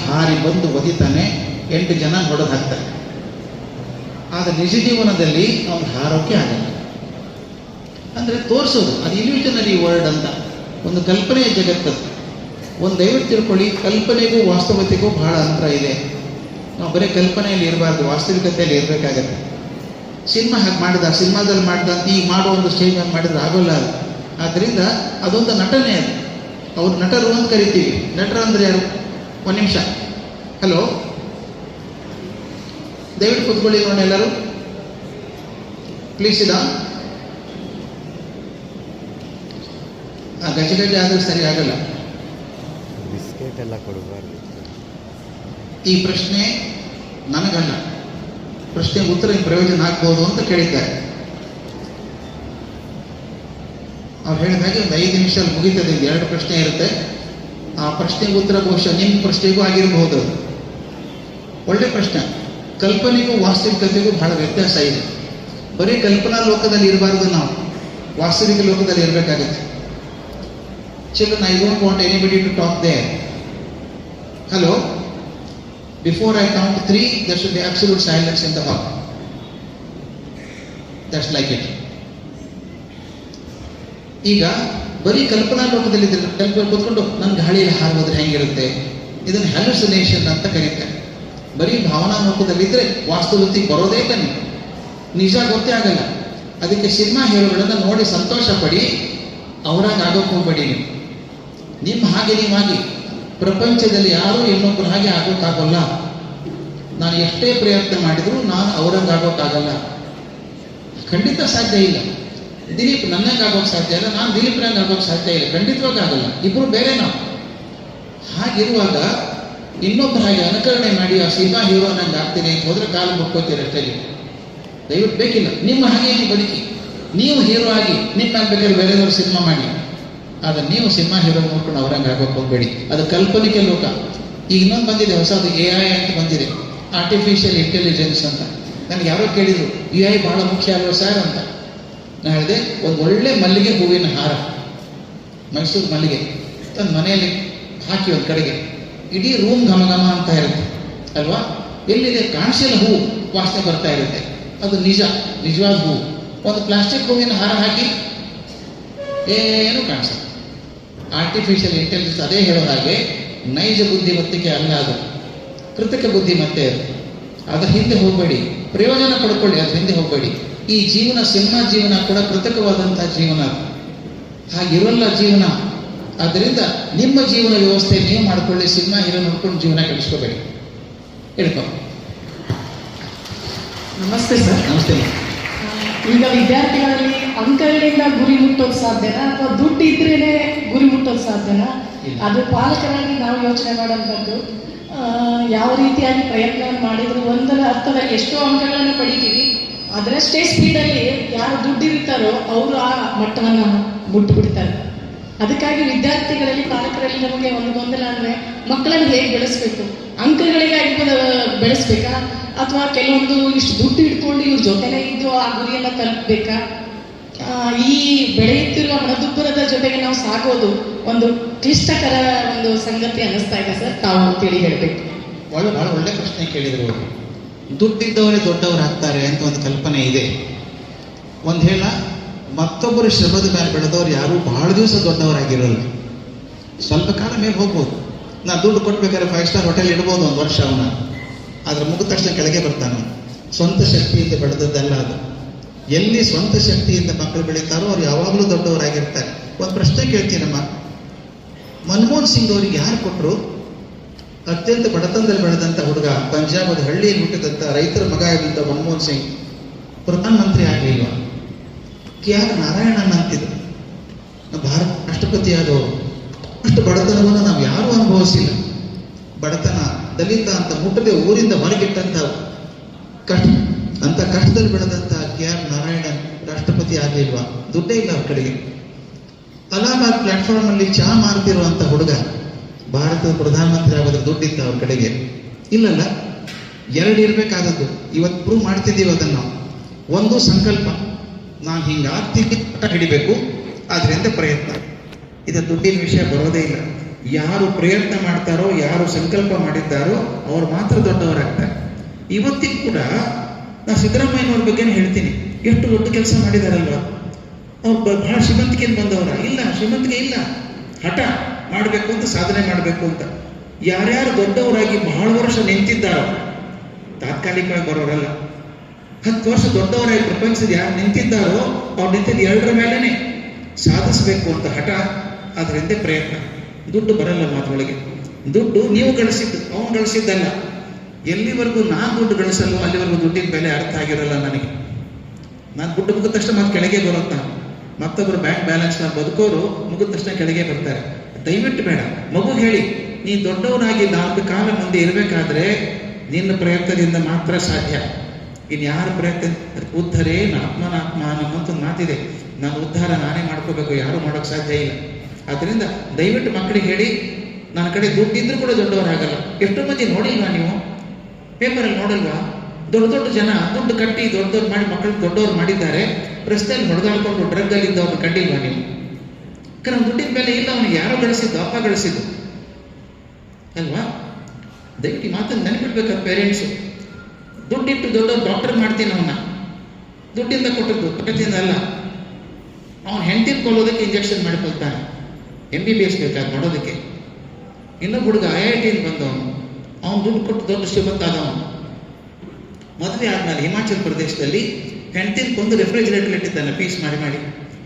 ಹಾರಿ ಬಂದು ಒದಿತಾನೆ, 8 ಜನ ಹೊಡೆದು ಹಾಕ್ತಾರೆ. ಆದರೆ ನಿಜ ಜೀವನದಲ್ಲಿ ಅವನು ಹಾರೋಕ್ಕೆ ಆಗಲ್ಲ. ಅಂದರೆ ತೋರಿಸೋದು, ಅದು ಇಲ್ಯೂಷನರಿ ವರ್ಲ್ಡ್ ಅಂತ, ಒಂದು ಕಲ್ಪನೆಯ ಜಗತ್ತದು. ಒಂದು ದಯವಿಟ್ಟು ತಿಳ್ಕೊಳ್ಳಿ, ಕಲ್ಪನೆಗೂ ವಾಸ್ತವತೆಗೂ ಬಹಳ ಅಂತರ ಇದೆ. ನಾವು ಬರೀ ಕಲ್ಪನೆಯಲ್ಲಿ ಇರಬಾರ್ದು, ವಾಸ್ತವಿಕತೆಯಲ್ಲಿ ಇರಬೇಕಾಗತ್ತೆ. ಸಿನಿಮಾ ಹಾಗೆ ಮಾಡಿದ, ಸಿನಿಮಾದಲ್ಲಿ ಮಾಡಿದ ಅಂತ ಈಗ ಮಾಡೋ ಒಂದು ಸ್ಟೇಜ್ ಮೇಲೆ ಮಾಡಿದ್ರೆ ಆಗೋಲ್ಲ ಅದು. ಆದ್ದರಿಂದ ಅದೊಂದು ನಟನೆ ಅದು. ಅವ್ರು ನಟರು ಅಂತ ಕರಿತೀವಿ. ನಟರು ಅಂದರೆ ಯಾರು? ಒಂದು ನಿಮಿಷ. ಹಲೋ, ದಯವಿಟ್ಟು ಕೂತ್ಕೊಳ್ಳಿ ನೋಡಿ ಎಲ್ಲರೂ, ಪ್ಲೀಸ್. ಇದ ಗಜ ಗಜ ಆದರೆ ಸರಿ ಆಗಲ್ಲ. ಈ ಪ್ರಶ್ನೆ ನನಗಲ್ಲ, ಪ್ರಶ್ನೆಗೆ ಉತ್ತರ ಪ್ರಯೋಜನ ಆಗ್ಬೋದು ಅಂತ ಕೇಳಿದ್ದಾರೆ. ಅವ್ರು ಹೇಳಿದ ಹಾಗೆ ಒಂದು 5 ನಿಮಿಷ ಮುಗಿತದೆ. 2 ಪ್ರಶ್ನೆ ಇರುತ್ತೆ. ಆ ಪ್ರಶ್ನೆಗೆ ಉತ್ತರ ಬಹುಶಃ ನಿಮ್ಮ ಪ್ರಶ್ನೆಗೂ ಆಗಿರಬಹುದು. ಒಳ್ಳೆ ಪ್ರಶ್ನೆ. ಕಲ್ಪನೆಗೂ ವಾಸ್ತವಿಕತೆಗೂ ಬಹಳ ವ್ಯತ್ಯಾಸ ಇದೆ. ಬರೀ ಕಲ್ಪನಾ ಲೋಕದಲ್ಲಿ ಇರಬಾರ್ದು, ನಾವು ವಾಸ್ತವಿಕ ಲೋಕದಲ್ಲಿ ಇರಬೇಕಾಗುತ್ತೆ. Children, I don't want anybody to talk there. Hello? Before I count 3, there should be absolute silence in the hall. That's like it. ಈಗ ಬರೀ ಕಲ್ಪನಾ ಲೋಕದಲ್ಲಿ ಕೂತ್ಕೊಂಡು ನನ್ನ ಗಾಳಿಯಲ್ಲಿ ಹಾರೋದ್ರೆ ಹೆಂಗಿರುತ್ತೆ, ಇದನ್ನು ಹ್ಯಾಲುಸಿನೇಷನ್ ಅಂತ ಕರೀತಾರೆ. ಬರೀ ಭಾವನಾ ಲೋಕದಲ್ಲಿದ್ದರೆ ವಾಸ್ತವತೆಗೆ ಬರೋದೇ ಇಲ್ಲ, ನಿಜ ಗೊತ್ತೇ ಆಗಲ್ಲ. ಅದಕ್ಕೆ ಸಿನಿಮಾ ಹೀರೋಗಳನ್ನು ನೋಡಿ ಸಂತೋಷ ಪಡಿ, ಅವರಾಗ ಆಗೋಕೆ ಹೋಗ್ಬೇಡಿ. ನಿಮ್ಮ ಹಾಗೆ ನೀವಾಗಿ ಪ್ರಪಂಚದಲ್ಲಿ ಯಾರೂ ಇನ್ನೊಬ್ಬರ ಹಾಗೆ ಆಗೋಕ್ಕಾಗಲ್ಲ. ನಾನು ಎಷ್ಟೇ ಪ್ರಯತ್ನ ಮಾಡಿದರೂ ನಾನು ಅವರಂಗೆ ಆಗೋಕ್ಕಾಗಲ್ಲ, ಖಂಡಿತ ಸಾಧ್ಯ ಇಲ್ಲ. ದಿಲೀಪ್ ನನ್ನಂಗೆ ಆಗೋಕೆ ಸಾಧ್ಯ ಇಲ್ಲ, ನಾನು ದಿಲೀಪ್ರಂಗೆ ಆಗೋಕೆ ಸಾಧ್ಯ ಇಲ್ಲ, ಖಂಡಿತವಾಗಿ ಆಗಲ್ಲ. ಇಬ್ಬರು ಬೇರೆ ನಾವು. ಹಾಗಿರುವಾಗ ಇನ್ನೊಬ್ಬರ ಹಾಗೆ ಅನುಕರಣೆ ಮಾಡಿ ಆ ಸಿನಿಮಾ ಹೀರೋ ನಂಗೆ ಆಗ್ತೀನಿ ಅಂತ ಹೋದ್ರೆ ಕಾಲು ಮುಟ್ಕೋತೀರಿ ಅಷ್ಟೇ. ದಯವಿಟ್ಟು ಬೇಕಿಲ್ಲ. ನಿಮ್ಮ ಹಾಗೆ ನೀವು ಬದುಕಿ, ನೀವು ಹೀರೋ ಆಗಿ ನಿಮ್ಮ ಬೇಕಾದ್ರೆ ಬೇರೆದವ್ರು ಸಿನಿಮಾ ಮಾಡಿ, ಆದರೆ ನೀವು ಸಿನಿಮಾ ಹೀರೋ ನೋಡ್ಕೊಂಡು ಅವರಂಗೆ ಆಗೋಕೆ ಹೋಗ್ಬೇಡಿ. ಅದು ಕಾಲ್ಪನಿಕ ಲೋಕ. ಈಗ ಇನ್ನೊಂದು ಬಂದಿದೆ ಹೊಸದು, AI ಅಂತ ಬಂದಿದೆ, ಆರ್ಟಿಫಿಷಿಯಲ್ ಇಂಟೆಲಿಜೆನ್ಸ್ ಅಂತ. ನನಗೆ ಯಾರೋ ಕೇಳಿದರು AI ಭಾಳ ಮುಖ್ಯ ಅಲ್ವ ಸರ್ ಅಂತ. ನಾನು ಹೇಳಿದೆ, ಒಂದು ಒಳ್ಳೆ ಮಲ್ಲಿಗೆ ಹೂವಿನ ಹಾರ, ಮೈಸೂರು ಮಲ್ಲಿಗೆ ತನ್ನ ಮನೆಯಲ್ಲಿ ಹಾಕಿ ಒಂದು ಕಡೆಗೆ, ಇಡೀ ರೂಮ್ ಘಮ ಘಮ ಅಂತ ಇರುತ್ತೆ ಅಲ್ವಾ? ಎಲ್ಲಿದೆ ಕಾಣಿಸಿಲ್ಲ, ಹೂವು ವಾಸನೆ ಬರ್ತಾ ಇರುತ್ತೆ, ಅದು ನಿಜವಾದ ಹೂವು. ಒಂದು ಪ್ಲಾಸ್ಟಿಕ್ ಹೂವಿನ ಹಾರ ಹಾಕಿ ಏನು ಕಾಣಿಸಲ್ಲ. ಆರ್ಟಿಫಿಷಿಯಲ್ ಇಂಟೆಲಿಜೆನ್ಸ್ ಅದೇ ಹೇಳೋ ಹಾಗೆ ನೈಜ ಬುದ್ಧಿಮತ್ತಿಕೆ ಅಲ್ಲ, ಅದು ಕೃತಕ ಬುದ್ಧಿಮತ್ತೆ. ಅದ್ರ ಹಿಂದೆ ಹೋಗಬೇಡಿ, ಪ್ರಯೋಜನ ಪಡ್ಕೊಳ್ಳಿ, ಅದ್ರ ಹಿಂದೆ ಹೋಗಬೇಡಿ. ಈ ಜೀವನ, ಸಿನಿಮಾ ಜೀವನ ಕೂಡ ಕೃತಕವಾದಂತಹ ಜೀವನ, ಹಾಗಿರಲ್ಲ ಜೀವನ. ಆದ್ದರಿಂದ ನಿಮ್ಮ ಜೀವನ ವ್ಯವಸ್ಥೆ ನೀವು ಮಾಡ್ಕೊಳ್ಳಿ, ಸಿನಿಮಾ ಹೀರೋ ನೋಡ್ಕೊಂಡು ಜೀವನ ಕೆಡಿಸ್ಕೋಬೇಡಿ. ಹೇಳ್ಕೊ. ನಮಸ್ತೆ ಸರ್. ನಮಸ್ತೆ. ಈಗ ವಿದ್ಯಾರ್ಥಿಗಳಲ್ಲಿ ಅಂಕಗಳಿಂದ ಗುರಿ ಮುಟ್ಟೋದು ಸಾಧ್ಯನಾ, ಅಥವಾ ದುಡ್ಡು ಇದ್ರೇನೆ ಗುರಿ ಮುಟ್ಟೋದು ಸಾಧ್ಯನಾ? ಅದು ಪಾಲಕರಾಗಿ ನಾವು ಯೋಚನೆ ಮಾಡುವಂಥದ್ದು. ಯಾವ ರೀತಿಯಾಗಿ ಪ್ರಯತ್ನ ಮಾಡಿದ್ರು ಒಂದರ ಅರ್ಥದಲ್ಲಿ ಎಷ್ಟೋ ಅಂಕಗಳನ್ನು ಪಡಿತೀವಿ, ಅದರಷ್ಟೇ ಸ್ಪೀಡಲ್ಲಿ ಯಾರು ದುಡ್ಡು ಇರ್ತಾರೋ ಅವರು ಆ ಮಟ್ಟವನ್ನು ಮುಟ್ಟು ಬಿಡ್ತಾರೆ. ಅದಕ್ಕಾಗಿ ವಿದ್ಯಾರ್ಥಿಗಳಲ್ಲಿ, ಪಾಲಕರಲ್ಲಿ ನಮಗೆ ಒಂದು ಗೊಂದಲ ಅಂದರೆ ಮಕ್ಕಳನ್ನು ಹೇಗೆ ಬೆಳೆಸಬೇಕು? ಅಂಕಗಳಿಗಾಗಿ ಬೆಳೆಸ್ಬೇಕಾ, ಅಥವಾ ಕೆಲವೊಂದು ಇಷ್ಟು ದುಡ್ಡು ಇಟ್ಕೊಂಡು ಇವ್ರ ಜೊತೆನೇ ಇದ್ದು ಆ ಗುರಿಯನ್ನು ತಲುಪಬೇಕಾ? ಈ ಬೆಳೆಯುತ್ತಿರುವ ಹಣದುಬ್ಬರದ ಜೊತೆಗೆ ನಾವು ಸಾಗೋದು ಒಂದು ಕ್ಲಿಷ್ಟಕರ ಒಂದು ಸಂಗತಿ ಅನ್ನಿಸ್ತಾ ಇದೆ ಸರ್. ತಾವು ಅಂತೇಳಿ ಹೇಳಬೇಕು. ಭಾಳ ಒಳ್ಳೆ ಪ್ರಶ್ನೆ ಕೇಳಿದ್ರು. ದುಡ್ಡಿದ್ದವರೇ ದೊಡ್ಡವರು ಆಗ್ತಾರೆ ಅಂತ ಒಂದು ಕಲ್ಪನೆ ಇದೆ. ಒಂದು ಹೇಳ, ಮತ್ತೊಬ್ಬರು ಶ್ರಮದ ಮೇಲೆ ಬೆಳೆದವ್ರು ಯಾರು ಬಹಳ ದಿವಸ ದೊಡ್ಡವರಾಗಿರೋಲ್ಲ, ಸ್ವಲ್ಪ ಕಾಲ ಮೇಲೆ ಹೋಗ್ಬೋದು. ನಾ ದುಡ್ಡು ಕೊಟ್ಬೇಕಾದ್ರೆ 5 ಸ್ಟಾರ್ ಹೋಟೆಲ್ ಇಡ್ಬೋದು ಒಂದು ವರ್ಷ ಅವನ, ಆದ್ರೆ ಮುಗಿದ ತಕ್ಷಣ ಕೆಳಗೆ ಬರ್ತಾನೆ. ಸ್ವಂತ ಶಕ್ತಿಯಿಂದ ಬೆಳೆದದ್ದಲ್ಲ ಅದು. ಎಲ್ಲಿ ಸ್ವಂತ ಶಕ್ತಿಯಿಂದ ಮಕ್ಕಳು ಬೆಳೀತಾರೋ ಅವ್ರು ಯಾವಾಗಲೂ ದೊಡ್ಡವರಾಗಿರ್ತಾರೆ. ಒಂದು ಪ್ರಶ್ನೆ ಕೇಳ್ತೀನಮ್ಮ, ಮನಮೋಹನ್ ಸಿಂಗ್ ಅವರಿಗೆ ಯಾರು ಕೊಟ್ಟರು? ಅತ್ಯಂತ ಬಡತನದಲ್ಲಿ ಬೆಳೆದಂಥ ಹುಡುಗ, ಪಂಜಾಬದ ಹಳ್ಳಿಯಲ್ಲಿ ಹುಟ್ಟಿದಂಥ ರೈತರ ಮಗ ಇದ್ದಂಥ ಮನಮೋಹನ್ ಸಿಂಗ್ ಪ್ರಧಾನಮಂತ್ರಿ ಆಗಲಿಲ್ವ? KR ನಾರಾಯಣನ್ ಅಂತಿದ್ರು, ಭಾರತ ರಾಷ್ಟ್ರಪತಿ ಆದವರು. ಅಷ್ಟು ಬಡತನವನ್ನು ನಾವು ಯಾರೂ ಅನುಭವಿಸಿಲ್ಲ. ಬಡತನ, ದಲಿತ ಅಂತ ಮುಟ್ಟದೆ ಊರಿಂದ ಹೊರಗಿಟ್ಟಂಥ ಕಷ್ಟದಲ್ಲಿ ಬೆಳೆದಂಥ KR ನಾರಾಯಣನ್ ರಾಷ್ಟ್ರಪತಿ ಆಗಲಿಲ್ವಾ? ದುಡ್ಡೇ ಇಲ್ಲ ಅವ್ರ ಕಡೆಗೆ. ಅಲಹಾಬಾದ್ ಪ್ಲಾಟ್ಫಾರ್ಮ್ ಅಲ್ಲಿ ಚಹಾ ಮಾರ್ತಿರುವಂಥ ಹುಡುಗ ಭಾರತದ ಪ್ರಧಾನಮಂತ್ರಿ ಆಗೋದ್ರ ದುಡ್ಡಿತ್ತ ಅವ್ರ ಕಡೆಗೆ? ಇಲ್ಲಲ್ಲ. 2 ಇರಬೇಕಾದದ್ದು. ಇವತ್ತು ಪ್ರೂವ್ ಮಾಡ್ತಿದ್ದೀವಿ ಅದನ್ನು ನಾವು. ಒಂದು ಸಂಕಲ್ಪ, ನಾನು ಹಿಂಗಾಗ್ತೀನಿ ಪಟ ಹಿಡಿಬೇಕು, ಆದ್ರಿಂದ ಪ್ರಯತ್ನ. ಇದು ದುಡ್ಡಿನ ವಿಷಯ ಬರೋದೇ ಇಲ್ಲ. ಯಾರು ಪ್ರಯತ್ನ ಮಾಡ್ತಾರೋ, ಯಾರು ಸಂಕಲ್ಪ ಮಾಡಿದ್ದಾರೋ ಅವ್ರು ಮಾತ್ರ ದೊಡ್ಡವರಾಗ್ತಾರೆ. ಇವತ್ತಿಗೂ ಕೂಡ ನಾನು ಸಿದ್ದರಾಮಯ್ಯನವ್ರ ಬಗ್ಗೆನೇ ಹೇಳ್ತೀನಿ, ಎಷ್ಟು ದೊಡ್ಡ ಕೆಲಸ ಮಾಡಿದಾರಲ್ವ. ಅವ್ರು ಬಹಳ ಶ್ರೀಮಂತಿಕೆಯಿಂದ ಬಂದವರ? ಇಲ್ಲ, ಶ್ರೀಮಂತಿಕೆ ಇಲ್ಲ. ಹಠ ಮಾಡಬೇಕು ಅಂತ, ಸಾಧನೆ ಮಾಡಬೇಕು ಅಂತ. ಯಾರ್ಯಾರು ದೊಡ್ಡವರಾಗಿ ಬಹಳ ವರ್ಷ ನಿಂತಿದ್ದಾರೋ, ತಾತ್ಕಾಲಿಕವಾಗಿ ಬರೋರಲ್ಲ, 10 ವರ್ಷ ದೊಡ್ಡವರಾಗಿ ಪ್ರಪಂಚದ ಯಾರು ನಿಂತಿದ್ದಾರೋ ಅವ್ರು ನಿಂತಿದ್ದು 2ರ ಮೇಲೇನೆ ಸಾಧಿಸಬೇಕು ಅಂತ ಹಠ, ಅದರಿಂದ ಪ್ರಯತ್ನ. ದುಡ್ಡು ಬರಲ್ಲ ಮಾತ್ರೊಳಗೆ. ದುಡ್ಡು ನೀವು ಗಳಿಸಿದ್ದು, ಅವನು ಗಳಿಸಿದ್ದಲ್ಲ. ಎಲ್ಲಿವರೆಗೂ ನಾನು ದುಡ್ಡು ಗಳಿಸಲ್ವೋ ಅಲ್ಲಿವರೆಗೂ ದುಡ್ಡಿನ ಬೆಲೆ ಅರ್ಥ ಆಗಿರಲ್ಲ ನನಗೆ. ನಾನು ದುಡ್ಡು ಮುಗಿದ ತಕ್ಷಣ ಮತ್ತೆ ಕೆಳಗೆ ಬರುತ್ತೆ. ಮತ್ತೊಬ್ಬರು ಬ್ಯಾಂಕ್ ಬ್ಯಾಲೆನ್ಸ್ ಬದುಕೋರು ಮುಗಿದ ತಕ್ಷಣ ಕೆಳಗೆ ಬರ್ತಾರೆ. ದಯವಿಟ್ಟು ಬೇಡ. ಮಗು ಹೇಳಿ, ನೀ ದೊಡ್ಡವನಾಗಿ 4 ಕಾಲ ಮುಂದೆ ಇರಬೇಕಾದ್ರೆ ನಿನ್ನ ಪ್ರಯತ್ನದಿಂದ ಮಾತ್ರ ಸಾಧ್ಯ. ಇನ್ನು ಯಾರ ಪ್ರಯತ್ನ? ಉದ್ಧರೇನ ಆತ್ಮನಾತ್ಮಾನ ಅಂತ ಒಂದು ಮಾತಿದೆ. ನಾನು ಉದ್ಧಾರ ನಾನೇ ಮಾಡ್ಕೋಬೇಕು, ಯಾರು ಮಾಡೋಕ್ಕೆ ಸಾಧ್ಯ ಇಲ್ಲ. ಆದ್ದರಿಂದ ದಯವಿಟ್ಟು ಮಕ್ಕಳಿಗೆ ಹೇಳಿ, ನನ್ನ ಕಡೆ ದುಡ್ಡಿದ್ರೂ ಕೂಡ ದೊಡ್ಡವರಾಗಲ್ಲ. ಎಷ್ಟೋ ಮಂದಿ ನೋಡಿಲ್ವಾ ನೀವು? ಪೇಪರಲ್ಲಿ ನೋಡಲ್ವಾ? ದೊಡ್ಡ ದೊಡ್ಡ ಜನ ದುಡ್ಡು ಕಟ್ಟಿ ದೊಡ್ಡವ್ರು ಮಾಡಿ ಮಕ್ಕಳು ದೊಡ್ಡವ್ರು ಮಾಡಿದ್ದಾರೆ. ರಸ್ತೆಯಲ್ಲಿ ಹೊಡೆದಾಡ್ಕೊಂಡು ಡ್ರಗ್ಗಲ್ಲಿ ಇದ್ದವ್ರನ್ನ ಕಂಡಿಲ್ವಾ ನೀವು? ಯಾಕಂದ್ರೆ ದುಡ್ಡಿನ ಬೆಲೆ ಇಲ್ಲ, ಅವನಿಗೆ ಯಾರೋ ಗಳಿಸಿದ್ದು, ಅಪ್ಪ ಗಳಿಸಿದ್ದು ಅಲ್ವಾ? ದಯವಿಟ್ಟು ಈ ಮಾತನ್ನು ನೆನಪಿಡ್ಬೇಕಾದ ಪೇರೆಂಟ್ಸು. ದುಡ್ಡಿಟ್ಟು ದೊಡ್ಡವ್ರು ಡಾಕ್ಟರ್ ಮಾಡ್ತೀನಿ ಅವನ್ನ, ದುಡ್ಡಿಂದ ಕೊಟ್ಟದ್ದು, ಪ್ರಕೃತಿಯಿಂದ ಅಲ್ಲ. ಅವನು ಹೆಂಡತಿನ ಕೊಲ್ಲೋದಕ್ಕೆ ಇಂಜೆಕ್ಷನ್ ಮಾಡಿಕೊಳ್ತಾನೆ, MBBS ಬೇಕಾದ ಮಾಡೋದಕ್ಕೆ. ಇನ್ನೊಬ್ಬ ಹುಡುಗ IIT ಬಂದವನು, ಅವನು ದುಡ್ಡು ಕೊಟ್ಟು ದೊಡ್ಡ ಶ್ರೀಮಂತ ಆದವನು. ಮದುವೆ ಆದ್ಮೇಲೆ ಹಿಮಾಚಲ ಪ್ರದೇಶದಲ್ಲಿ ಹೆಂಡತಿನ ಕೊಂದು ರೆಫ್ರಿಜರೇಟರ್ ಇಟ್ಟಿದ್ದಾನೆ, ಪೀಸ್ ಮಾಡಿ ಮಾಡಿ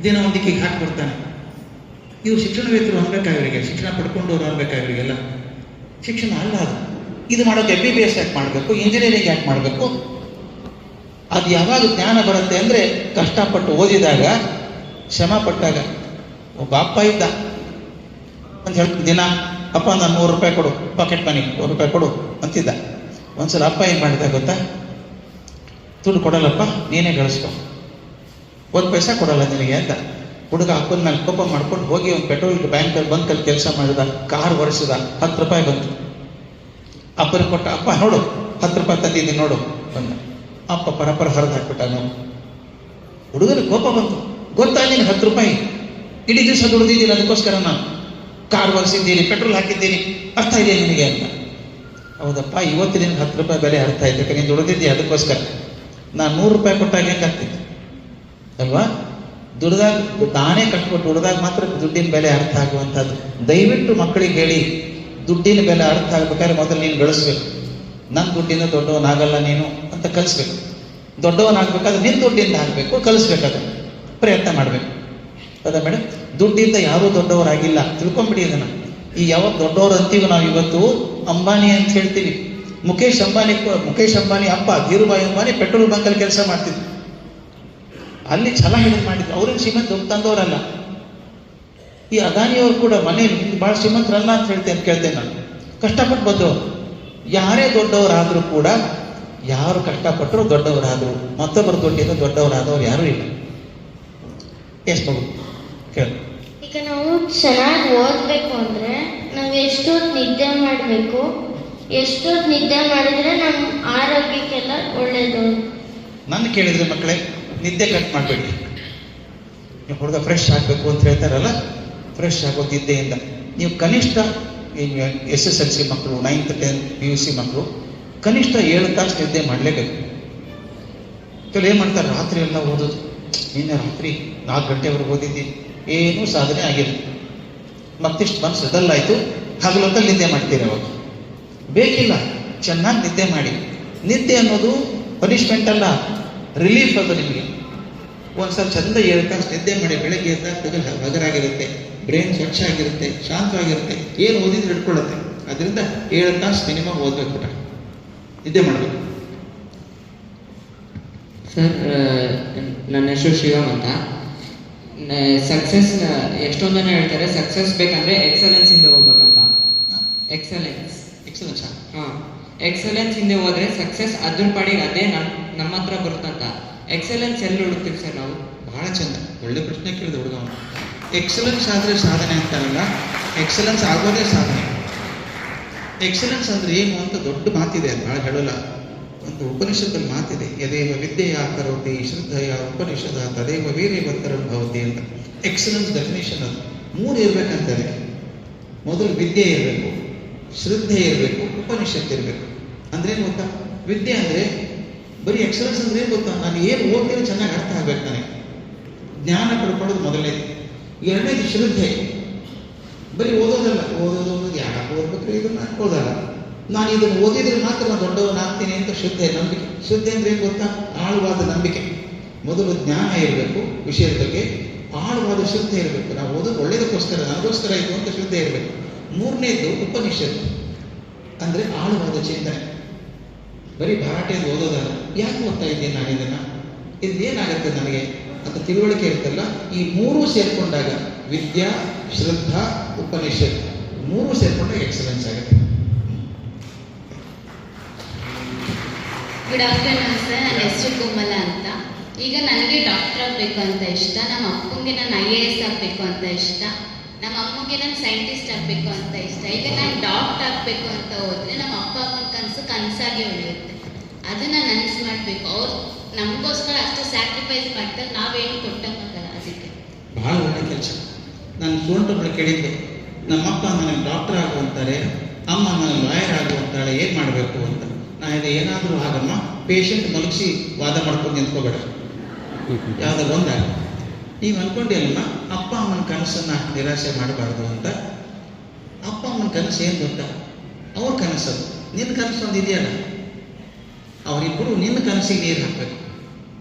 ದಿನ ಒಂದಿಕ್ಕೆ ಹಾಕಿ ಬರ್ತಾನೆ. ಇವು ಶಿಕ್ಷಣವೇತರು ಅನ್ಬೇಕಾ ಇವರಿಗೆ? ಶಿಕ್ಷಣ ಪಡ್ಕೊಂಡವ್ರು ಅನ್ಬೇಕಾ ಇವರಿಗೆಲ್ಲ? ಶಿಕ್ಷಣ ಅಲ್ಲ ಅದು. ಇದು ಮಾಡೋಕೆ MBBS ಯಾಕೆ ಮಾಡಬೇಕು? ಇಂಜಿನಿಯರಿಂಗ್ ಯಾಕೆ ಮಾಡಬೇಕು? ಅದು ಯಾವಾಗ ಜ್ಞಾನ ಬರುತ್ತೆ ಅಂದರೆ ಕಷ್ಟಪಟ್ಟು ಓದಿದಾಗ, ಶ್ರಮ ಪಟ್ಟಾಗ. ಒಬ್ಬ ಅಪ್ಪ ಇದ್ದ, ಅಂತ ಹೇಳ್ತೀನಿ ದಿನ, ಅಪ್ಪ ನಾನು 100 ರೂಪಾಯಿ ಕೊಡು, ಪಾಕೆಟ್ ಮನಿ 100 ರೂಪಾಯಿ ಕೊಡು ಅಂತಿದ್ದ. ಒಂದ್ಸಲ ಅಪ್ಪ ಏನು ಮಾಡಿದ ಗೊತ್ತಾ? ದುಡ್ಡು ಕೊಡಲ್ಲಪ್ಪ, ನೀನೇ ಗಳಿಸ್ಕೊ, 1 ಪೈಸಾ ಕೊಡಲ್ಲ ನಿನಗೆ ಅಂತ. ಹುಡುಗ ಅಪ್ಪನ ಮೇಲೆ ಕೋಪ ಮಾಡ್ಕೊಂಡು ಹೋಗಿ ಒಂದು ಪೆಟ್ರೋಲ್ ಬಂಕಲ್ಲಿ ಕೆಲಸ ಮಾಡಿದ, ಕಾರ್ ಒರೆಸಿದ, 10 ರೂಪಾಯಿ ಬಂತು. ಅಪ್ಪನಿಗೆ ಕೊಟ್ಟ, ಅಪ್ಪ ನೋಡು 10 ರೂಪಾಯಿ ತಂದಿದ್ದೀನಿ ನೋಡು ಬಂದ. ಅಪ್ಪ ಪರಪರ ಹರಿದು ಹಾಕ್ಬಿಟ್ಟ. ನೋಡು, ಹುಡುಗನಿಗೆ ಕೋಪ ಬಂತು. ಗೊತ್ತಾ ನೀನು 10 ರೂಪಾಯಿ ಇಡೀ ದಿವಸ ದುಡಿದಿದ್ದೀನಿ, ಅದಕ್ಕೋಸ್ಕರ ನಾನು ಕಾರ್ ಒರೆಸಿದ್ದೀನಿ, ಪೆಟ್ರೋಲ್ ಹಾಕಿದ್ದೀನಿ, ಅರ್ಥ ಇದೆ ನಿನಗೆ ಅಂತ. ಹೌದಪ್ಪ, ಇವತ್ತು ನಿನಗೆ 10 ರೂಪಾಯಿ ಬೆಲೆ ಅರ್ಥ ಆಯ್ತು, ನೀನು ದುಡಿದಿದ್ದೀಯ ಅದಕ್ಕೋಸ್ಕರ. ನಾನು 100 ರೂಪಾಯಿ ಕೊಟ್ಟಾಗ ಹೆಂಗೆ ಆಗ್ತಿತ್ತು ಅಲ್ವಾ? ದುಡ್ದಾಗ, ನಾನೇ ಕಟ್ಕೊಟ್ಟು ದುಡ್ದಾಗ ಮಾತ್ರ ದುಡ್ಡಿನ ಬೆಲೆ ಅರ್ಥ ಆಗುವಂಥದ್ದು. ದಯವಿಟ್ಟು ಮಕ್ಕಳಿಗೆ ಹೇಳಿ, ದುಡ್ಡಿನ ಬೆಲೆ ಅರ್ಥ ಆಗ್ಬೇಕಾದ್ರೆ ಮೊದಲು ನೀನು ಗಳಿಸ್ಬೇಕು. ನನ್ನ ದುಡ್ಡಿಂದ ದೊಡ್ಡವನಾಗಲ್ಲ ನೀನು ಅಂತ ಕಲಿಸ್ಬೇಕು. ದೊಡ್ಡವನಾಗಬೇಕಾದ್ರೆ ನಿನ್ನ ದುಡ್ಡಿಂದ ಆಗಬೇಕು, ಕಲಿಸ್ಬೇಕಾದ್ರೆ ಪ್ರಯತ್ನ ಮಾಡಬೇಕು. ಹೌದಾ ಮೇಡಮ್? ದುಡ್ಡಿಂದ ಯಾರೂ ದೊಡ್ಡವರಾಗಿಲ್ಲ, ತಿಳ್ಕೊಂಬಿಡಿ ಅದನ್ನು. ಈ ಯಾವಾಗ ದೊಡ್ಡವರು ಅಂತೀವಿ ನಾವು ಇವತ್ತು, ಅಂಬಾನಿ ಅಂತ ಹೇಳ್ತೀವಿ. ಮುಖೇಶ್ ಅಂಬಾನಿ ಅಪ್ಪ ಧೀರುಭಾಯಿ ಅಂಬಾನಿ ಪೆಟ್ರೋಲ್ ಬಂಕಲ್ಲಿ ಕೆಲಸ ಮಾಡ್ತಿದ್ರು. ಅಲ್ಲಿ ಛಲ ಹಿಡಿದು ಮಾಡಿದ್ರು. ಅವ್ರಿಗೆ ಶ್ರೀಮಂತ ತಂದವರಲ್ಲ. ಈ ಅದಾನಿಯವರು ಕೂಡ ಮನೆ ಭಾಳ ಶ್ರೀಮಂತರಲ್ಲ ಅಂತ ಕೇಳ್ತೇನೆ ನಾನು. ಕಷ್ಟಪಟ್ಟು ಬಂದವರು. ಯಾರೇ ದೊಡ್ಡವರಾದರೂ ಕೂಡ, ಯಾರು ಕಷ್ಟಪಟ್ಟರು ದೊಡ್ಡವರಾದರು. ಮತ್ತೊಬ್ಬರು ದುಡ್ಡಿಂದ ದೊಡ್ಡವರಾದವ್ರು ಯಾರೂ ಇಲ್ಲ. ಎಷ್ಟು ಮಗು ಕೇಳಿ. ಈಗ ನಾವು ಚೆನ್ನಾಗಿ ಓದಬೇಕು ಅಂದರೆ ನಾವು ಎಷ್ಟೊತ್ತು ನಿದ್ದೆ ಮಾಡಬೇಕು, ಎಷ್ಟೊತ್ತು ನಿದ್ದೆ ಮಾಡಿದ್ರೆ ನಮ್ಮ ಆರೋಗ್ಯಕ್ಕೆಲ್ಲ ಒಳ್ಳೆಯದು. ನನ್ನ ಕೇಳಿದ್ರೆ ಮಕ್ಕಳೇ, ನಿದ್ದೆ ಕಟ್ ಮಾಡಬೇಡಿ. ಹುಡುಗ ಫ್ರೆಶ್ ಆಗಬೇಕು ಅಂತ ಹೇಳ್ತಾರಲ್ಲ, ಫ್ರೆಶ್ ಆಗೋದು ನಿದ್ದೆಯಿಂದ. ನೀವು ಕನಿಷ್ಠ SSLC ಮಕ್ಕಳು, 9th 10th PUC ಮಕ್ಕಳು ಕನಿಷ್ಠ 7 ತಾಸು ನಿದ್ದೆ ಮಾಡಲೇಬೇಕು. ಕೆಲವು ಏನು ಮಾಡ್ತಾರೆ, ರಾತ್ರಿ ಎಲ್ಲ ಓದೋದು. ನಿನ್ನೆ ರಾತ್ರಿ 4 ಗಂಟೆವರೆಗೆ ಓದಿದ್ದೀನಿ, ಏನೂ ಸಾಧನೆ ಆಗಿಲ್ಲ. ಮತ್ತಿಷ್ಟು ಮನಸ್ಸು ಡಲ್ ಆಯಿತು, ಹಗಲೊತ್ತಲ್ಲಿ ನಿದ್ದೆ ಮಾಡ್ತೀರಿ. ಅವಾಗ ಬೇಕಿಲ್ಲ, ಚೆನ್ನಾಗಿ ನಿದ್ದೆ ಮಾಡಿ. ನಿದ್ದೆ ಅನ್ನೋದು ಪನಿಷ್ಮೆಂಟ್ ಅಲ್ಲ, ರಿಲೀಫ್ ಅದು ನಿಮಗೆ. ಒಂದ್ಸಲ ಚಂದ 7 ತಾಸು ನಿದ್ದೆ ಮಾಡಿ. ಬೆಳಗ್ಗೆ ಎದ್ದಾಗ ಹಗರಾಗಿರುತ್ತೆ, ಬ್ರೈನ್ ಸ್ವಚ್ಛ ಆಗಿರುತ್ತೆ, ಶಾಂತವಾಗಿರುತ್ತೆ, ಏನು ಓದಿದ್ರೆ ಹಿಡ್ಕೊಳ್ಳುತ್ತೆ. ಅದರಿಂದ 7 ತಾಸು ಮಿನಿಮಮ್ ಓದ್ಬೇಕು, ಬಿಟ್ಟ ನಿದ್ದೆ ಮಾಡಬೇಕು. ಸರ್, ನನ್ನ ಹೆಸರು ಶಿವಮ್ ಅಂತ. ಸಕ್ಸಸ್ ಎಷ್ಟೊಂದು ಜನ ಹೇಳ್ತಾರೆ, ಸಕ್ಸಸ್ ಬೇಕಂದ್ರೆ ಎಕ್ಸಲೆನ್ಸ್ ಹಿಂದೆ ಹೋಗ್ಬೇಕಂತ. ಎಕ್ಸಲೆನ್ಸ್ ಹಾಂ, ಎಕ್ಸಲೆನ್ಸ್ ಹಿಂದೆ ಹೋದ್ರೆ ಸಕ್ಸಸ್ ಅದ್ರ ಪಾಡಿಗೆ ಅದೇ ನಮ್ಮ ಹತ್ರ ಬರುತ್ತಂತ. ಎಕ್ಸಲೆನ್ಸ್ ಎಲ್ಲಿ ಹುಡುಕ್ತೀವಿ ಸರ್ ನಾವು? ಬಹಳ ಚಂದ, ಒಳ್ಳೆ ಪ್ರಶ್ನೆ ಕೇಳಿದೆ ಹುಡುಗ. ಎಕ್ಸಲೆನ್ಸ್ ಆದರೆ ಸಾಧನೆ ಅಂತಾರಲ್ಲ, ಎಕ್ಸಲೆನ್ಸ್ ಆಗೋದೇ ಸಾಧನೆ. ಎಕ್ಸಲೆನ್ಸ್ ಅಂದರೆ ಏನು ಅಂತ ದೊಡ್ಡ ಮಾತಿದೆ, ಅದು ಭಾಳ ಹೇಳೋಲ್ಲ. ಒಂದು ಉಪನಿಷತ್ತಲ್ಲಿ ಮಾತಿದೆ, ಯದೇವ ವಿದ್ಯೆಯ ಕರೋತಿ ಶ್ರದ್ಧೆಯ ಉಪನಿಷದ ತದೇವ ವೀರ್ಯವತ್ತರಂ ಭವತಿ ಅಂತ. ಎಕ್ಸಲೆನ್ಸ್ ಡೆಫಿನೇಷನ್ ಅದು 3 ಇರಬೇಕಂತ. ಅದಕ್ಕೆ ಮೊದಲು ವಿದ್ಯೆ ಇರಬೇಕು, ಶ್ರದ್ಧೆ ಇರಬೇಕು, ಉಪನಿಷತ್ತು ಇರಬೇಕು. ಅಂದ್ರೆ ಏನು ಗೊತ್ತಾ? ವಿದ್ಯೆ ಅಂದರೆ ಬರೀ ಎಕ್ಸಲೆನ್ಸ್ ಅಂದ್ರೆ ಏನು ಗೊತ್ತಾ? ನಾನು ಏನು ಓದ್ತೀನಿ ಚೆನ್ನಾಗಿ ಅರ್ಥ ಆಗ್ಬೇಕು ನನಗೆ. ಜ್ಞಾನ ಪಡ್ಕೊಳ್ಳೋದು ಮೊದಲನೇದು. ಎರಡನೇದು ಶ್ರದ್ಧೆ. ಬರೀ ಓದೋದಲ್ಲ, ಓದೋದು ಯಾಕೆ ಓದ್ಬೇಕು ಇದನ್ನು ಓದಲ್ಲ. ನಾನು ಇದನ್ನು ಓದಿದ್ರೆ ಮಾತ್ರ ನಾನು ದೊಡ್ಡವನಾಗ್ತೀನಿ ಅಂತ ಶ್ರದ್ಧೆ, ನಂಬಿಕೆ. ಶ್ರದ್ಧೆ ಅಂದರೆ ಏನು ಗೊತ್ತಾ? ಆಳವಾದ ನಂಬಿಕೆ. ಮೊದಲು ಜ್ಞಾನ ಇರಬೇಕು ವಿಷಯದ ಬಗ್ಗೆ, ಆಳವಾದ ಶ್ರದ್ಧೆ ಇರಬೇಕು. ನಾವು ಓದೋದು ಒಳ್ಳೇದಕ್ಕೋಸ್ಕರ, ನನಗೋಸ್ಕರ ಇದು ಅಂತ ಶ್ರದ್ಧೆ ಇರಬೇಕು. ಮೂರನೇದು ಉಪನಿಷತ್ತು, ಅಂದರೆ ಆಳವಾದ ಚಿಂತನೆ. ಬರೀ ಭರಾಟೆಯಲ್ಲಿ ಓದೋದಲ್ಲ. ಯಾಕೆ ಓದ್ತಾ ಇದ್ದೀನಿ ನಾನು ಇದನ್ನು, ಇದೇನಾಗುತ್ತೆ ನನಗೆ ಅಂತ ತಿಳುವಳಿಕೆ ಇರ್ತಲ್ಲ. ಈ ಮೂರೂ ಸೇರಿಕೊಂಡಾಗ ವಿದ್ಯಾ, ಶ್ರದ್ಧಾ, ಉಪನಿಷತ್ ಮೂರೂ ಸೇರಿಕೊಂಡಾಗ ಎಕ್ಸಲೆನ್ಸ್ ಆಗುತ್ತೆ. ಗುಡ್ ಆಫ್ಟರ್ನೂನ್ ಸರ್, ನನ್ನ ಹೆಸರು ಕೋಮಲ ಅಂತ. ಈಗ ನನಗೆ ಡಾಕ್ಟರ್ ಆಗಬೇಕು ಅಂತ ಇಷ್ಟ, ನಮ್ಮ ಅಪ್ಪಂಗೆ ನಾನು IAS ಆಗಬೇಕು ಅಂತ ಇಷ್ಟ, ನಮ್ಮ ಅಮ್ಮಗೆ ನಾನು ಸೈಂಟಿಸ್ಟ್ ಆಗಬೇಕು ಅಂತ ಇಷ್ಟ. ಈಗ ನಾನು ಡಾಕ್ಟರ್ ಆಗಬೇಕು ಅಂತ ಹೋದರೆ ನಮ್ಮ ಅಪ್ಪ ಅಮ್ಮನ ಕನಸಾಗಿ ಉಳಿಯುತ್ತೆ. ಅದನ್ನು ನನಸು ಮಾಡಬೇಕು. ಅವ್ರು ನಮಗೋಸ್ಕರ ಅಷ್ಟು ಸ್ಯಾಕ್ರಿಫೈಸ್ ಮಾಡ್ತಾರೆ, ನಾವೇನು ಕೊಟ್ಟಕ್ಕಾಗಲ್ಲ. ಅದಕ್ಕೆ ಭಾಳ ಒಳ್ಳೆ ಕೆಲಸ. ನಾನು ಸ್ಟೂಡೆಂಟ್ಗಳು ಕೇಳಿದ್ದೆ, ನಮ್ಮಪ್ಪ ನನಗೆ ಡಾಕ್ಟರ್ ಆಗು ಅಂತಾರೆ, ಅಮ್ಮ ನನಗೆ ಲಾಯರ್ ಆಗು ಅಂತಾಳೆ, ಏನು ಮಾಡಬೇಕು ಅಂತ. ನಾನು ಇದು ಏನಾದರೂ ಆಗಮ್ಮ, ಪೇಷಂಟ್ ಮಲಗಿಸಿ ವಾದ ಮಾಡ್ಕೊಂಡು ನಿಂತ್ಕೋಬೇಡ, ಯಾವುದೋ ಒಂದಾಗ ನೀವು ಅಂದ್ಕೊಂಡಿಲ್ಲಮ್ಮ. ಅಪ್ಪ ಅಮ್ಮನ ಕನಸನ್ನು ನಿರಾಸೆ ಮಾಡಬಾರ್ದು ಅಂತ. ಅಪ್ಪ ಅಮ್ಮನ ಕನಸು ಏನು ಗೊತ್ತಾ? ಅವ್ರ ಕನಸದು. ನಿನ್ನ ಕನಸು ಒಂದು ಇದೆಯಲ್ಲ, ಅವರಿಬ್ಬರು ನಿನ್ನ ಕನಸಿಗೆ ನೀರು ಹಾಕಬೇಕು.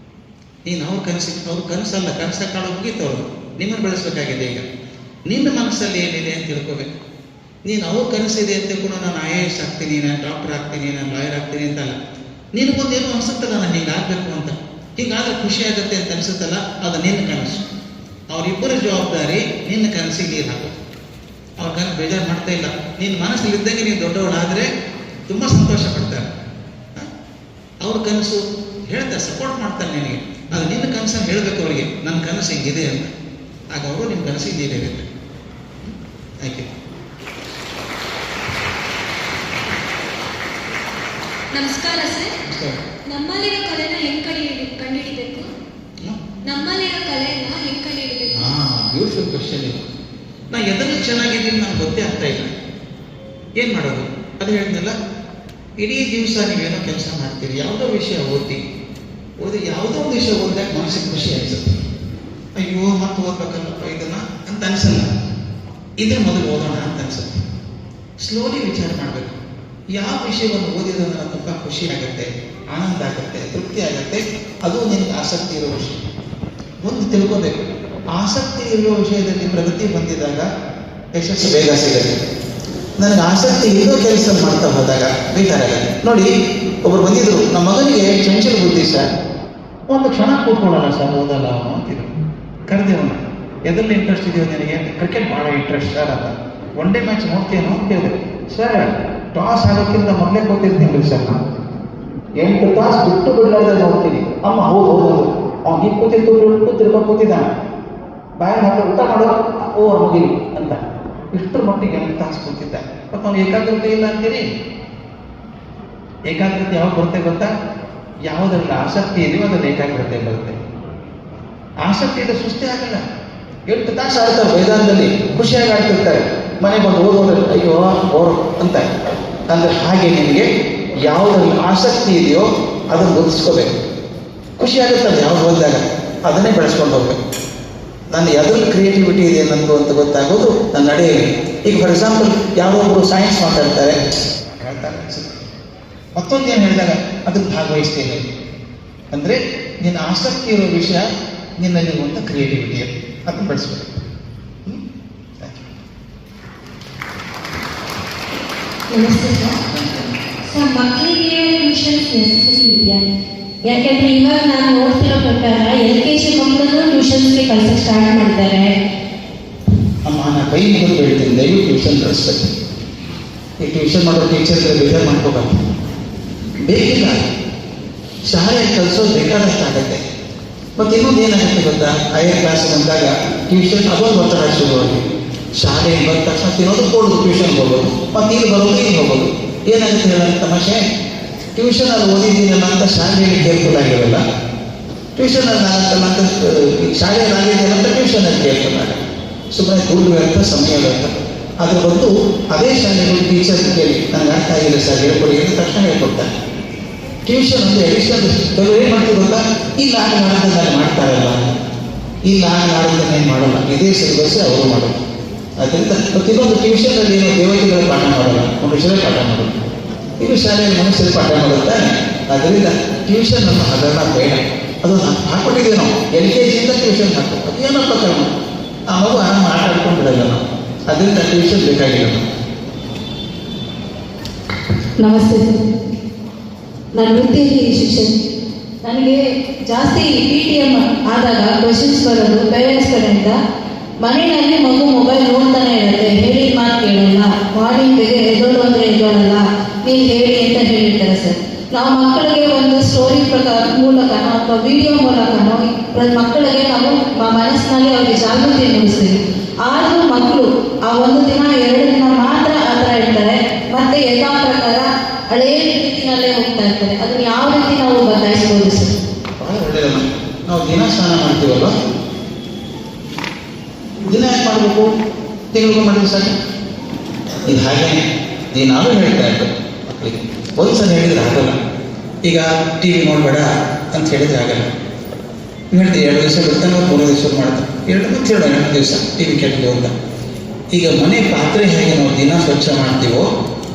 ನೀನು ಅವ್ರ ಕನಸಲ್ಲ, ಕನಸ ಕಾಳು ಮುಗೀತವ್ರು, ನಿಮ್ಮನ್ನು ಬೆಳೆಸ್ಬೇಕಾಗಿದೆ. ಈಗ ನಿನ್ನ ಮನಸ್ಸಲ್ಲಿ ಏನಿದೆ ಅಂತ ತಿಳ್ಕೋಬೇಕು. ನೀನು ಅವ್ರ ಕನಸಿದೆ ಅಂತ ಕೂಡ ನಾನು IAS ಆಗ್ತೀನಿ, ನಾನು ಡಾಕ್ಟರ್ ಆಗ್ತೀನಿ, ನಾನು ಲಾಯರ್ ಆಗ್ತೀನಿ ಅಂತಲ್ಲ. ನಿನಗೊಂದೇನು ಅನಿಸುತ್ತಲ್ಲ, ನಾನು ಹಿಂಗೆ ಆಗಬೇಕು ಅಂತ, ಹೀಗಾದ್ರೆ ಖುಷಿ ಆಗುತ್ತೆ ಅಂತ ಅನಿಸುತ್ತಲ್ಲ, ಅದು ನಿನ್ನ ಕನಸು. ಅವರಿಬ್ಬರ ಜವಾಬ್ದಾರಿ ನಿನ್ನ ಕನಸಿಗೆ ನೀರು ಹಾಕು. ಅವ್ರ ಕನಸು ಬೇಜಾರು ಮಾಡ್ತಾ ಇಲ್ಲ. ನಿನ್ನ ಮನಸ್ಸಲ್ಲಿದ್ದಂಗೆ ನೀನು ದೊಡ್ಡವಳಾದರೆ ತುಂಬ ಸಂತೋಷ ಪಡ್ತಾರೆ. ಅವ್ರ ಕನಸು ಹೇಳ್ತಾರೆ, ಸಪೋರ್ಟ್ ಮಾಡ್ತಾರೆ ನಿನಗೆ. ಅದು ನಿನ್ನ ಕನಸನ್ನು ಹೇಳಬೇಕು ಅವರಿಗೆ, ನನ್ನ ಕನಸು ಹಿಂಗಿದೆ ಅಂತ. ಆಗ ಅವರು ನಿಮ್ಮ ಕನಸಿಗೆ ನೀರಿರುತ್ತೆ. Thank you. ನಮಸ್ಕಾರ ಸರ್. ನಮ್ಮಲ್ಲಿರೋ ಕಲೆನ ಹೆಂಗೆ ಕಂಡುಹಿಡಿಬೇಕು? ನಮ್ಮಲ್ಲಿರೋ ಕಲೆನ ಹೆಂಗೆ ಕಂಡುಹಿಡಿಬೇಕು? ಬ್ಯೂಟಿಫುಲ್ ಕ್ವಶನ್ ಇದು. ನಾ ಎದರಲ್ಲಿ ಚೆನ್ನಾಗಿದ್ದೀನಿ ನನಗೆ ಗೊತ್ತೇ ಆಗ್ತಾ ಇಲ್ಲ. ಏನು ಮಾಡೋದು? ಅದು ಹೇಳಿದ್ನಲ್ಲ, ಇಡೀ ದಿವಸ ನೀವೇನೋ ಕೆಲಸ ಮಾಡ್ತೀರಿ, ಯಾವುದೋ ವಿಷಯ ಓದಿ ಯಾವುದೋ ಒಂದು ವಿಷಯ ಓದಿದಾಗ ಮನಸ್ಸಿಗೆ ಖುಷಿ ಅನಿಸುತ್ತೆ. ಅಯ್ಯೋ ಮತ್ತೆ ಓದ್ಬೇಕಲ್ಲಪ್ಪ ಇದನ್ನ ಅಂತ ಅನಿಸಲ್ಲ. ಇದ್ರ ಮೊದಲು ಓದೋಣ ಅಂತ ಅನಿಸುತ್ತೆ. ಸ್ಲೋಲಿ ವಿಚಾರ ಮಾಡಬೇಕು. ಯಾವ ವಿಷಯವನ್ನು ಓದಿದ್ರೆ ನನಗೆ ತುಂಬ ಖುಷಿ ಆಗುತ್ತೆ, ಆನಂದ ಆಗುತ್ತೆ, ತೃಪ್ತಿ ಆಗುತ್ತೆ, ಅದು ನಿನಗೆ ಆಸಕ್ತಿ ಇರೋ ವಿಷಯ. ಒಂದು ತಿಳ್ಕೋಬೇಕು, ಆಸಕ್ತಿ ಇರುವ ವಿಷಯದಲ್ಲಿ ಪ್ರಗತಿ ಬಂದಿದಾಗ ಯಶಸ್ಸು ಬೇಗ ಸಿಗುತ್ತೆ. ನನಗೆ ಆಸಕ್ತಿ ಇರೋ ಕೆಲಸ ಮಾಡ್ತಾ ಹೋದಾಗ ಬೇಕಾರಾಗಲ್ಲ. ನೋಡಿ, ಒಬ್ಬರು ಬಂದಿದ್ರು, ನಮ್ಮ ಮಗನಿಗೆ ಚಂಚಲ ಬುದ್ಧಿ ಸರ್, ಒಂದು ಕ್ಷಣ ಕೂತ್ಕೊಳ್ಳೋಣ ಸರ್, ಓದಲ್ಲ ಅವನು ಅಂತಿದ್ರು. ಕರೆದೇವನು, ಎದರಲ್ಲಿ ಇಂಟ್ರೆಸ್ಟ್ ಇದೆಯೋ ನಿನಗೆ? ಕ್ರಿಕೆಟ್ ಭಾಳ ಇಂಟ್ರೆಸ್ಟ್ ಸರ್ ಅಂತ. ಒನ್ ಡೇ ಮ್ಯಾಚ್ ನೋಡ್ತೀನೋ ಅಂತ ಹೇಳಿದೆ. ಸರ್, ಟಾಸ್ ಆಗೋಕ್ಕಿಂತ ಮೊದಲೇ ಕೂತಿರ್ತೀನಿ ಸರ್, ನಾನು 8 ತಾಸು ಬಿಟ್ಟು ಬಿಡಲಾರ್ದೆ ನೋಡ್ತೀನಿ. ಅಮ್ಮ ಹೌದು ಅವ್ನು ಹೀಗೆ ಕೂತಿದ್ದಾನೆ, ಬಾಯಿ ಹಾಕಿ ಊಟ ಮಾಡೋ ಮುಗಿಲಿ ಅಂತ. ಇಷ್ಟರ ಮಟ್ಟಿಗೆ 8 ತಾಸು ಕೂತಿದ್ದ. ಮತ್ತು ಅವ್ನು ಏಕಾಗ್ರತೆ ಇಲ್ಲ ಅಂತೀರಿ. ಏಕಾಗ್ರತೆ ಯಾವಾಗ ಬರುತ್ತೆ ಗೊತ್ತಾ? ಯಾವುದರಲ್ಲಿ ಆಸಕ್ತಿ ಇದೆಯೋ ಅದ್ರಲ್ಲಿ ಏಕಾಗ್ರತೆ ಬರುತ್ತೆ. ಆಸಕ್ತಿ ಇದೆ, ಸುಸ್ತೇ ಆಗಲ್ಲ. 8 ತಾಸು ಆಡ್ತಾರೆ ಮೈದಾನದಲ್ಲಿ, ಖುಷಿಯಾಗಿ ಆಡ್ತಿರ್ತಾರೆ. ಮನೆ ಬಂದು ಓದೋದ್ರಲ್ಲಿ ಅಯ್ಯೋ ಬೋರು ಅಂತ. ಅಂದರೆ ಹಾಗೆ ನಿಮಗೆ ಯಾವುದ್ರಲ್ಲಿ ಆಸಕ್ತಿ ಇದೆಯೋ ಅದನ್ನು ಗುರುತಿಸ್ಕೋಬೇಕು. ಖುಷಿ ಆಗುತ್ತಲ್ಲ ಯಾವ್ದು ಓದಿದಾಗ, ಅದನ್ನೇ ಬೆಳೆಸ್ಕೊಂಡು ಹೋಗ್ಬೇಕು. ನಾನು ಯಾವ್ದ್ರಲ್ಲಿ ಕ್ರಿಯೇಟಿವಿಟಿ ಇದೆ ನಂದು ಅಂತ ಗೊತ್ತಾಗೋದು ನನ್ನ ನಡೆಯಲ್ಲಿ. ಈಗ ಫಾರ್ ಎಕ್ಸಾಂಪಲ್ ಯಾರೊಬ್ಬರು ಸೈನ್ಸ್ ಮಾತಾಡ್ತಾರೆ, ಹೇಳ್ತಾರೆ ಅನ್ಸುತ್ತೆ, ಮತ್ತೊಂದು ಏನು ಹೇಳಿದಾಗ ಅದಕ್ಕೆ ಭಾಗವಹಿಸ್ತೇನೆ. ಅಂದರೆ ನಿನ್ನ ಆಸಕ್ತಿ ಇರೋ ವಿಷಯ ನಿನ್ನಲ್ಲಿರುವಂಥ ಕ್ರಿಯೇಟಿವಿಟಿ ಅದನ್ನು ಬೆಳೆಸ್ಬೇಕು. ನಮಸ್ತೆ ಸರ್. ಮಕ್ಕಳಿಗೆ ಟ್ಯೂಷನ್ಸ್ ನೆಸೆಸಿಟಿ ಇದೆಯಾ? ಯಾಕೆಂದ್ರೆ ಇವಾಗ ನಾನು ನೋಡ್ತಿರೋ ಪ್ರಕಾರ LKG ಮಕ್ಕಳನ್ನು ಟ್ಯೂಷನ್ಸ್ಗೆ ಕಳ್ಸೋಕೆ ಸ್ಟಾರ್ಟ್ ಮಾಡಿದ್ದಾರೆ. ಅಮ್ಮ, ನಾನು ಕೈ ಮುಗಿದು ಹೇಳ್ತೀನಿ, ದಯವಿಟ್ಟು ಟ್ಯೂಷನ್ ಕಳಿಸ್ಬೇಕು. ಈ ಟ್ಯೂಷನ್ ಮಾಡೋ ಟೀಚರ್ಸ್ ಬೇಜಾರು ಮಾಡ್ಕೋಬಾರ್ದು. ಬೇಕಿಲ್ಲ, ಶಾಲೆಯಲ್ಲಿ ಕಲಿಸೋದು ಬೇಕಾದಷ್ಟು ಆಗುತ್ತೆ. ಮತ್ತು ಇನ್ನೊಂದು ಏನಾಗುತ್ತೆ ಗೊತ್ತಾ? ಹೈಯರ್ ಕ್ಲಾಸ್ ಬಂದಾಗ ಟ್ಯೂಷನ್ ಅದೊಂದು ಒತ್ತಡ ಶುರುವಾಗಿ, ಶಾಲೆಗೆ ಬಂದ ತಕ್ಷಣ ತಿನ್ನೋದು ಕೊಡೋದು, ಟ್ಯೂಷನ್ಗೆ ಹೋಗೋದು, ಮತ್ತು ಇಲ್ಲಿ ಬರೋದು ಇಲ್ಲಿ ಹೋಗೋದು. ಏನಾಗುತ್ತೆ ಹೇಳೋದು ತಮಾಷೆ? ಟ್ಯೂಷನಲ್ಲಿ ಓದಿದ್ದೀನಲ್ಲ ಅಂತ ಶಾಲೆಯಲ್ಲಿ ಕೇರ್ಫುಲ್ ಆಗಿರೋಲ್ಲ, ಟ್ಯೂಷನಲ್ಲಿ ನಾನಂತಲ್ಲ ಅಂತ ಶಾಲೆಯಲ್ಲಿ ಆಗಿದ್ದೀನಲ್ಲ ಅಂತ ಟ್ಯೂಷನಲ್ಲಿ ಕೇರ್ಫುಲ್ ಆಗ, ಸುಮ್ಮನೆ ದುಡ್ಡು ವ್ಯರ್ಥ, ಸಮಯ ವ್ಯರ್ಥ. ಅದ್ರ ಬಂದು ಅದೇ ಶಾಲೆಯಲ್ಲಿ ಟೀಚರ್ ಕೇಳಿ ನನಗೆ ಅರ್ಥ ಆಗಿಲ್ಲ ಸರ್ ಹೇಳ್ಕೊಡಿ ಅಂತ ತಕ್ಷಣ ಹೇಳ್ಕೊಡ್ತಾರೆ. ಟ್ಯೂಷನ್ ಒಂದು ಎಡಿಷನಲ್ ಕೆಲವು ಏನು ಮಾಡ್ತೀವಿ ಗೊತ್ತಾ? ಇಲ್ಲ ಆಗ ಮಾಡಿದ್ರೆ ಮಾಡ್ತಾರಲ್ಲ, ಇಲ್ಲ ನಾಡಿಂದ ಏನು ಮಾಡಲ್ಲ, ಇದೇ ಸಿಲೆಬಸ್ ಅವರು ಮಾಡೋದು. ಅದರಿಂದ ಪ್ರತಿಯೊಂದು ಟ್ಯೂಷನಲ್ಲಿ ಏನೋ ದೇವತೆಗಳ ಪಾಠ ಮಾಡಲ್ಲ, ಮನುಷ್ಯರೇ ಪಾಠ ಮಾಡೋದು. ಇದು ಶಾಲೆಯಲ್ಲಿ ಮನುಷ್ಯರು ಪಾಠ ಮಾಡುತ್ತಾರೆ. ಅದರಿಂದ ಟ್ಯೂಷನ್ ಅನ್ನು ಹಗರಣ ಬೇಡ. ಅದು ಹಾಕ್ಕೊಟ್ಟಿದ್ದೀವಿ ನಾವು, LKG ಟ್ಯೂಷನ್ ಹಾಕೋ, ಅದು ಏನಪ್ಪ ಕಾರಣ, ಆ ಮಗು ಆರಾಮ ಆಟ ಆಡ್ಕೊಂಡು ಬಿಡಲ್ಲ ನಾವು. ಅದರಿಂದ ಟ್ಯೂಷನ್ ಬೇಕಾಗಿಲ್ಲ ನಾವು. ನಮಸ್ತೆ, ನಾನು ವೃತ್ತಿಯಲ್ಲಿ ಶಿಕ್ಷಕ. ನನಗೆ ಜಾಸ್ತಿ PTM ಆದಾಗ ಕ್ವೆಶನ್ಸ್ ಬರೋದು ಪೇರೆಂಟ್ಸ್ ಕಡೆಯಿಂದ, ಮನೆಯಲ್ಲಿ ಮಗು ಮೊಬೈಲ್ ನೋಡ್ತಾನೆ ಇರುತ್ತೆ, ಹೇಳಿದ ಮಾತು ಕೇಳಲ್ಲ, ಮಾರ್ನಿಂಗ್ ಬೇಗ ಎದ್ದೋಳು ಅಂದರೆ ಎದ್ದೋಳಲ್ಲ, ನೀವು ಹೇಳಿ ಅಂತ ಹೇಳಿರ್ತಾರೆ ಸರ್. ನಾವು ಮಕ್ಕಳಿಗೆ ಒಂದು ಸ್ಟೋರಿ ಮೂಲಕನೋ ಅಥವಾ ವಿಡಿಯೋ ಮೂಲಕನೋ ಮಕ್ಕಳಿಗೆ ನಾವು ಮನಸ್ಸಿನಲ್ಲಿ ಅವ್ರಿಗೆ ಜಾಗೃತಿ ಮೂಡಿಸ್ತೀವಿ. ಆದರೂ ಮಕ್ಕಳು ಆ ಒಂದು ದಿನ 2 ದಿನ ಮಾತ್ರ ಆ ಥರ ಇರ್ತಾರೆ, ಮತ್ತೆ ಯಥಾ ಪ್ರಕಾರ ಹಳೆಯ ರೀತಿನಲ್ಲೇ ಹೋಗ್ತಾ ಇರ್ತಾರೆ. ಅದನ್ನ ಯಾವ ರೀತಿ ನಾವು ಬದಲಾಯಿಸ್ಬೋದು ಸರ್? ಬಹಳ ಒಳ್ಳೆಯದಮ್ಮ. ನಾವು ದಿನ ಸ್ನಾನ ಮಾಡ್ತೀವಲ್ವ, ದಿನ ಯಾಕೆ ಮಾಡಬೇಕು? ತಿಂಗಳಿಗೂ ಮಾಡಿದ್ರೆ ಸಾಕು. ಇದು ಹಾಗೇನೆ ದಿನಾಲೂ ಹೇಳ್ತಾ ಇತ್ತು ಮಕ್ಕಳಿಗೆ. ಒಂದ್ಸಲ ಹೇಳಿದ್ರೆ ಆಗಲ್ಲ. ಈಗ TV ನೋಡಬೇಡ ಅಂತ ಹೇಳಿದ್ರೆ ಆಗಲ್ಲ. ಹೇಳ್ತೀವಿ 2 ದಿವಸ ಬಿಡ್ತಾನೆ, 3 ದಿವಸ ಮಾಡ್ತಾನೆ, 2 ದಿವಸ TV ಕೆಟ್ಟದು ಅಂತ. ಈಗ ಮನೆ ಪಾತ್ರೆ ಹೇಗೆ ನಾವು ದಿನ ಸ್ವಚ್ಛ ಮಾಡ್ತೀವೋ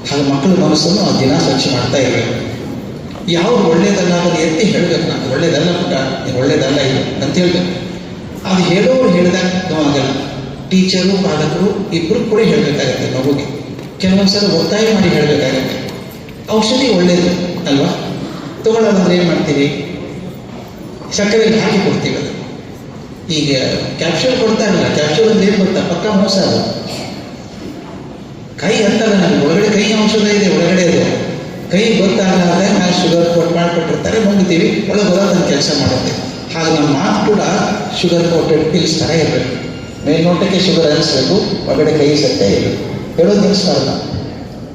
ಹಾಗೆ ಮಕ್ಕಳ ಮನಸ್ಸನ್ನು ನಾವು ದಿನ ಸ್ವಚ್ಛ ಮಾಡ್ತಾ ಇರಬೇಕು. ಯಾವ್ದು ಒಳ್ಳೇದಲ್ಲ ಅದನ್ನು ಎತ್ತಿ ಹೇಳಬೇಕು. ನಾನು ಒಳ್ಳೇದಲ್ಲ ಪುಟ್ಟ, ಇದು ಒಳ್ಳೇದಲ್ಲ ಇದು ಅಂತ ಹೇಳ್ಬೇಕು. ಅದು ಹೇಳೋರು ಹೇಳಿದಾಗ ಆಗಲ್ಲ. ಟೀಚರು ಪಾಲಕರು ಇಬ್ಬರು ಕೂಡ ಹೇಳಬೇಕಾಗತ್ತೆ ಮಗುಗೆ. ಕೆಲವೊಂದು ಸಲ ಒತ್ತಾಯ ಮಾಡಿ ಹೇಳಬೇಕಾಗತ್ತೆ. ಔಷಧಿ ಒಳ್ಳೇದು ಅಲ್ವಾ, ತಗೊಳ್ಳೋದಂದ್ರೆ ಏನು ಮಾಡ್ತೀವಿ? ಸಕ್ಕರೆಯಲ್ಲಿ ಹಾಕಿ ಕೊಡ್ತೀವಿ. ಅದು ಈಗ ಕ್ಯಾಪ್ಸೂಲ್ ಕೊಡ್ತಾ ಇರಲ್ಲ. ಕ್ಯಾಪ್ಸೂಲ್ ಅಂದ್ರೆ ಏನು ಗೊತ್ತಾ? ಪಕ್ಕ ಮೋಸ. ಅದು ಕೈ ಅಂತಲ್ಲ, ನನಗೆ ಒಳಗಡೆ ಕೈ ಔಷಧ ಇದೆ, ಒಳಗಡೆ ಇದೆ. ಕೈ ಗೊತ್ತಾಗಲಾದ್ರೆ ನಾವು ಶುಗರ್ ಮಾಡಿಕೊಟ್ಟಿರ್ತಾರೆ, ನುಂಗ್ತೀವಿ, ಒಳಗೆ ಬರೋದನ್ನು ಕೆಲಸ ಮಾಡುತ್ತೆ. ಹಾಗೆ ನಮ್ಮ ಮಾತು ಕೂಡ ಶುಗರ್ ಕೋಟೆಡ್ ಪಿಲ್ಸ್ ಥರ ಇರಬೇಕು. ಮೇಲ್ನೋಟಕ್ಕೆ ಶುಗರ್ ಅನಿಸ್ಬೇಕು, ಒಳಗಡೆ ಕೈ ಸತ್ಯ ಇರಬೇಕು. ಹೇಳೋದು ನಿಲ್ಲಿಸ್ಬಾರ್ದು.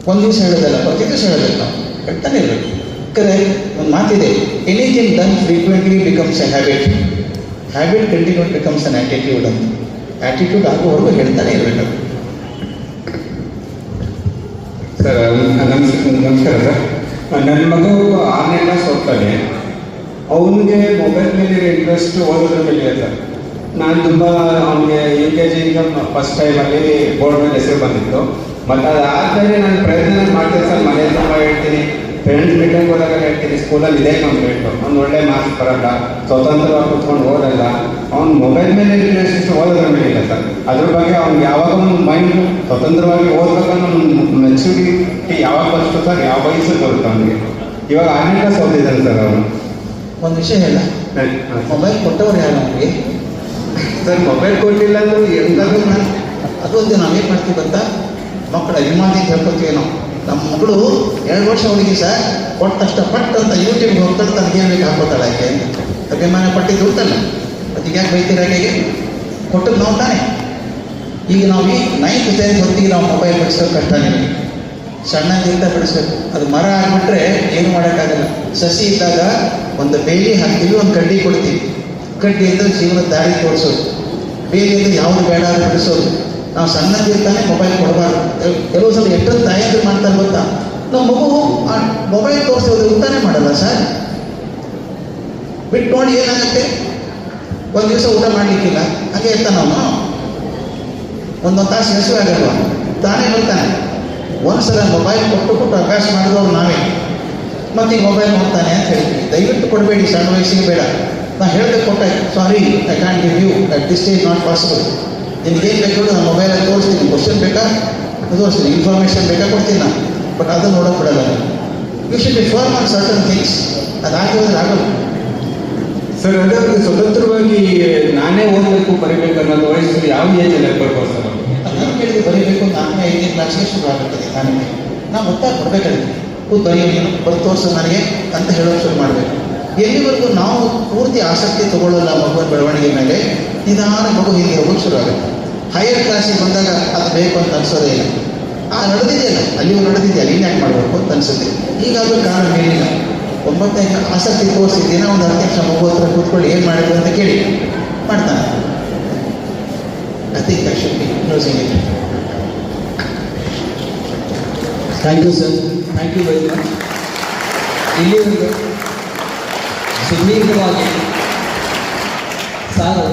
ಒಂದು ದಿವಸ ಹೇಳೋದಲ್ಲ, ಪ್ರತಿ ದಿವಸ ಹೇಳೋದಲ್ಲ, ನಾವು ಹೇಳ್ತಾನೆ ಇರಬೇಕು. ಕರೆಕ್ಟ್. ಒಂದು ಮಾತಿದೆ, anything done frequently becomes A habit, habit continued becomes an attitude ಅಂತ. ಆ್ಯಟಿಟ್ಯೂಡ್ ಆಗುವವರೆಗೂ ಹೇಳ್ತಾನೆ ಇರಬೇಕು. ಸರ್ ನಮಸ್ಕಾರ ಸರ್. ನನ್ನ ಮಗು 6ನೇ ಕ್ಲಾಸ್ ಹೋಗ್ತಾನೆ. ಅವನಿಗೆ ಮೊಬೈಲ್ ಮೇಲೆ ಇಂಟ್ರೆಸ್ಟ್, ಓದೋದ್ರ ಮೇಲೆ ಇದೆ ಸರ್. ನಾನು ತುಂಬ ಅವನಿಗೆ LKG ಫಸ್ಟ್ ಟೈಮಲ್ಲಿ ಬೋರ್ಡ್ ಮೇಲೆ ಹೆಸರು ಬಂದಿತ್ತು. ಮತ್ತು ಅದಾದಮೇಲೆ ನಾನು ಪ್ರಯತ್ನ ಮಾಡ್ತೀನಿ ಸರ್. ಮನೆಯಲ್ಲಿ ತುಂಬ ಹೇಳ್ತೀನಿ, ಫ್ರೆಂಡ್ಸ್ ಮೀಟಿಂಗ್ ಹೋದಾಗ ಹೇಳ್ತೀನಿ, ಸ್ಕೂಲಲ್ಲಿ ಇದೇ ಕಂಪ್ಲೇಂಟು, ಅವ್ನು ಒಳ್ಳೆ ಮಾರ್ಕ್ಸ್ ಬರಲ್ಲ, ಸ್ವತಂತ್ರವಾಗಿ ಕುತ್ಕೊಂಡು ಓದಲ್ಲ, ಅವ್ನು ಮೊಬೈಲ್ ಮೇಲೆ ಇಂಟ್ರೆಸ್ಟ್, ಓದೋದ್ರ ಮೇಲೆ ಇಲ್ಲ ಸರ್. ಅದ್ರ ಬಗ್ಗೆ ಅವ್ನಿಗೆ ಯಾವಾಗ ಒಂದು ಮೈಂಡ್ ಸ್ವತಂತ್ರವಾಗಿ ಓದ್ಬೇಕನ್ನೋ ಒಂದು ಮೆಚುರಿಟಿ ಯಾವಾಗ ಬರ್ತದೆ ಸರ್, ಯಾವ ವಯಸ್ಸು ಬರುತ್ತೆ ಅವನಿಗೆ. ಇವಾಗ 6ನೇ ಕ್ಲಾಸ್ ಓದಿದ್ದಾನೆ ಸರ್ ಅವನು. ಒಂದು ವಿಷಯ ಹೇಳ, ಮೊಬೈಲ್ ಕೊಟ್ಟವ್ರು ಯಾರು ನಮಗೆ? ಸರ್ ಮೊಬೈಲ್ ಕೊಟ್ಟಿಲ್ಲ ಅಂದ್ರೆ ಹೆಂಗಾದ್ರೂ ಅದೊಂದು ನಾವೇನು ಮಾಡ್ತೀವಿ ಗೊತ್ತಾ? ಮಕ್ಕಳ ಅಭಿಮಾನ ಅಂತ ಹೇಳ್ಕೊತೀವಿ ನಾವು. ನಮ್ಮ ಮಗಳು 2 ವರ್ಷ ಹುಡುಗಿ ಸರ್, ಕೊಟ್ಟ ತಕ್ಷಣ ಪಟ್ ಅಂತ ಯೂಟ್ಯೂಬ್ಗೆ ಹೋಗ್ತಾಳೆ, ತನಗೆ ಏನು ಬೇಕು ಹಾಕೋತಾಳೆ ಆಕೆ ಅಂತ. ಅಭಿಮಾನ ಪಟ್ಟಿದ್ದು ಉಂಟಲ್ಲ, ಅದಕ್ಕೆ ಯಾಕೆ ಬೈತೀರ ಆಕೆಗೆ? ಕೊಟ್ಟದ್ದು ನಾವು ತಾನೆ. ಈಗ ನಾವು ಈ 9th 10th ಹೊತ್ತಿಗೆ ನಾವು ಮೊಬೈಲ್ ಬಿಡಿಸೋದು ಕಷ್ಟ ನಿಮಗೆ. ಸಣ್ಣದಿಂದ ಬಿಡಿಸ್ಬೇಕು. ಅದು ಮರ ಆಗಿಬಿಟ್ರೆ ಏನು ಮಾಡೋಕ್ಕಾಗಲ್ಲ. ಸಸಿ ಇದ್ದಾಗ ಒಂದು ಬೇಲಿ ಹಾಕ್ತೀವಿ, ಒಂದು ಕಡ್ಡಿ ಕೊಡ್ತೀವಿ. ಕಡ್ಡಿಯಿಂದ ಜೀವನದ ದಾರಿ ತೋರಿಸೋದು, ಬೇಲಿಯಿಂದ ಯಾವುದು ಬೇಡ ಅದು ಬಿಡಿಸೋದು. ನಾವು ಸಣ್ಣದಿರ್ತಾನೆ ಮೊಬೈಲ್ ಕೊಡಬಾರ್ದು. ಕೆಲವು ಸಲ ಎಷ್ಟೊಂದು ತಾಯಿಯಂದ್ರೆ ಮಾಡ್ತಾರೆ ಗೊತ್ತಾ? ನಾವು ಮಗು ಆ ಮೊಬೈಲ್ ತೋರಿಸೋದು ಊಟನೇ ಮಾಡಲ್ಲ ಸರ್. ಬಿಟ್ಟು ನೋಡಿ ಏನಾಗುತ್ತೆ, ಒಂದು ದಿವಸ ಊಟ ಮಾಡಲಿಕ್ಕಿಲ್ಲ, ಹಾಗೆ ಇರ್ತಾನೆ ಅವನು. ಒಂದೊಂದು ತಾಸು ಹೆಸರು ಆಗಲ್ವ, ತಾನೇ ಬರ್ತಾನೆ. ಒಂದ್ಸಲ ಮೊಬೈಲ್ ಕೊಟ್ಟು ಅಭ್ಯಾಸ ಮಾಡಿದವ್ರು ನಾವೇ. ಮತ್ತು ಈ ಮೊಬೈಲ್ ನೋಡ್ತಾನೆ ಅಂತ ಹೇಳ್ತೀವಿ. ದಯವಿಟ್ಟು ಕೊಡಬೇಡಿ, ಸಣ್ಣ ವಯಸ್ಸಿಗೆ ಬೇಡ. ನಾನು ಹೇಳಿದೆ ಕೊಟ್ಟೆ, sorry I can give you at this is not possible. ನಿಮ್ಗೇನು ಬೇಕು ನಾನು ಮೊಬೈಲಲ್ಲಿ ತೋರಿಸ್ತೀನಿ, ಕ್ವಶನ್ ಬೇಕಾ ತೋರಿಸ್ತೀನಿ, ಇನ್ಫಾರ್ಮೇಷನ್ ಬೇಕಾ ಕೊಡ್ತೀನಿ ನಾನು. ಬಟ್ ಅದನ್ನು ನೋಡೋಕೆ ಬಿಡಲ್ಲ. You should be firm on certain things. ಅದು ಆಗಿರೋದ್ರೆ ಆಗಲ್ಲ ಸರ್. ಅದಾದ್ರೆ ಸ್ವತಂತ್ರವಾಗಿ ನಾನೇ ಓದಬೇಕು ಬರೀಬೇಕು ಅನ್ನೋದು ವಯಸ್ಸು ಯಾವ ಏಜಲ್ಲಿ ಬರ್ಬೋದು ಸರ್? ನಾನು ಕೇಳಿದ್ರೆ ಬರೀಬೇಕು, 4ನೇ 5ನೇ ಕ್ಲಾಸ್ಗೆ ಶುರು ಆಗುತ್ತದೆ. ನಾವು ಒತ್ತಾಯ ಕೊಡಬೇಕಾಗುತ್ತೆ. ಕೂತು ಬರೀ ನೀನು ಬರೀ ತೋರಿಸು ನನಗೆ ಅಂತ ಹೇಳೋಕೆ ಶುರು ಮಾಡಬೇಕು. ಎಲ್ಲಿವರೆಗೂ ನಾವು ಪೂರ್ತಿ ಆಸಕ್ತಿ ತಗೊಳ್ಳೋಲ್ಲ ಮಗುವಿನ ಬೆಳವಣಿಗೆ ಮೇಲೆ, ನಿಧಾನ ಮಗು ಹೀಗೆ ಹೋಗೋಕೆ ಶುರು ಆಗುತ್ತೆ. ಹೈಯರ್ ಕ್ಲಾಸಿಗೆ ಬಂದಾಗ ಅದು ಬೇಕು ಅಂತ ಅನಿಸೋದೇ ಇಲ್ಲ. ನಡೆದಿದೆಯಲ್ಲ, ಅಲ್ಲಿಯೂ ನಡೆದಿದೆಯಲ್ಲ, ಇನ್ನು ಯಾಕೆ ಮಾಡಬೇಕು ಅಂತ ಅನಿಸುತ್ತೆ. ಹೀಗಾದರೂ ಕಾರಣ ಹೇಳಿಲ್ಲ. 9ನೇ ಆಸಕ್ತಿ ತೋರಿಸಿ ದಿನ ಒಂದು 10 ನಿಮಿಷ ಮಗು ಹತ್ರ ಕೂತ್ಕೊಳ್ಳಿ, ಏನು ಮಾಡಿದ್ರು ಅಂತ ಕೇಳಿ ಮಾಡ್ತಾನೆ. I think I should be closing it. Thank you sir, thank you very much. ಇಲ್ಲಿವರೆಗೂ ಸುದೀರ್ಘವಾಗಿ ಸಾರು